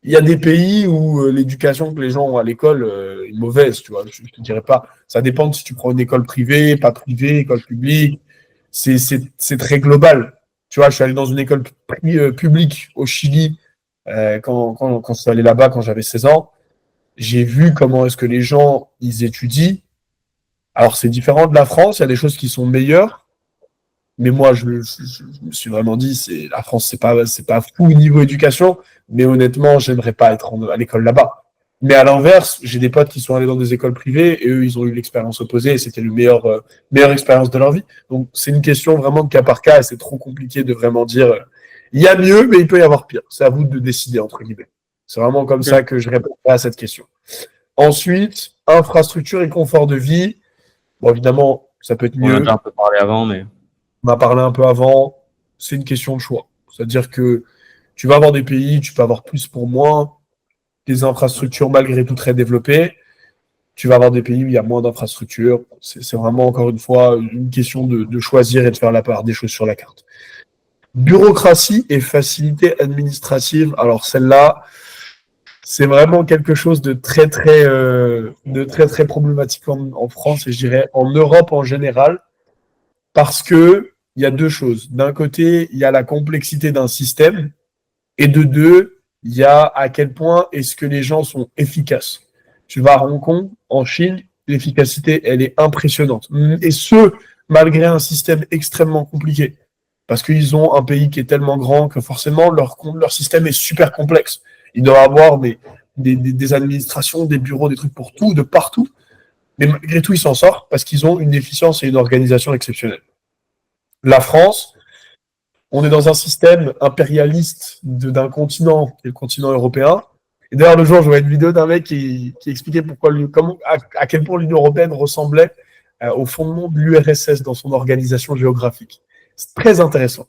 il y a des pays où l'éducation que les gens ont à l'école est mauvaise, tu vois. Je ne te dirais pas. Ça dépend de si tu prends une école privée, pas privée, école publique. C'est très global. Tu vois, je suis allé dans une école publique au Chili quand je suis allé là-bas quand j'avais 16 ans. J'ai vu comment est-ce que les gens ils étudient. Alors c'est différent de la France, il y a des choses qui sont meilleures, mais moi je me suis vraiment dit c'est la France c'est pas fou niveau éducation, mais honnêtement j'aimerais pas être à l'école là-bas. Mais à l'inverse, j'ai des potes qui sont allés dans des écoles privées et eux ils ont eu l'expérience opposée et c'était le meilleure expérience de leur vie. Donc c'est une question vraiment de cas par cas et c'est trop compliqué de vraiment dire il y a mieux mais il peut y avoir pire. C'est à vous de décider entre guillemets. C'est vraiment comme ça que je répondrai à cette question. Ensuite, infrastructure et confort de vie. Bon, évidemment, ça peut être On en a déjà mieux. un peu parlé avant, mais. On a parlé un peu avant. C'est une question de choix. C'est-à-dire que tu vas avoir des pays, tu peux avoir plus pour moins, des infrastructures malgré tout très développées. Tu vas avoir des pays où il y a moins d'infrastructures. C'est vraiment, encore une fois, une question de choisir et de faire la part des choses sur la carte. Bureaucratie et facilité administrative. Alors, celle-là, c'est vraiment quelque chose de très très problématique en France et je dirais en Europe en général parce que il y a deux choses. D'un côté, il y a la complexité d'un système et de deux, il y a à quel point est-ce que les gens sont efficaces. Tu vas à Hong Kong, en Chine, l'efficacité elle est impressionnante et ce malgré un système extrêmement compliqué parce qu'ils ont un pays qui est tellement grand que forcément leur système est super complexe. Ils doivent avoir des administrations, des bureaux, des trucs pour tout, de partout. Mais malgré tout, ils s'en sortent parce qu'ils ont une efficience et une organisation exceptionnelle. La France, on est dans un système impérialiste d'un continent, qui est le continent européen. Et d'ailleurs, le jour, je vois une vidéo d'un mec qui expliquait à quel point l'Union européenne ressemblait au fondement de l'URSS dans son organisation géographique. C'est très intéressant.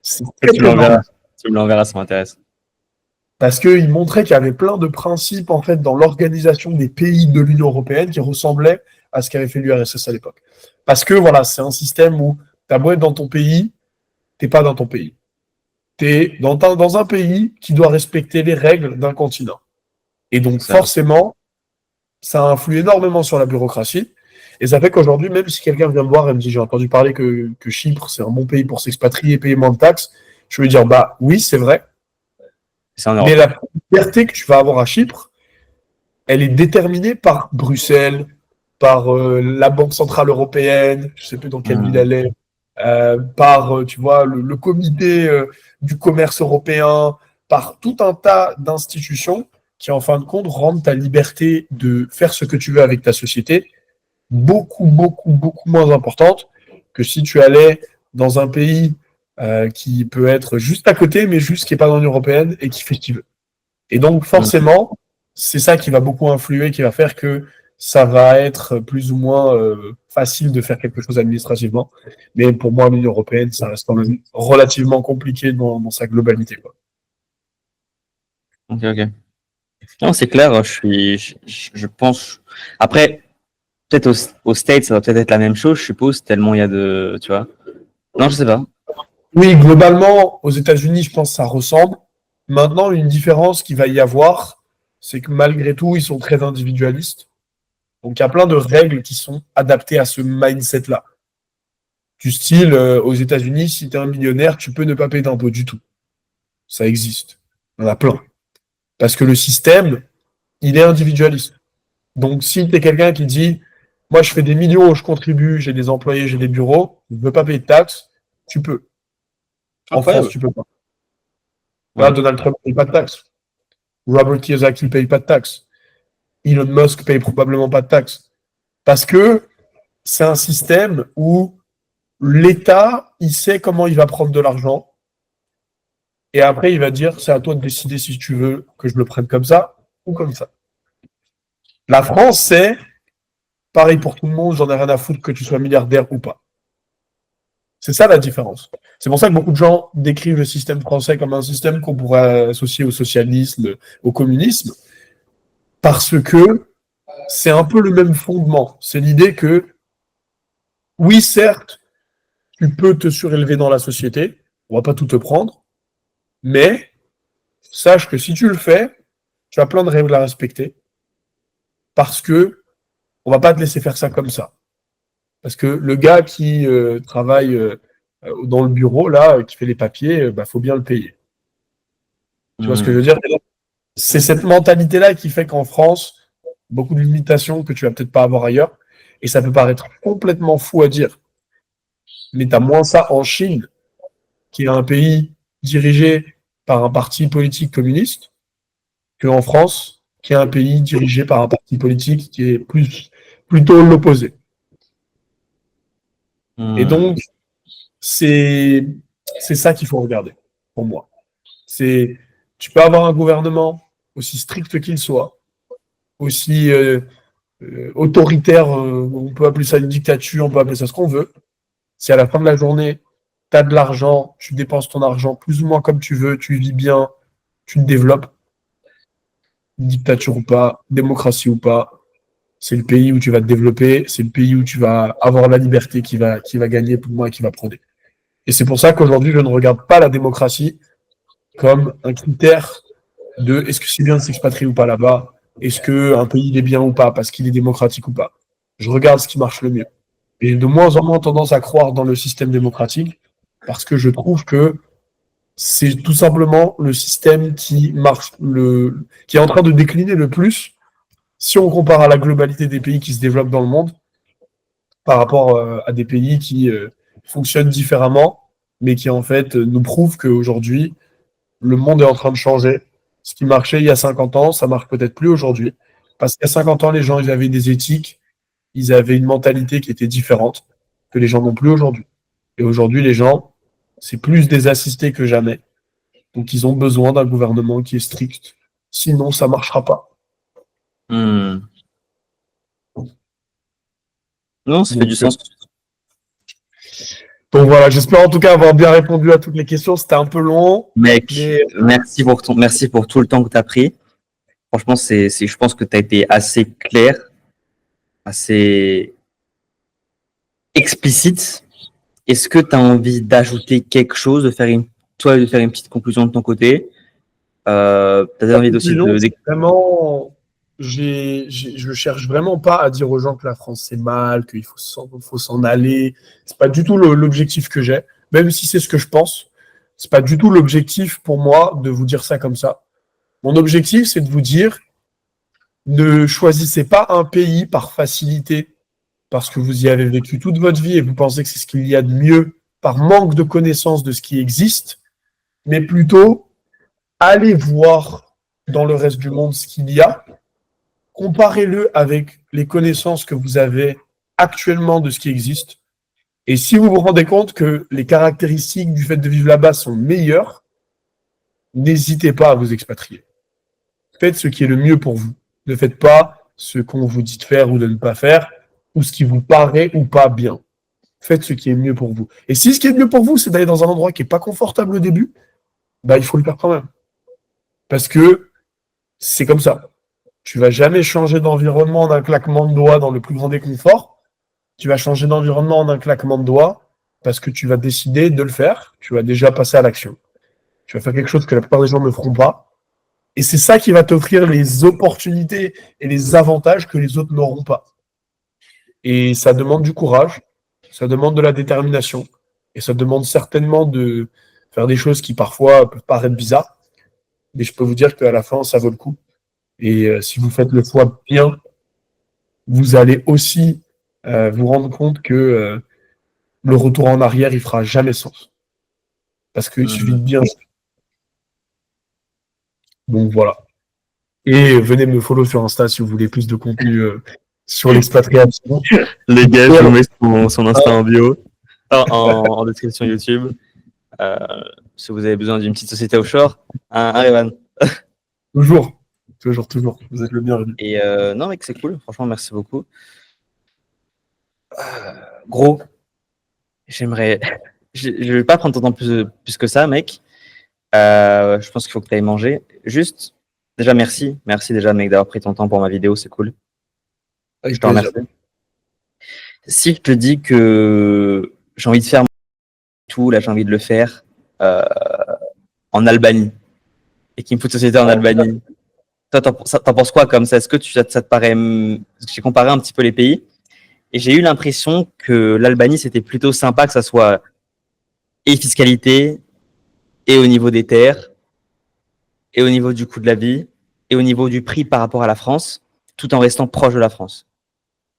C'est très, Tu me très marrant. l'enverras. Tu me l'enverras, ça m'intéresse. Parce qu'il montrait qu'il y avait plein de principes en fait dans l'organisation des pays de l'Union européenne qui ressemblaient à ce qu'avait fait l'URSS à l'époque. Parce que voilà, c'est un système où t'as beau être dans ton pays, t'es pas dans ton pays. T'es dans un pays qui doit respecter les règles d'un continent. Et donc Ça. forcément, ça influe énormément sur la bureaucratie. Et ça fait qu'aujourd'hui, même si quelqu'un vient me voir et me dit j'ai entendu parler que Chypre, c'est un bon pays pour s'expatrier et payer moins de taxes, je vais lui dire bah oui, c'est vrai. C'est en Mais Europe. la liberté que tu vas avoir à Chypre, elle est déterminée par Bruxelles, par la Banque Centrale Européenne, je ne sais plus dans quelle ville elle est, par, tu vois, le comité du commerce européen, par tout un tas d'institutions qui, en fin de compte, rendent ta liberté de faire ce que tu veux avec ta société beaucoup, beaucoup, beaucoup moins importante que si tu allais dans un pays qui peut être juste à côté, mais juste qui n'est pas dans l'Union européenne et qui fait ce qu'il veut. Et donc, forcément, c'est ça qui va beaucoup influer, qui va faire que ça va être plus ou moins facile de faire quelque chose administrativement. Mais pour moi, l'Union européenne, ça reste quand même relativement compliqué dans sa globalité, quoi. Ok, ok. Non, c'est clair, je pense. Après, peut-être aux States, ça va peut-être être la même chose, je suppose, tellement il y a de, tu vois. Non, je sais pas. Oui, globalement, aux États-Unis, je pense que ça ressemble. Maintenant, une différence qu'il va y avoir, c'est que malgré tout, ils sont très individualistes. Donc, il y a plein de règles qui sont adaptées à ce mindset-là. Du style, aux États-Unis, si tu es un millionnaire, tu peux ne pas payer d'impôts du tout. Ça existe. Il y en a plein. Parce que le système, il est individualiste. Donc, si tu es quelqu'un qui dit, moi, je fais des millions, je contribue, j'ai des employés, j'ai des bureaux, je ne veux pas payer de taxes, tu peux. En France, Incroyable. tu peux pas. Là, Ouais. Donald Trump ne paye pas de taxes. Robert Kiyosaki ne paye pas de taxes. Elon Musk paye probablement pas de taxes. Parce que c'est un système où l'État, il sait comment il va prendre de l'argent. Et après, il va dire, c'est à toi de décider si tu veux que je le prenne comme ça ou comme ça. La France, c'est pareil pour tout le monde, j'en ai rien à foutre que tu sois milliardaire ou pas. C'est ça la différence. C'est pour ça que beaucoup de gens décrivent le système français comme un système qu'on pourrait associer au socialisme, au communisme, parce que c'est un peu le même fondement. C'est l'idée que, oui, certes, tu peux te surélever dans la société, on va pas tout te prendre, mais sache que si tu le fais, tu as plein de règles à respecter, parce que on va pas te laisser faire ça comme ça. Parce que le gars qui travaille dans le bureau, là, qui fait les papiers, bah, faut bien le payer. Tu vois ce que je veux dire? C'est cette mentalité-là qui fait qu'en France, beaucoup de limitations que tu vas peut-être pas avoir ailleurs, et ça peut paraître complètement fou à dire. Mais tu as moins ça en Chine, qui est un pays dirigé par un parti politique communiste, qu'en France, qui est un pays dirigé par un parti politique qui est plutôt l'opposé. Et donc, c'est ça qu'il faut regarder, pour moi. C'est, tu peux avoir un gouvernement aussi strict qu'il soit, aussi autoritaire, on peut appeler ça une dictature, on peut appeler ça ce qu'on veut. Si à la fin de la journée, tu as de l'argent, tu dépenses ton argent plus ou moins comme tu veux, tu vis bien, tu te développes, dictature ou pas, démocratie ou pas, c'est le pays où tu vas te développer, c'est le pays où tu vas avoir la liberté qui va gagner pour moi et qui va prôner. Et c'est pour ça qu'aujourd'hui, je ne regarde pas la démocratie comme un critère de est-ce que c'est bien de s'expatrier ou pas là-bas, est-ce qu'un pays il est bien ou pas, parce qu'il est démocratique ou pas. Je regarde ce qui marche le mieux. Et j'ai de moins en moins tendance à croire dans le système démocratique, parce que je trouve que c'est tout simplement le système qui marche, qui est en train de décliner le plus si on compare à la globalité des pays qui se développent dans le monde par rapport à des pays qui fonctionnent différemment, mais qui en fait nous prouvent qu'aujourd'hui, le monde est en train de changer. Ce qui marchait il y a 50 ans, ça marche peut-être plus aujourd'hui. Parce qu'il y a 50 ans, les gens, ils avaient des éthiques, ils avaient une mentalité qui était différente que les gens n'ont plus aujourd'hui. Et aujourd'hui, les gens, c'est plus des assistés que jamais. Donc, ils ont besoin d'un gouvernement qui est strict. Sinon, ça marchera pas. Non, ça fait du Donc, sens. Donc voilà, j'espère en tout cas avoir bien répondu à toutes les questions. C'était un peu long, Mec, mais merci pour tout le temps que tu as pris. Franchement, je pense que tu as été assez clair, assez explicite. Est-ce que tu as envie d'ajouter quelque chose, de faire une petite conclusion de ton côté? T'as la envie aussi conclusion, c'est vraiment, je cherche vraiment pas à dire aux gens que la France c'est mal, qu'il faut s'en aller. C'est pas du tout l'objectif que j'ai, même si c'est ce que je pense. C'est pas du tout l'objectif pour moi de vous dire ça comme ça. Mon objectif, c'est de vous dire, ne choisissez pas un pays par facilité, parce que vous y avez vécu toute votre vie et vous pensez que c'est ce qu'il y a de mieux par manque de connaissance de ce qui existe, mais plutôt allez voir dans le reste du monde ce qu'il y a, comparez-le avec les connaissances que vous avez actuellement de ce qui existe. Et si vous vous rendez compte que les caractéristiques du fait de vivre là-bas sont meilleures, n'hésitez pas à vous expatrier. Faites ce qui est le mieux pour vous. Ne faites pas ce qu'on vous dit de faire ou de ne pas faire, ou ce qui vous paraît ou pas bien. Faites ce qui est mieux pour vous. Et si ce qui est mieux pour vous, c'est d'aller dans un endroit qui n'est pas confortable au début, bah, il faut le faire quand même. Parce que c'est comme ça. Tu vas jamais changer d'environnement en un claquement de doigts dans le plus grand des conforts. Tu vas changer d'environnement en un claquement de doigts parce que tu vas décider de le faire. Tu vas déjà passer à l'action. Tu vas faire quelque chose que la plupart des gens ne feront pas. Et c'est ça qui va t'offrir les opportunités et les avantages que les autres n'auront pas. Et ça demande du courage, ça demande de la détermination, et ça demande certainement de faire des choses qui parfois peuvent paraître bizarres, mais je peux vous dire qu'à la fin, ça vaut le coup. Et si vous faites le choix bien, vous allez aussi vous rendre compte que le retour en arrière, il fera jamais sens. Parce qu'il suffit de bien. Donc voilà. Et venez me follow sur Insta si vous voulez plus de contenu sur l'expatriation. Les gars, je vous mets son Insta en bio, en description YouTube. Si vous avez besoin d'une petite société offshore, Evan. Toujours. Toujours. Vous êtes le bienvenu. Et non, mec, c'est cool. Franchement, merci beaucoup. Gros, j'aimerais. Je vais pas prendre ton temps plus que ça, mec. Je pense qu'il faut que tu ailles manger. Juste, déjà, merci. Merci déjà, mec, d'avoir pris ton temps pour ma vidéo. C'est cool. Avec Je te remercie. Si je te dis que j'ai envie de faire tout, là, j'ai envie de le faire en Albanie et qu'il me faut une société en Albanie. Toi, t'en penses quoi comme ça? Est-ce que ça te paraît. J'ai comparé un petit peu les pays et j'ai eu l'impression que l'Albanie, c'était plutôt sympa que ça soit et fiscalité, et au niveau des terres, et au niveau du coût de la vie, et au niveau du prix par rapport à la France, tout en restant proche de la France.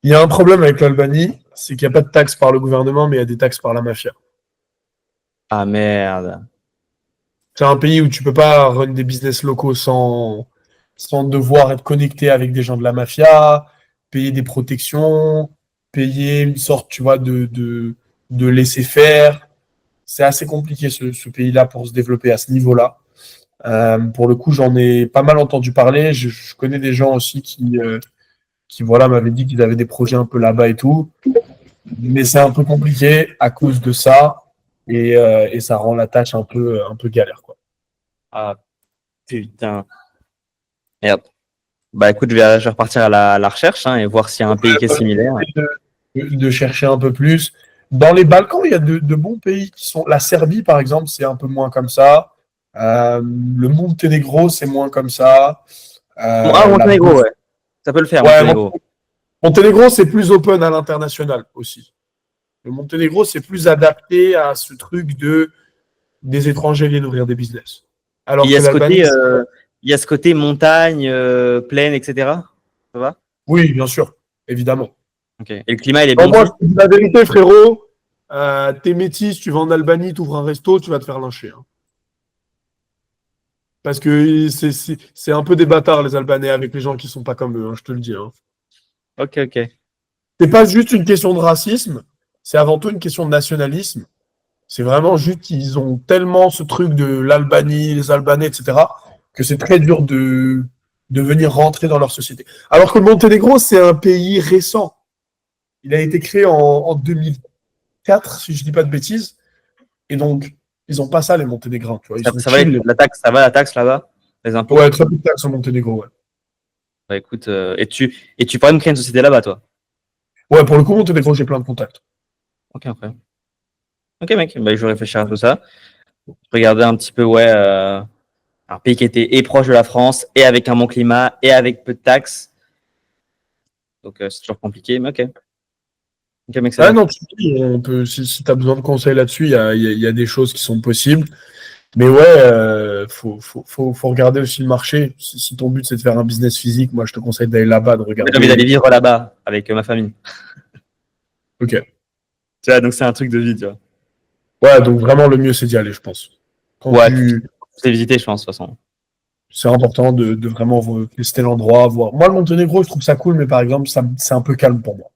Il y a un problème avec l'Albanie, c'est qu'il n'y a pas de taxes par le gouvernement, mais il y a des taxes par la mafia. Ah merde. C'est un pays où tu peux pas run des business locaux sans devoir être connecté avec des gens de la mafia, payer des protections, payer une sorte, tu vois, de laisser-faire. C'est assez compliqué ce pays-là pour se développer à ce niveau-là. Pour le coup, j'en ai pas mal entendu parler. Je connais des gens aussi qui voilà, m'avaient dit qu'ils avaient des projets un peu là-bas et tout. Mais c'est un peu compliqué à cause de ça. Et ça rend la tâche un peu galère, quoi. Ah putain. Merde. Bah écoute, je vais repartir à la recherche et voir s'il y a un pays qui est similaire. De chercher un peu plus. Dans les Balkans, il y a de bons pays qui sont. La Serbie, par exemple, c'est un peu moins comme ça. Le Monténégro, c'est moins comme ça. Monténégro, ouais. Ça peut le faire, ouais, Monténégro. Monténégro, c'est plus open à l'international aussi. Le Monténégro, c'est plus adapté à ce truc des étrangers viennent ouvrir des business. Alors il y a que il y a ce côté montagne, plaine, etc. Ça va? Oui, bien sûr, évidemment. Okay. Et le climat, il est bon? Moi, je te dis la vérité, frérot. T'es métis, tu vas en Albanie, tu ouvres un resto, tu vas te faire lyncher. Hein. Parce que c'est un peu des bâtards, les Albanais, avec les gens qui sont pas comme eux, hein, je te le dis. Hein. Ok. C'est pas juste une question de racisme, c'est avant tout une question de nationalisme. C'est vraiment juste qu'ils ont tellement ce truc de l'Albanie, les Albanais, etc., que c'est très dur de venir rentrer dans leur société. Alors que le Monténégro, c'est un pays récent. Il a été créé en 2000. 4, si je dis pas de bêtises. Et donc, ils n'ont pas ça, les Monténégrins. Tu vois. Ils sont Ça va, chill, la taxe, ça va la taxe là-bas? Les impôts? Ouais, très peu de taxes au Monténégro, ouais. Bah, écoute, et tu pourrais me créer une société là-bas, toi? Ouais, pour le coup, Monténégro, j'ai plein de contacts. Ok, après. Ok, mec, bah, je vais réfléchir à tout ça. Regarder un petit peu, ouais, un pays qui était et proche de la France, et avec un bon climat, et avec peu de taxes. Donc, c'est toujours compliqué, mais ok. Ok, mec, ça Ah va. non, on peut, si tu as besoin de conseils là-dessus, il y a des choses qui sont possibles. Mais ouais, faut regarder aussi le marché. Si ton but c'est de faire un business physique, moi je te conseille d'aller là-bas, de J'ai envie d'aller regarder. vivre là-bas avec ma famille. Ok. Tu vois, donc c'est un truc de vie, tu vois. Ouais, donc vraiment le mieux c'est d'y aller, je pense. Quand Ouais, tu, c'est visiter, je pense, de toute façon. c'est important de vraiment tester l'endroit, voir. Moi, le Monténégro, je trouve ça cool, mais par exemple, c'est un peu calme pour moi.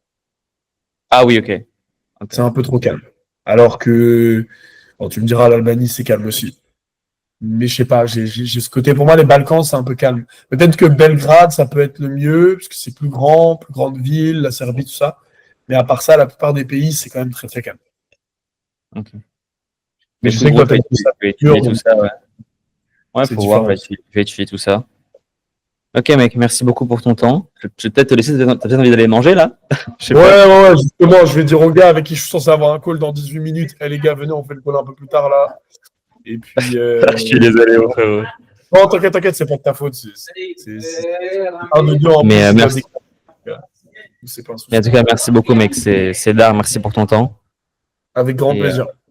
Ah oui, ok. Ok. C'est un peu trop calme. Alors que, bon, tu me diras, l'Albanie, c'est calme aussi. Mais je sais pas, j'ai ce côté. Pour moi, les Balkans, c'est un peu calme. Peut-être que Belgrade, ça peut être le mieux, parce que c'est plus grand, plus grande ville, la Serbie, tout ça. Mais à part ça, la plupart des pays, c'est quand même très, très calme. Ok. Mais Mais je écoute, sais que gros, toi, t'as beaucoup je vais de culture, étudier tout donc ça, ouais. Ouais, c'est faut voir, différent. je vais étudier tout ça. Ok, mec, merci beaucoup pour ton temps. Je vais peut-être te laisser, t'as peut-être envie d'aller manger, là? Je sais Ouais, pas. ouais, ouais, justement, je vais dire aux gars avec qui je suis censé avoir un call dans 18 minutes. Eh, les gars, venez, on fait le call un peu plus tard, là. Et puis, Je suis désolé, mon frérot. non, t'inquiète, t'inquiète, c'est pas de ta faute. C'est un de deux en Mais plus, il doit merci. déclarer. C'est pas un Mais en souci. tout cas, merci beaucoup, mec. C'est d'art. Merci pour ton temps. Avec grand Et plaisir.